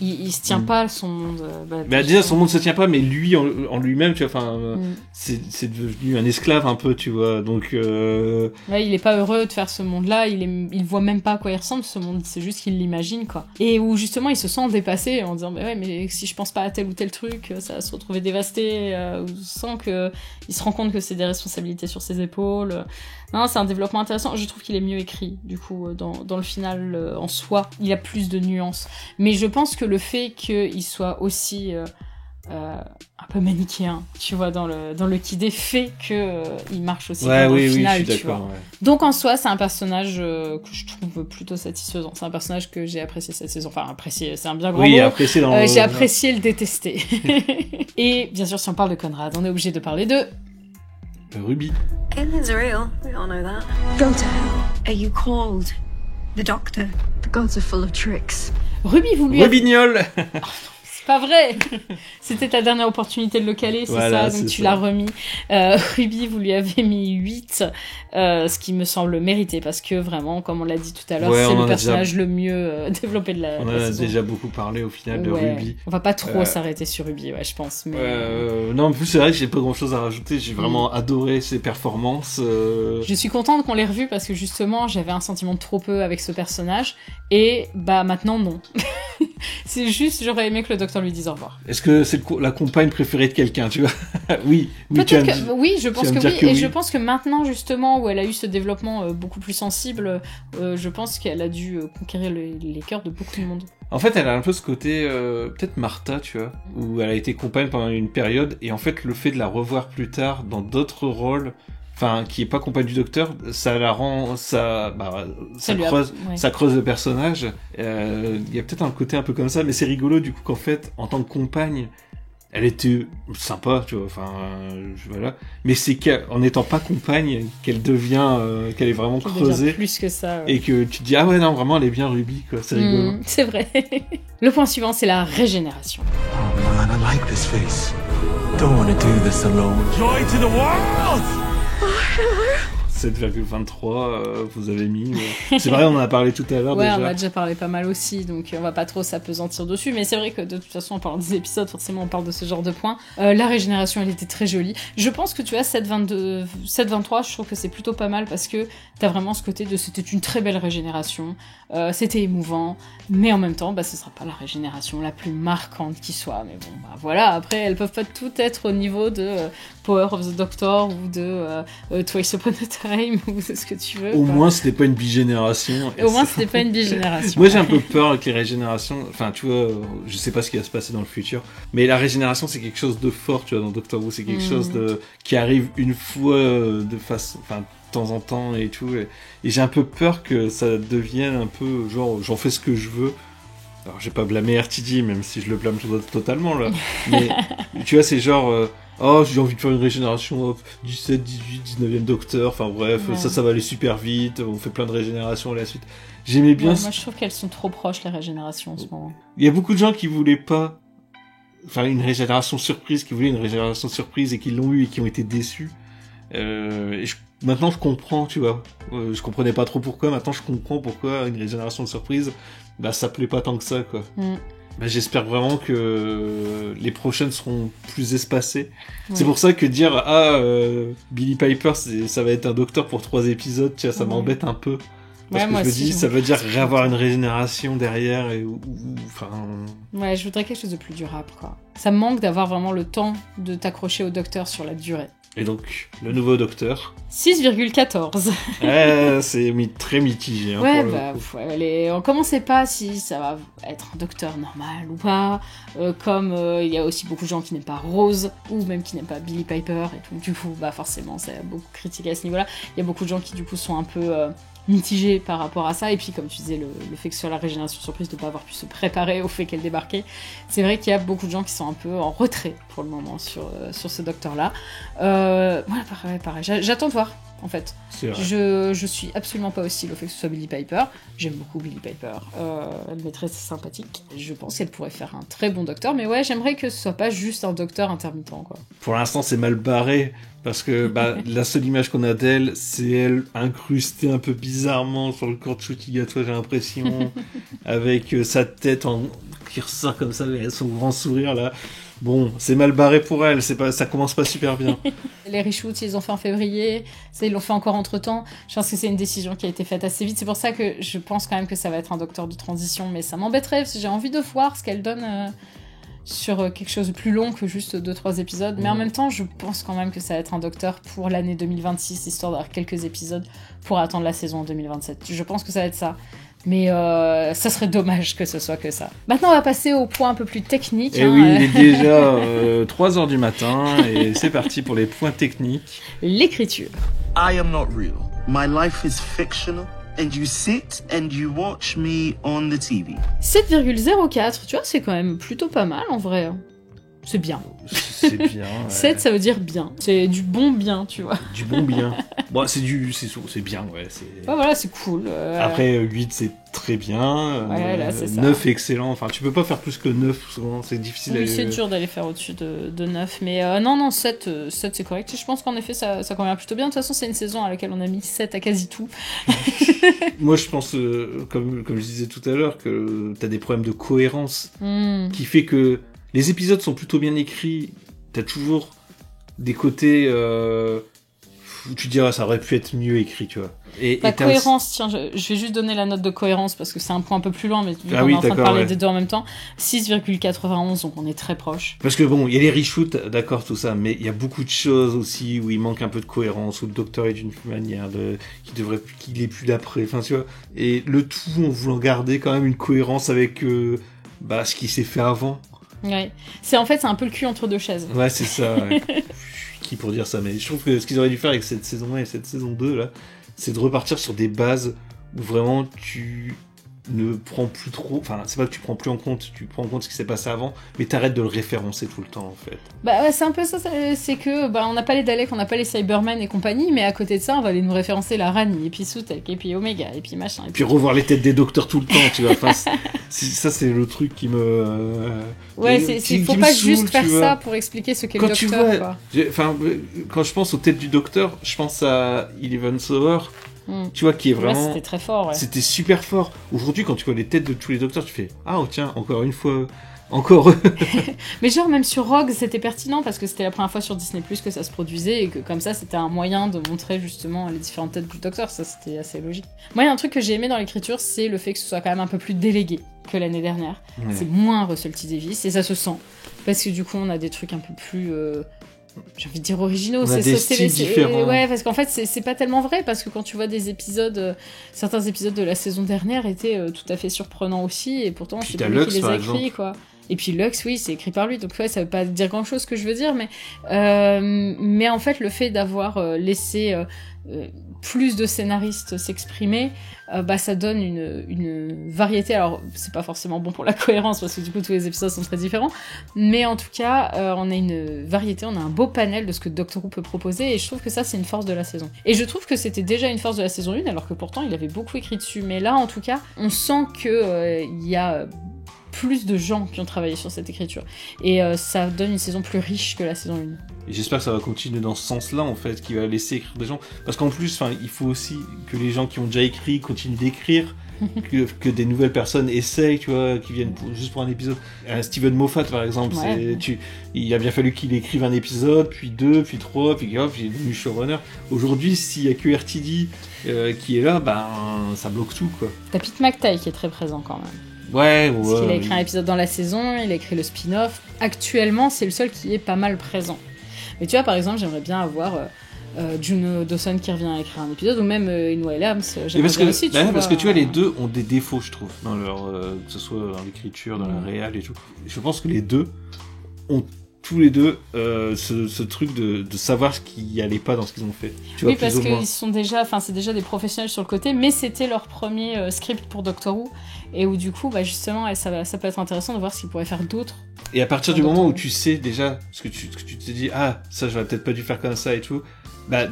il se tient pas son monde. Déjà son monde se tient pas, mais lui en lui-même, tu vois, c'est devenu un esclave un peu, tu vois, donc ouais, il est pas heureux de faire ce monde-là, il voit même pas à quoi il ressemble ce monde, c'est juste qu'il l'imagine quoi. Et où justement il se sent dépassé en disant mais si je pense pas à tel ou tel truc, ça va se retrouver dévasté, sans que il se rend compte que c'est des responsabilités sur ses épaules. Non, c'est un développement intéressant. Je trouve qu'il est mieux écrit, du coup, dans le final en soi. Il y a plus de nuances. Mais je pense que le fait qu'il soit aussi un peu manichéen, tu vois, dans le Kidé, fait que il marche aussi dans le final, je suis tu vois. Ouais. Donc en soi, c'est un personnage que je trouve plutôt satisfaisant. C'est un personnage que j'ai apprécié cette saison. Enfin, apprécié, c'est un bien grand mot. Apprécié j'ai apprécié le détester. Et bien sûr, si on parle de Conrad, on est obligé de parler de... Ruby. Aliens are real. We all know that. Go to hell. Are you called the Doctor? The gods are full of tricks. Ruby, vous lui Rubignol. C'est pas vrai. C'était ta dernière opportunité de le caler, c'est ça, donc tu l'as remis. Ruby, vous lui avez mis 8, ce qui me semble mérité, parce que vraiment, comme on l'a dit tout à l'heure, c'est le personnage le mieux développé de la saison. On en a déjà beaucoup parlé au final de Ruby. On va pas trop s'arrêter sur Ruby, je pense. Mais... non, en plus c'est vrai que j'ai pas grand chose à rajouter, j'ai vraiment adoré ses performances. Je suis contente qu'on l'ait revu, parce que justement, j'avais un sentiment de trop peu avec ce personnage, et maintenant non. C'est juste, j'aurais aimé que le docteur lui dise au revoir. Est-ce que c'est la compagne préférée de quelqu'un, tu vois? Oui. Peut-être que oui, je pense que oui. Et je pense que maintenant, justement, où elle a eu ce développement beaucoup plus sensible, je pense qu'elle a dû conquérir les cœurs de beaucoup de monde. En fait, elle a un peu ce côté, peut-être Martha, tu vois, où elle a été compagne pendant une période, et en fait, le fait de la revoir plus tard dans d'autres rôles, enfin, qui est pas compagne du docteur, ça la rend, ça creuse le personnage. Il y a peut-être un côté un peu comme ça, mais c'est rigolo du coup qu'en fait, en tant que compagne, elle était sympa, tu vois, enfin, voilà. Mais c'est qu'en n'étant pas compagne, qu'elle devient, qu'elle est vraiment creusée. Plus que ça. Ouais. Et que tu te dis, ah ouais, non, vraiment, elle est bien Ruby, quoi, c'est rigolo. C'est vrai. Le point suivant, c'est la régénération. Oh man, I like this face. Don't want to do this alone. Joy to the world! 7,23, vous avez mis. C'est vrai, on en a parlé tout à l'heure déjà. On a déjà parlé pas mal aussi, donc on va pas trop s'apesantir dessus. Mais c'est vrai que de toute façon, en parlant des épisodes, forcément, on parle de ce genre de points. La régénération, elle était très jolie. Je pense que tu as 7,23, je trouve que c'est plutôt pas mal parce que t'as vraiment ce côté de c'était une très belle régénération. C'était émouvant, mais en même temps, ce sera pas la régénération la plus marquante qui soit. Mais bon, voilà, après, elles peuvent pas toutes être au niveau de Power of the Doctor ou de Twice Upon a Time ou ce que tu veux. Au moins, c'était pas une bigénération. Au moins, c'était pas une bigénération. Moi, j'ai un peu peur avec les régénérations. Enfin, tu vois, je sais pas ce qui va se passer dans le futur, mais la régénération, c'est quelque chose de fort, tu vois, dans Doctor Who, c'est quelque chose qui arrive une fois de temps en temps et tout, et j'ai un peu peur que ça devienne un peu genre j'en fais ce que je veux. Alors j'ai pas blâmé RTD, même si je le blâme totalement là, mais tu vois, c'est genre j'ai envie de faire une régénération 17, 18, 19e Docteur, enfin bref, ça va aller super vite, on fait plein de régénérations à la suite. J'aimais bien moi je trouve qu'elles sont trop proches, les régénérations en ce moment. Il y a beaucoup de gens qui voulaient pas faire une régénération surprise, qui voulaient une régénération surprise et qui l'ont eu et qui ont été déçus. Et je Maintenant, je comprends, tu vois. Je comprenais pas trop pourquoi. Maintenant, je comprends pourquoi une régénération de surprise, bah, ça plaît pas tant que ça, quoi. Bah, j'espère vraiment que les prochaines seront plus espacées. Ouais. C'est pour ça que dire Billie Piper, ça va être un docteur pour 3 épisodes, tu vois, ça m'embête un peu. Parce que je me dis, ça veut dire réavoir une régénération derrière enfin. Ouais, je voudrais quelque chose de plus durable, quoi. Ça me manque d'avoir vraiment le temps de t'accrocher au docteur sur la durée. Et donc, le nouveau docteur. 6,14. C'est très mitigé. Hein, ouais, on commençait pas si ça va être un docteur normal ou pas. Comme il y a aussi beaucoup de gens qui n'aiment pas Rose, ou même qui n'aiment pas Billie Piper, et tout. Du coup, forcément, ça a beaucoup critiqué à ce niveau-là. Il y a beaucoup de gens qui, du coup, sont un peu mitigés par rapport à ça. Et puis, comme tu disais, le fait que ce soit la régénération surprise de ne pas avoir pu se préparer au fait qu'elle débarquait, c'est vrai qu'il y a beaucoup de gens qui sont un peu en retrait pour le moment sur ce docteur-là. Pareil. J'attends de voir, en fait. Je suis absolument pas hostile au fait que ce soit Billie Piper. J'aime beaucoup Billie Piper. Elle m'est très sympathique. Je pense qu'elle pourrait faire un très bon docteur, mais ouais, j'aimerais que ce soit pas juste un docteur intermittent, quoi. Pour l'instant, c'est mal barré, parce que la seule image qu'on a d'elle, c'est elle incrustée un peu bizarrement sur le corps de Chutigato, j'ai l'impression, avec sa tête qui ressort comme ça, avec son grand sourire, là. Bon, c'est mal barré pour elle, ça commence pas super bien. Les reshoots, ils ont fait en février, ils l'ont fait encore entre-temps. Je pense que c'est une décision qui a été faite assez vite. C'est pour ça que je pense quand même que ça va être un docteur de transition, mais ça m'embêterait, parce que j'ai envie de voir ce qu'elle donne sur quelque chose de plus long que juste 2-3 épisodes. Mais en même temps, je pense quand même que ça va être un docteur pour l'année 2026, histoire d'avoir quelques épisodes pour attendre la saison en 2027. Je pense que ça va être ça. Mais ça serait dommage que ce soit que ça. Maintenant, on va passer au point un peu plus technique. Et oui, il est déjà 3h du matin et c'est parti pour les points techniques. L'écriture. I am not real. My life is fictional. And you sit and you watch me on the TV. 7,04, tu vois, c'est quand même plutôt pas mal en vrai. C'est bien. C'est bien. Ouais. 7, ça veut dire bien. C'est du bon bien, tu vois. Du bon bien. Bon, c'est bien, ouais. Voilà, c'est cool. Après, 8, c'est très bien. Ouais, là, c'est 9, ça. Excellent. Enfin, tu peux pas faire plus que 9, souvent, c'est difficile. Oui, c'est dur d'aller faire au-dessus de 9. Mais non, 7, c'est correct. Je pense qu'en effet, ça convient plutôt bien. De toute façon, c'est une saison à laquelle on a mis 7 à quasi tout. Moi, je pense, comme je disais tout à l'heure, que t'as des problèmes de cohérence qui fait que les épisodes sont plutôt bien écrits. T'as toujours des côtés où tu diras ça aurait pu être mieux écrit, tu vois. La cohérence, tiens, je vais juste donner la note de cohérence parce que c'est un point un peu plus loin, mais vu qu'on est en train de parler des deux en même temps, 6,91, donc on est très proche. Parce que bon, il y a les reshoots, d'accord, tout ça, mais il y a beaucoup de choses aussi où il manque un peu de cohérence, où le docteur est d'une manière, qu'il est plus d'après, enfin tu vois. Et le tout en voulant garder quand même une cohérence avec ce qui s'est fait avant. Ouais, c'est un peu le cul entre deux chaises. Ouais, c'est ça. Ouais. Qui pour dire ça, mais je trouve que ce qu'ils auraient dû faire avec cette saison 1 et cette saison 2 là, c'est de repartir sur des bases où vraiment tu ne prends plus trop, enfin c'est pas que tu prends plus en compte, tu prends en compte ce qui s'est passé avant, mais t'arrêtes de le référencer tout le temps en fait. Bah ouais, c'est un peu ça, c'est que on n'a pas les Daleks, on n'a pas les Cybermen et compagnie, mais à côté de ça on va aller nous référencer la Rani, et puis Sutek, et puis Omega, et puis machin. Et puis revoir les têtes des docteurs tout le temps, tu vois, enfin, ça c'est le truc qui me... faut pas juste faire ça pour expliquer ce qu'est le docteur, quoi. Quand je pense aux têtes du docteur, je pense à Eleven Sauer. Tu vois, qui est vraiment... c'était très fort, ouais. C'était super fort. Aujourd'hui, quand tu vois les têtes de tous les docteurs, tu fais « Ah, tiens, encore une fois, encore eux !» Mais genre, même sur Rogue, c'était pertinent, parce que c'était la première fois sur Disney+, que ça se produisait, et que comme ça, c'était un moyen de montrer, justement, les différentes têtes du docteur. Ça, c'était assez logique. Moi, il y a un truc que j'ai aimé dans l'écriture, c'est le fait que ce soit quand même un peu plus délégué que l'année dernière. Ouais. C'est moins Russell T. Davies, et ça se sent. Parce que du coup, on a des trucs un peu plus... j'ai envie de dire originaux, c'est des styles différents. Ouais, parce qu'en fait c'est pas tellement vrai, parce que quand tu vois des épisodes, certains épisodes de la saison dernière étaient tout à fait surprenants aussi, et pourtant c'est pas lui qui les a écrits, quoi. Et puis Lux, oui, c'est écrit par lui, donc ouais, ça veut pas dire grand chose que je veux dire, mais en fait le fait d'avoir laissé plus de scénaristes s'exprimer, ça donne une variété. Alors c'est pas forcément bon pour la cohérence, parce que du coup tous les épisodes sont très différents, mais en tout cas on a une variété, on a un beau panel de ce que Doctor Who peut proposer, et je trouve que ça c'est une force de la saison. Et je trouve que c'était déjà une force de la saison 1, alors que pourtant il avait beaucoup écrit dessus, mais là en tout cas on sent que il y a plus de gens qui ont travaillé sur cette écriture. Et ça donne une saison plus riche que la saison 1. Et j'espère que ça va continuer dans ce sens-là, en fait, qui va laisser écrire des gens. Parce qu'en plus, il faut aussi que les gens qui ont déjà écrit continuent d'écrire, que des nouvelles personnes essayent, tu vois, qui viennent juste pour un épisode. Steven Moffat, par exemple, il a bien fallu qu'il écrive un épisode, puis 2, puis 3, puis hop, il est devenu showrunner. Aujourd'hui, s'il y a que RTD qui est là, ça bloque tout, quoi. T'as Pete McTighe qui est très présent quand même. Ouais. Parce qu'il a écrit un épisode dans la saison, il a écrit le spin-off. Actuellement, c'est le seul qui est pas mal présent. Mais tu vois, par exemple, j'aimerais bien avoir Juno Dawson qui revient à écrire un épisode, ou même Inwa Adams. J'aimerais bien aussi, parce que tu vois, les deux ont des défauts, je trouve, dans leur, que ce soit dans l'écriture, dans la réal et tout. Je pense que les deux ont tous les deux ce truc de savoir ce qui allait pas dans ce qu'ils ont fait. Tu vois, parce qu'ils sont déjà, c'est déjà des professionnels sur le côté, mais c'était leur premier script pour Doctor Who, et où du coup, justement, ça peut être intéressant de voir ce qu'ils pourraient faire d'autre. Et à partir du moment où tu sais déjà ce que tu te dis, ça j'aurais peut-être pas dû faire comme ça et tout,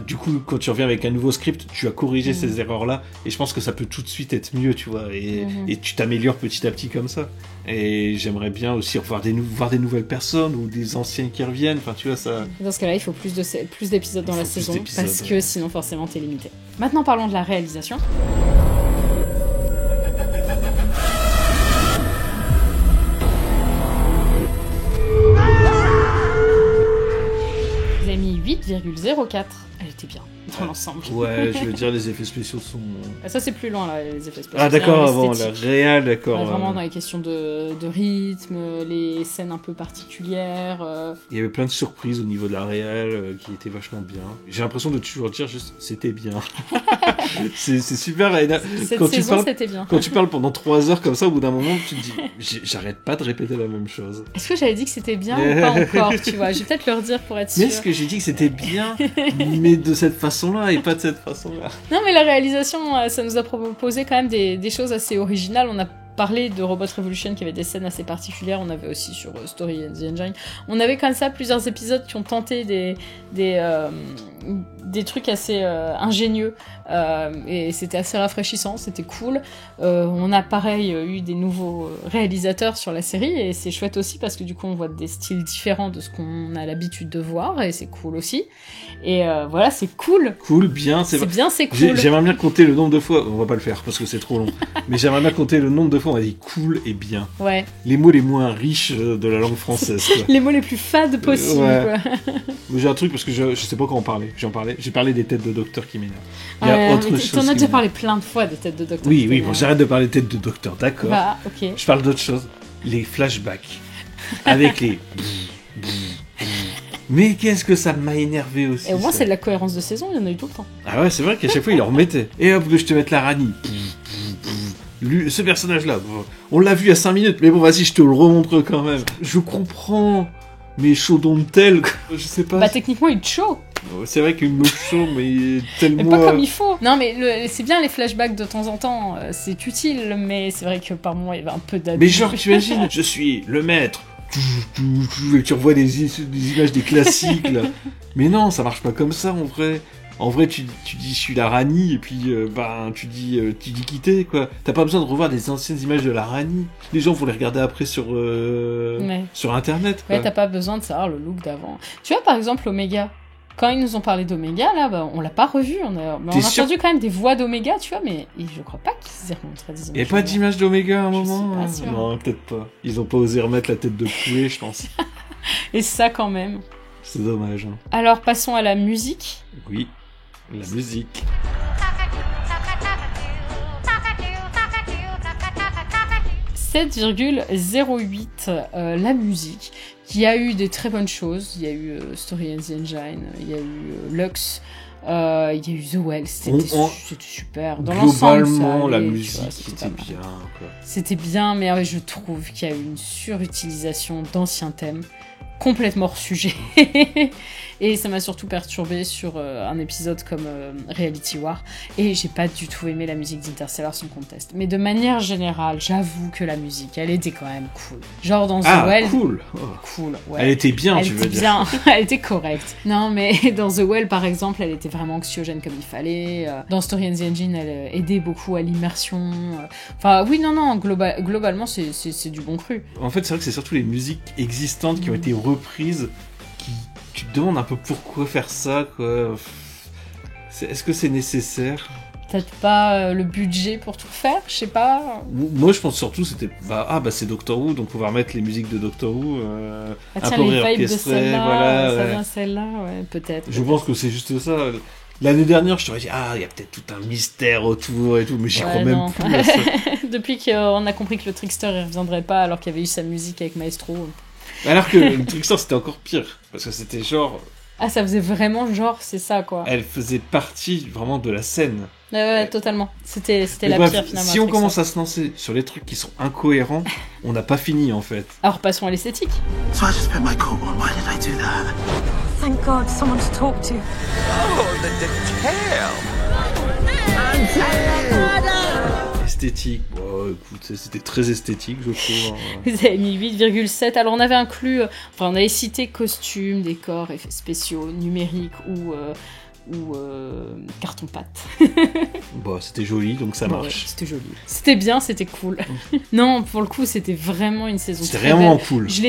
du coup quand tu reviens avec un nouveau script, tu as corrigé ces erreurs-là, et je pense que ça peut tout de suite être mieux, tu vois, et tu t'améliores petit à petit comme ça. Et j'aimerais bien aussi voir des nouvelles personnes ou des anciens qui reviennent, tu vois ça. Dans ce cas-là, il faut plus d'épisodes dans la saison, parce que sinon forcément t'es limité. Maintenant parlons de la réalisation. Vous avez mis 8,04. Elle était bien dans l'ensemble. Ouais, je veux dire, les effets spéciaux sont... Ça, c'est plus loin, là, les effets spéciaux. Ah, d'accord, avant, la réal, d'accord. Vraiment dans les questions de rythme, les scènes un peu particulières. Il y avait plein de surprises au niveau de la réal qui étaient vachement bien. J'ai l'impression de toujours dire juste, c'était bien. c'est super. C'était bien. Quand tu parles pendant 3 heures comme ça, au bout d'un moment, tu te dis, j'arrête pas de répéter la même chose. Est-ce que j'avais dit que c'était bien ou pas encore, tu vois? Je vais peut-être le redire pour être sûr. Mais est-ce que j'ai dit que c'était bien, mais de cette façon-là et pas de cette façon-là? Non, mais la réalisation, ça nous a proposé quand même des choses assez originales. On a parlé de Robot Revolution qui avait des scènes assez particulières. On avait aussi sur Story and the Engine. On avait comme ça plusieurs épisodes qui ont tenté des trucs assez ingénieux. Et c'était assez rafraîchissant, c'était cool. On a pareil eu des nouveaux réalisateurs sur la série, et c'est chouette aussi parce que du coup on voit des styles différents de ce qu'on a l'habitude de voir, et c'est cool aussi. Et voilà, c'est cool. Cool, bien, c'est bien, c'est cool. J'aimerais bien compter le nombre de fois, on va pas le faire parce que c'est trop long, mais j'aimerais bien compter le nombre de fois on a dit cool et bien. Ouais. Les mots les moins riches de la langue française. Quoi. Les mots les plus fades possibles. Ouais. Mais j'ai un truc parce que je sais pas quand on parlait. J'ai parlé des têtes de docteur qui m'énervent. Il y a autre chose. T'en as déjà parlé plein de fois des têtes de docteur. Oui, bon, j'arrête de parler des têtes de docteur, d'accord. Ok. Je parle d'autre chose. Les flashbacks. Avec les... Mais qu'est-ce que ça m'a énervé aussi. Et au moins, c'est de la cohérence de saison, il y en a eu tout le temps. Ah ouais, c'est vrai qu'à chaque fois, il en remettait. Et hop, que je te mette la Rani. Ce personnage-là, on l'a vu il y a 5 minutes, mais bon, vas-y, je te le remontre quand même. Je comprends, mais chaud don't tell, je sais pas. Techniquement, il est chaud. C'est vrai qu'il me chaud, mais tellement... Mais pas comme il faut. Non, mais c'est bien les flashbacks de temps en temps, c'est utile, mais c'est vrai que par moment, il y avait un peu d'abus. Mais genre, tu imagines, je suis le maître, tu revois des images des classiques, là. Mais non, ça marche pas comme ça, en vrai. En vrai, tu dis je suis la Rani, et puis tu dis quitter, quoi. T'as pas besoin de revoir des anciennes images de la Rani. Les gens vont les regarder après sur internet, quoi. Ouais, t'as pas besoin de savoir le look d'avant. Tu vois, par exemple, Omega. Quand ils nous ont parlé d'Omega, là, on l'a pas revu. On a entendu quand même des voix d'Omega, tu vois, mais je crois pas qu'ils aient remontré des images. Il y a pas d'image d'Omega à un moment? Je suis pas sûre. Non, peut-être pas. Ils ont pas osé remettre la tête de poulet, je pense. Et ça, quand même. C'est dommage. Hein. Alors, passons à la musique. Oui, la musique. « 7,08 la musique, qui a eu des très bonnes choses. Il y a eu Story and the Engine, il y a eu Lux, il y a eu The Well, c'était super. Dans globalement, la musique, c'était bien. Quoi. C'était bien, mais je trouve qu'il y a eu une surutilisation d'anciens thèmes complètement hors sujet. Et ça m'a surtout perturbée sur un épisode comme Reality War. Et j'ai pas du tout aimé la musique d'Interstellar sans conteste. Mais de manière générale, j'avoue que la musique, elle était quand même cool. Genre dans The Well... cool. Cool, ouais. Elle était bien, tu veux dire. Elle était correcte. Non, mais dans The Well, par exemple, elle était vraiment anxiogène comme il fallait. Dans Story and the Engine, elle aidait beaucoup à l'immersion. Enfin, oui, non, globalement, c'est du bon cru. En fait, c'est vrai que c'est surtout les musiques existantes qui ont été reprises tu te demandes un peu pourquoi faire ça, quoi. Est-ce que c'est nécessaire ? Peut-être pas le budget pour tout faire, je sais pas. Moi, je pense surtout c'était c'est Doctor Who, donc on va remettre les musiques de Doctor Who un peu réorchestrées, voilà. Ça vient celle-là, ouais, peut-être. Je pense que c'est juste ça. L'année dernière, je t'aurais dit il y a peut-être tout un mystère autour et tout, mais j'y crois même plus à ça. Depuis qu'on a compris que le Trickster il reviendrait pas alors qu'il y avait eu sa musique avec Maestro. Alors que le Trickster c'était encore pire, parce que c'était genre... Ah, ça faisait vraiment genre, c'est ça, quoi. Elle faisait partie vraiment de la scène. Ouais, totalement. C'était la pire, finalement. Si on commence à se lancer sur les trucs qui sont incohérents, on n'a pas fini, en fait. Alors, passons à l'esthétique. So I just put my coat on. Why did I do that? Thank God, someone to talk to. Oh, the detail! Esthétique, écoute, c'était très esthétique, je trouve. Vous avez mis 8,7. Alors on avait inclus, on avait cité costumes, décors, effets spéciaux, numériques ou carton-pâte. C'était joli, donc ça marche. Ouais, c'était joli. C'était bien, c'était cool. Non, pour le coup, c'était vraiment une saison très vraiment belle. Cool. Je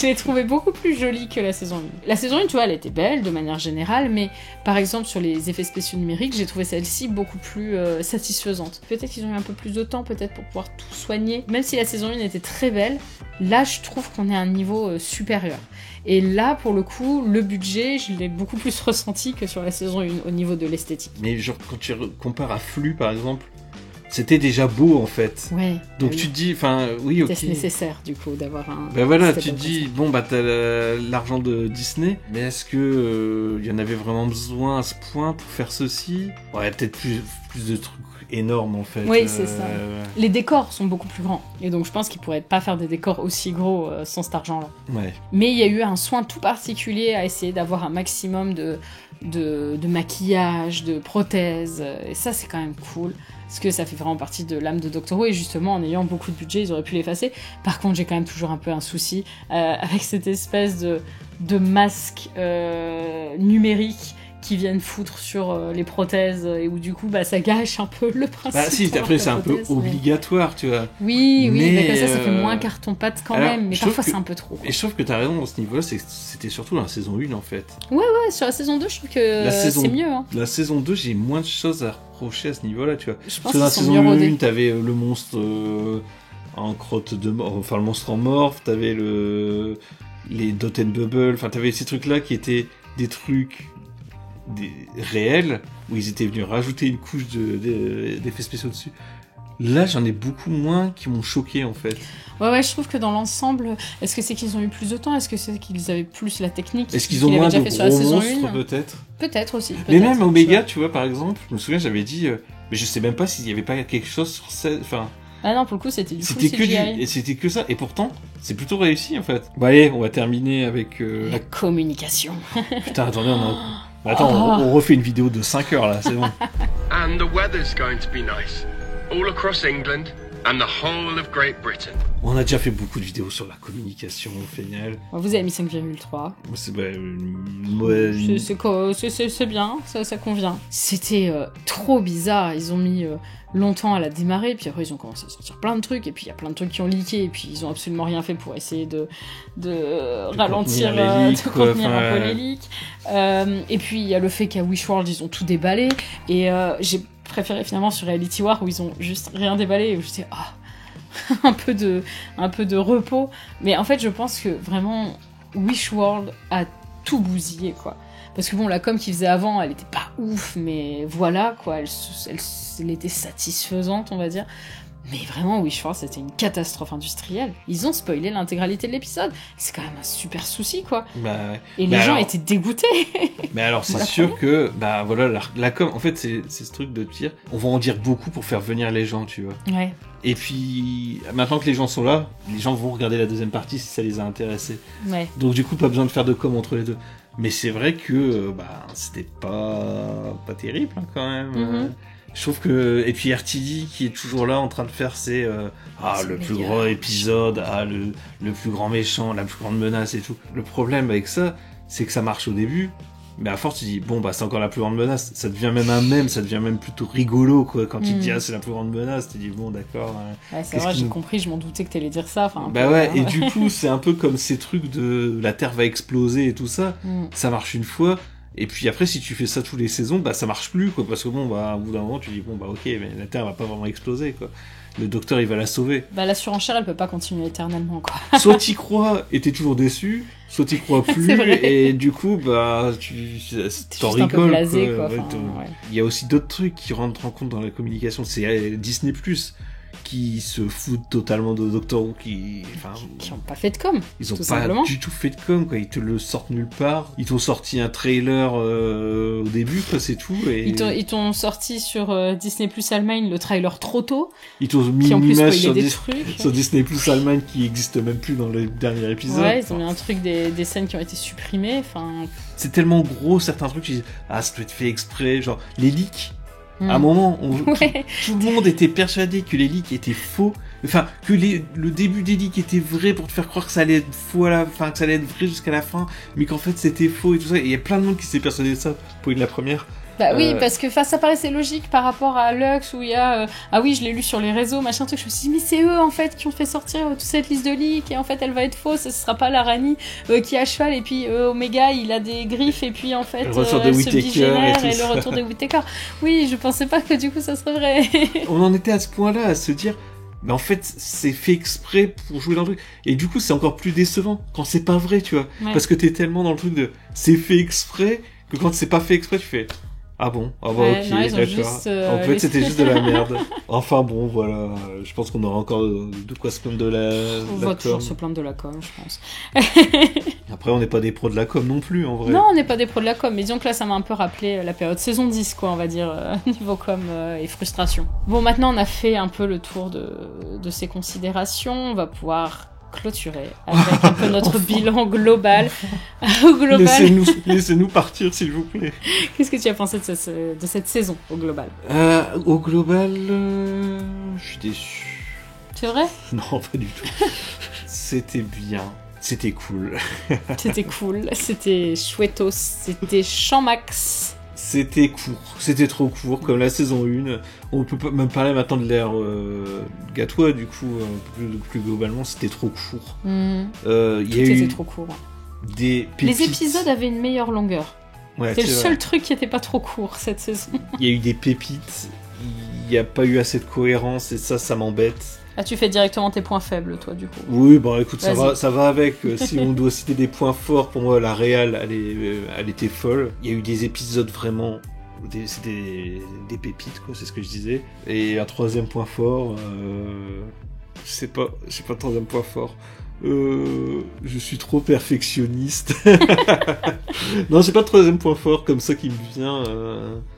l'ai trouvé beaucoup plus jolie que la saison 1. La saison 1, tu vois, elle était belle de manière générale, mais par exemple, sur les effets spéciaux numériques, j'ai trouvé celle-ci beaucoup plus satisfaisante. Peut-être qu'ils ont eu un peu plus de temps, peut-être, pour pouvoir tout soigner. Même si la saison 1 était très belle, là, je trouve qu'on est à un niveau supérieur. Et là, pour le coup, le budget, je l'ai beaucoup plus ressenti que sur la saison 1 au niveau de l'esthétique. Mais genre, quand tu compares à Flux, par exemple, c'était déjà beau, en fait. Ouais. Donc tu te dis, oui, ok. C'est nécessaire, du coup, d'avoir un... voilà, tu te dis, t'as l'argent de Disney, mais est-ce que y en avait vraiment besoin à ce point pour faire ceci ? Ouais, peut-être plus de trucs énormes, en fait. Oui, c'est ça. Les décors sont beaucoup plus grands, et donc je pense qu'ils pourraient pas faire des décors aussi gros sans cet argent-là. Ouais. Mais il y a eu un soin tout particulier à essayer d'avoir un maximum de maquillage, de prothèses, et ça c'est quand même cool, parce que ça fait vraiment partie de l'âme de Doctor Who, et justement en ayant beaucoup de budget ils auraient pu l'effacer. Par contre j'ai quand même toujours un peu un souci avec cette espèce de masque numérique qui viennent foutre sur les prothèses, et où du coup ça gâche un peu le principe. Après c'est un peu obligatoire, tu vois. Oui, mais comme ça fait moins carton-pâte quand même, mais parfois c'est un peu trop. Et je trouve que t'as raison dans ce niveau-là, c'était surtout dans la saison 1 en fait. Ouais, sur la saison 2 je trouve que c'est mieux. Hein. La saison 2, j'ai moins de choses à reprocher à ce niveau-là, tu vois. Je pense parce que dans la qu'ils saison sont mieux 1, t'avais le monstre en crotte de mort, enfin le monstre en morph, t'avais les dot and bubble, enfin t'avais ces trucs-là qui étaient des trucs réels, où ils étaient venus rajouter une couche d'effets spéciaux dessus. Là, j'en ai beaucoup moins qui m'ont choqué, en fait. Ouais, je trouve que dans l'ensemble, est-ce que c'est qu'ils ont eu plus de temps ? Est-ce que c'est qu'ils avaient plus la technique ? Est-ce qu'ils ont moins de gros monstres, peut-être ? Peut-être aussi. Mais même Omega, tu vois, par exemple, je me souviens, j'avais dit... mais je sais même pas s'il y avait pas quelque chose sur cette... Ah non, pour le coup, c'était du full CGI. C'était que ça, et pourtant, c'est plutôt réussi, en fait. Bon, allez, on va terminer avec... La communication. Putain, attendez, on refait une vidéo de 5 heures, là, c'est bon. And the weather's going to be nice. All across England and the whole of Great Britain. On a déjà fait beaucoup de vidéos sur la communication, Fénial. Vous avez mis 5,3. C'est bien, ça convient. C'était trop bizarre, ils ont mis longtemps à la démarrer, puis après ils ont commencé à sortir plein de trucs, et puis il y a plein de trucs qui ont leaké, et puis ils ont absolument rien fait pour essayer de ralentir, de contenir un peu les leaks. Et puis il y a le fait qu'à Wishworld ils ont tout déballé, et j'ai préféré finalement sur Reality War où ils ont juste rien déballé, où je disais un peu de repos. Mais en fait je pense que vraiment Wishworld a tout bousillé, quoi. Parce que bon, la com qu'ils faisaient avant, elle était pas ouf, mais voilà, quoi, elle était satisfaisante, on va dire. Mais vraiment, Wishforce, c'était une catastrophe industrielle. Ils ont spoilé l'intégralité de l'épisode. C'est quand même un super souci, quoi. Et les gens étaient dégoûtés. Mais alors, c'est sûr que, voilà, la com, en fait, c'est ce truc de dire, on va en dire beaucoup pour faire venir les gens, tu vois. Ouais. Et puis, maintenant que les gens sont là, les gens vont regarder la deuxième partie si ça les a intéressés. Ouais. Donc, du coup, pas besoin de faire de com entre les deux. Mais c'est vrai que, c'était pas terrible, hein, quand même. Mm-hmm. Je trouve que... Et puis RTD qui est toujours là en train de faire ses... le plus gros épisode, le plus grand méchant, la plus grande menace et tout. Le problème avec ça, c'est que ça marche au début, mais à force tu dis, c'est encore la plus grande menace. Ça devient même un mème, ça devient même plutôt rigolo, quoi. Quand tu te dis, c'est la plus grande menace, tu dis, d'accord... Ouais, c'est vrai, j'ai compris, je m'en doutais que t'allais dire ça. Et du coup, c'est un peu comme ces trucs de la Terre va exploser et tout ça. Ça marche une fois... Et puis après, si tu fais ça toutes les saisons, ça marche plus, quoi. Parce que au bout d'un moment, tu dis, ok, mais la Terre va pas vraiment exploser, quoi. Le docteur, il va la sauver. La surenchère, elle peut pas continuer éternellement, quoi. Soit t'y crois et t'es toujours déçu, soit t'y crois plus, et du coup, t'en rigoles, un peu blasé, quoi. Il y a aussi d'autres trucs qui rentrent en compte dans la communication. C'est Disney+, qui se foutent totalement de Doctor Who, qui ont pas fait de com. Ils ont pas du tout fait de com, quoi. Ils te le sortent nulle part. Ils t'ont sorti un trailer au début, quoi, c'est tout. Et... Ils t'ont sorti sur Disney+ Allemagne le trailer trop tôt. Ils t'ont mis une image sur Disney+ Allemagne qui existe même plus dans le dernier épisode. Ouais, ils ont mis un truc des scènes qui ont été supprimées. C'est tellement gros, certains trucs, tu dis, ça doit être fait exprès, genre les leaks. À un moment, tout le monde était persuadé que les leaks étaient faux. Enfin, que le début des leaks était vrai pour te faire croire que ça allait être faux que ça allait être vrai jusqu'à la fin, mais qu'en fait c'était faux et tout ça. Et il y a plein de monde qui s'est persuadé de ça pour la première. Oui, parce que ça paraissait logique par rapport à Lux où il y a je l'ai lu sur les réseaux, machin truc. Je me suis dit, mais c'est eux en fait qui ont fait sortir toute cette liste de leaks et en fait elle va être fausse. Ce sera pas la Rani qui est à cheval et puis Omega il a des griffes et puis en fait le retour de Whittaker et le retour de Whittaker. Oui, je pensais pas que du coup ça serait vrai. On en était à ce point-là à se dire, mais en fait c'est fait exprès pour jouer dans le truc. Et du coup c'est encore plus décevant quand c'est pas vrai, tu vois, parce que t'es tellement dans le truc de c'est fait exprès que quand c'est pas fait exprès tu fais. Ah bon, ok, non, d'accord. En fait, c'était juste de la merde. Enfin bon, voilà, je pense qu'on aura encore de quoi se plaindre de la com. On va toujours se plaindre de la com, je pense. Après, on n'est pas des pros de la com non plus, en vrai. Non, on n'est pas des pros de la com, mais disons que là, ça m'a un peu rappelé la période saison 10, quoi, on va dire, niveau com et frustration. Bon, maintenant, on a fait un peu le tour de ces considérations, on va pouvoir clôturer avec un peu notre bilan global. Laissez-nous partir, s'il vous plaît. Qu'est-ce que tu as pensé de cette saison, au global ? Au global, je suis déçu. C'est vrai ? Non, pas du tout. C'était bien. C'était cool. C'était chouettos. C'était champ max. C'était court, c'était trop court, comme la saison 1. On peut même parler maintenant de l'ère Gatwa, du coup, plus globalement, c'était trop court. C'était trop court. Des pépites. Les épisodes avaient une meilleure longueur. Ouais, c'est le seul truc qui était pas trop court cette saison. Il y a eu des pépites, il n'y a pas eu assez de cohérence, et ça m'embête. Ah, tu fais directement tes points faibles, toi, du coup. Oui, écoute, ça va avec. Si on doit citer des points forts, pour moi, la réal, elle était folle. Il y a eu des épisodes vraiment... C'était des pépites, quoi, c'est ce que je disais. Et un troisième point fort... c'est pas le troisième point fort. Je suis trop perfectionniste. Non, j'ai pas de troisième point fort comme ça qui me vient.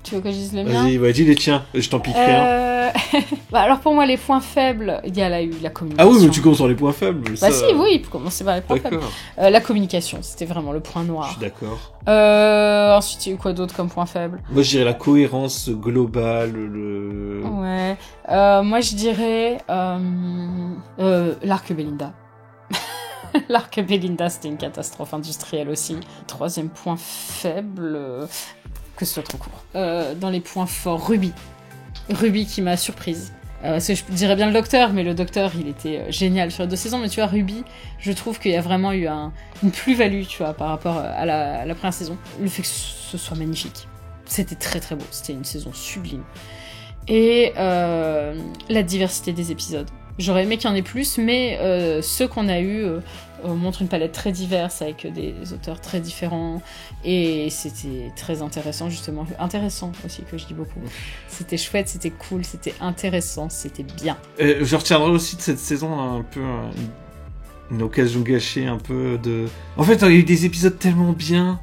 Tu veux que je dise le mien ? Vas-y, dis les tiens, je t'en pique rien. Alors pour moi, les points faibles, il y a eu la communication. Ah oui, mais tu commences par les points faibles. Oui, pour commencer par les points faibles. La communication, c'était vraiment le point noir. Je suis d'accord. Ensuite, il y a eu quoi d'autre comme point faible ? Moi, je dirais la cohérence globale. Ouais. Moi, je dirais l'arc Belinda. L'arc Belinda, c'était une catastrophe industrielle aussi. Troisième point faible, que ce soit trop court. Dans les points forts, Ruby qui m'a surprise. Parce que je dirais bien le docteur, mais le docteur, il était génial sur les 2 saisons. Mais tu vois, Ruby, je trouve qu'il y a vraiment eu une plus-value, tu vois, par rapport à la première saison. Le fait que ce soit magnifique. C'était très très beau. C'était une saison sublime. Et la diversité des épisodes. J'aurais aimé qu'il y en ait plus, mais ceux qu'on a eu montre une palette très diverse avec des auteurs très différents et c'était très intéressant justement. Intéressant aussi que je dis beaucoup. C'était chouette, c'était cool, c'était intéressant, c'était bien. Je retiendrai aussi de cette saison un peu une occasion gâchée un peu de... En fait, il y a eu des épisodes tellement bien.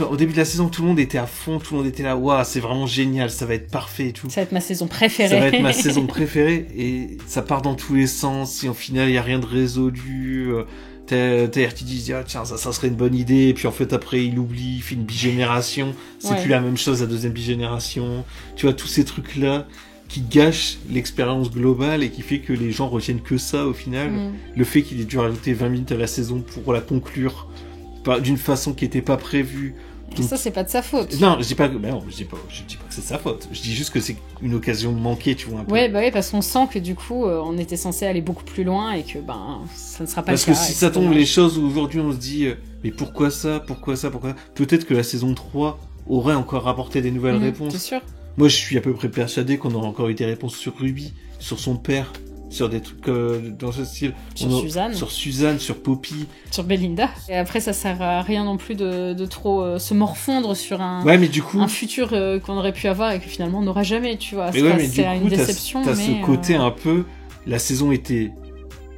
Au début de la saison, tout le monde était à fond, tout le monde était là, waouh, c'est vraiment génial, ça va être parfait et tout. Ça va être ma saison préférée. Ça va être ma saison préférée et ça part dans tous les sens et au final, il y a rien de résolu. Tu dis, ah, tiens, ça serait une bonne idée, et puis en fait, après, il oublie, il fait une bigénération, c'est plus la même chose la deuxième bigénération. Tu vois, tous ces trucs-là qui gâchent l'expérience globale et qui fait que les gens retiennent que ça au final. Le fait qu'il ait dû rajouter 20 minutes à la saison pour la conclure d'une façon qui n'était pas prévue. Donc... Ça, c'est pas de sa faute. Non, je dis pas que c'est de sa faute. Je dis juste que c'est une occasion manquée, tu vois, un peu. Ouais, bah oui, parce qu'on sent que du coup, on était censé aller beaucoup plus loin et que, ça ne sera pas le cas. Parce que si ça tombe les choses où aujourd'hui on se dit, mais pourquoi ça? Peut-être que la saison 3 aurait encore apporté des nouvelles réponses. C'est sûr. Moi, je suis à peu près persuadé qu'on aurait encore eu des réponses sur Ruby, sur son père, sur des trucs dans ce style. Sur Suzanne, sur Poppy. Sur Belinda. Et après, ça sert à rien non plus de trop se morfondre sur un futur qu'on aurait pu avoir et que finalement on n'aura jamais, tu vois. C'est une déception. T'as ce côté un peu... La saison était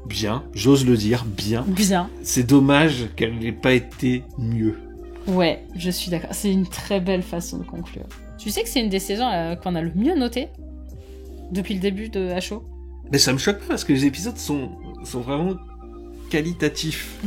bien, j'ose le dire, bien. Bien. C'est dommage qu'elle n'ait pas été mieux. Ouais, je suis d'accord. C'est une très belle façon de conclure. Tu sais que c'est une des saisons qu'on a le mieux noté depuis le début de HO. Mais ça me choque pas parce que les épisodes sont vraiment qualitatifs.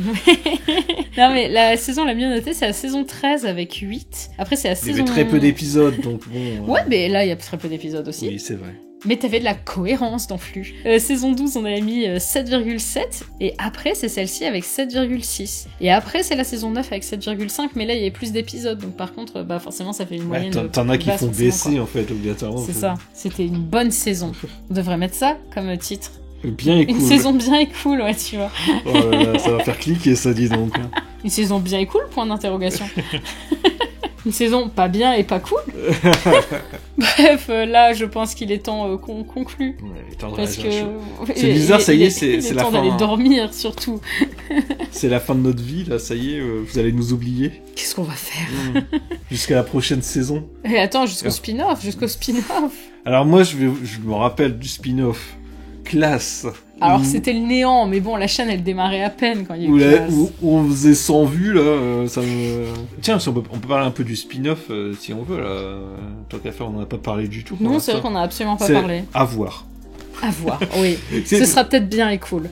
Non mais la saison la mieux notée c'est la saison 13 avec 8. Après c'est la saison... Il y avait très peu d'épisodes donc bon... Ouais mais là il y a très peu d'épisodes aussi. Oui c'est vrai. Mais t'avais de la cohérence dans flux. Saison 12, on avait mis 7,7, et après, c'est celle-ci avec 7,6. Et après, c'est la saison 9 avec 7,5, mais là, il y avait plus d'épisodes, donc par contre, forcément, ça fait une moyenne... T'en as qui font baisser, en fait, obligatoirement. C'est ça. C'était une bonne saison. On devrait mettre ça comme titre. Bien et cool. Une saison bien et cool, ouais, tu vois. Oh là là, ça va faire cliquer, ça, dis donc. Une saison bien et cool, point d'interrogation. Une saison pas bien et pas cool. Bref, là, je pense qu'il est temps qu'on conclue. Ouais, parce que c'est bizarre, ça y est, c'est la fin. Il est temps d'aller dormir, surtout. C'est la fin de notre vie, là, ça y est, vous allez nous oublier. Qu'est-ce qu'on va faire Jusqu'à la prochaine saison. Et attends, jusqu'au spin-off. Alors moi, je me rappelle du spin-off. Classe. Alors c'était le néant, mais bon, la chaîne elle démarrait à peine quand il y a eu Classe. Où on faisait 100 vues là, ça me... Tiens, on peut parler un peu du spin-off si on veut là. Tant qu'à faire, on n'en a pas parlé du tout. Non, c'est vrai qu'on n'a absolument pas parlé. À voir. À voir, oui. Ce sera peut-être bien et cool.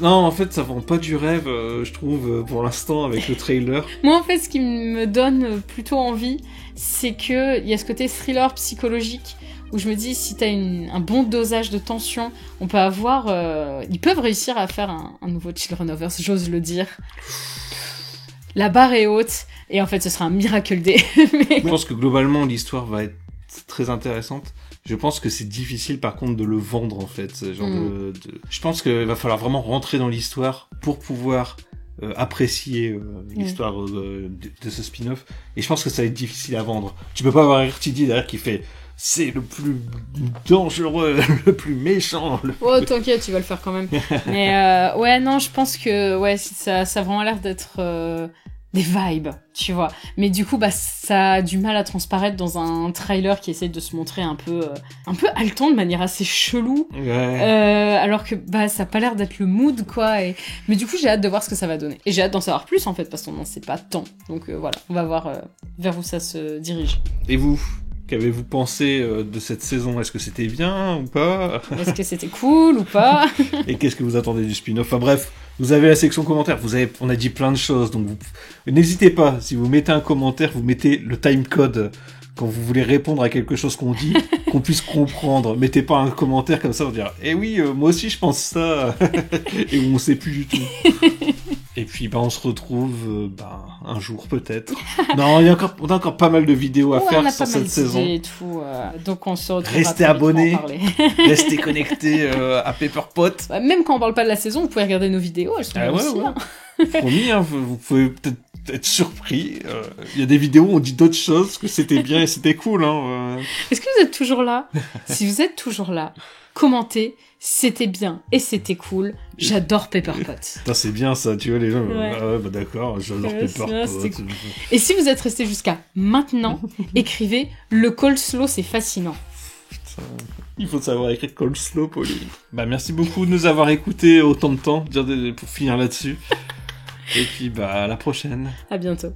Non, en fait, ça vend pas du rêve, je trouve, pour l'instant, avec le trailer. Moi, en fait, ce qui me donne plutôt envie, c'est qu'il y a ce côté thriller psychologique où je me dis, si t'as un bon dosage de tension, on peut avoir... ils peuvent réussir à faire un nouveau Children of Earth, j'ose le dire. La barre est haute, et en fait, ce sera un Miracle Day. Mais... Je pense que globalement, l'histoire va être très intéressante. Je pense que c'est difficile, par contre, de le vendre, en fait. Ce genre Je pense qu'il va falloir vraiment rentrer dans l'histoire pour pouvoir... apprécier l'histoire de ce spin-off, et je pense que ça va être difficile à vendre. Tu peux pas avoir RTD derrière qui fait c'est le plus dangereux, le plus méchant. Oh t'inquiète, tu vas le faire quand même. Mais ouais non, je pense que ouais ça a vraiment l'air d'être des vibes, tu vois. Mais du coup ça a du mal à transparaître dans un trailer qui essaie de se montrer un peu haletant de manière assez chelou. Ouais. Alors que ça a pas l'air d'être le mood quoi. Mais du coup j'ai hâte de voir ce que ça va donner. Et j'ai hâte d'en savoir plus en fait parce qu'on n'en sait pas tant. Donc voilà, on va voir vers où ça se dirige. Et vous, qu'avez-vous pensé de cette saison? Est-ce que c'était bien ou pas? Est-ce que c'était cool ou pas? Et qu'est-ce que vous attendez du spin-off? Enfin bref, vous avez la section commentaires, on a dit plein de choses, donc n'hésitez pas, si vous mettez un commentaire, vous mettez le timecode quand vous voulez répondre à quelque chose qu'on dit, qu'on puisse comprendre. Mettez pas un commentaire comme ça, on dire eh oui, moi aussi je pense ça, et on sait plus du tout. Et puis on se retrouve un jour peut-être. Non, on a encore pas mal de vidéos à faire sur cette saison. Et tout, donc on se retrouve. Restez abonnés, restez connectés à Paperpot. Même quand on parle pas de la saison, vous pouvez regarder nos vidéos, elles sont aussi. Ouais. Promis, vous pouvez peut-être être surpris. Il y a des vidéos où on dit d'autres choses, que c'était bien et c'était cool. Hein. Est-ce que vous êtes toujours là ? Si vous êtes toujours là, commentez. C'était bien et c'était cool. J'adore Pepperpot. Putain, c'est bien ça, tu vois, les gens. Ouais. Ah ouais, bah d'accord, j'adore Pepperpot. Cool. Et si vous êtes resté jusqu'à maintenant, écrivez le coleslaw, c'est fascinant. Putain, il faut savoir écrire coleslaw, Pauline. Bah, merci beaucoup de nous avoir écoutés autant de temps, pour finir là-dessus. Et puis, bah, à la prochaine. À bientôt.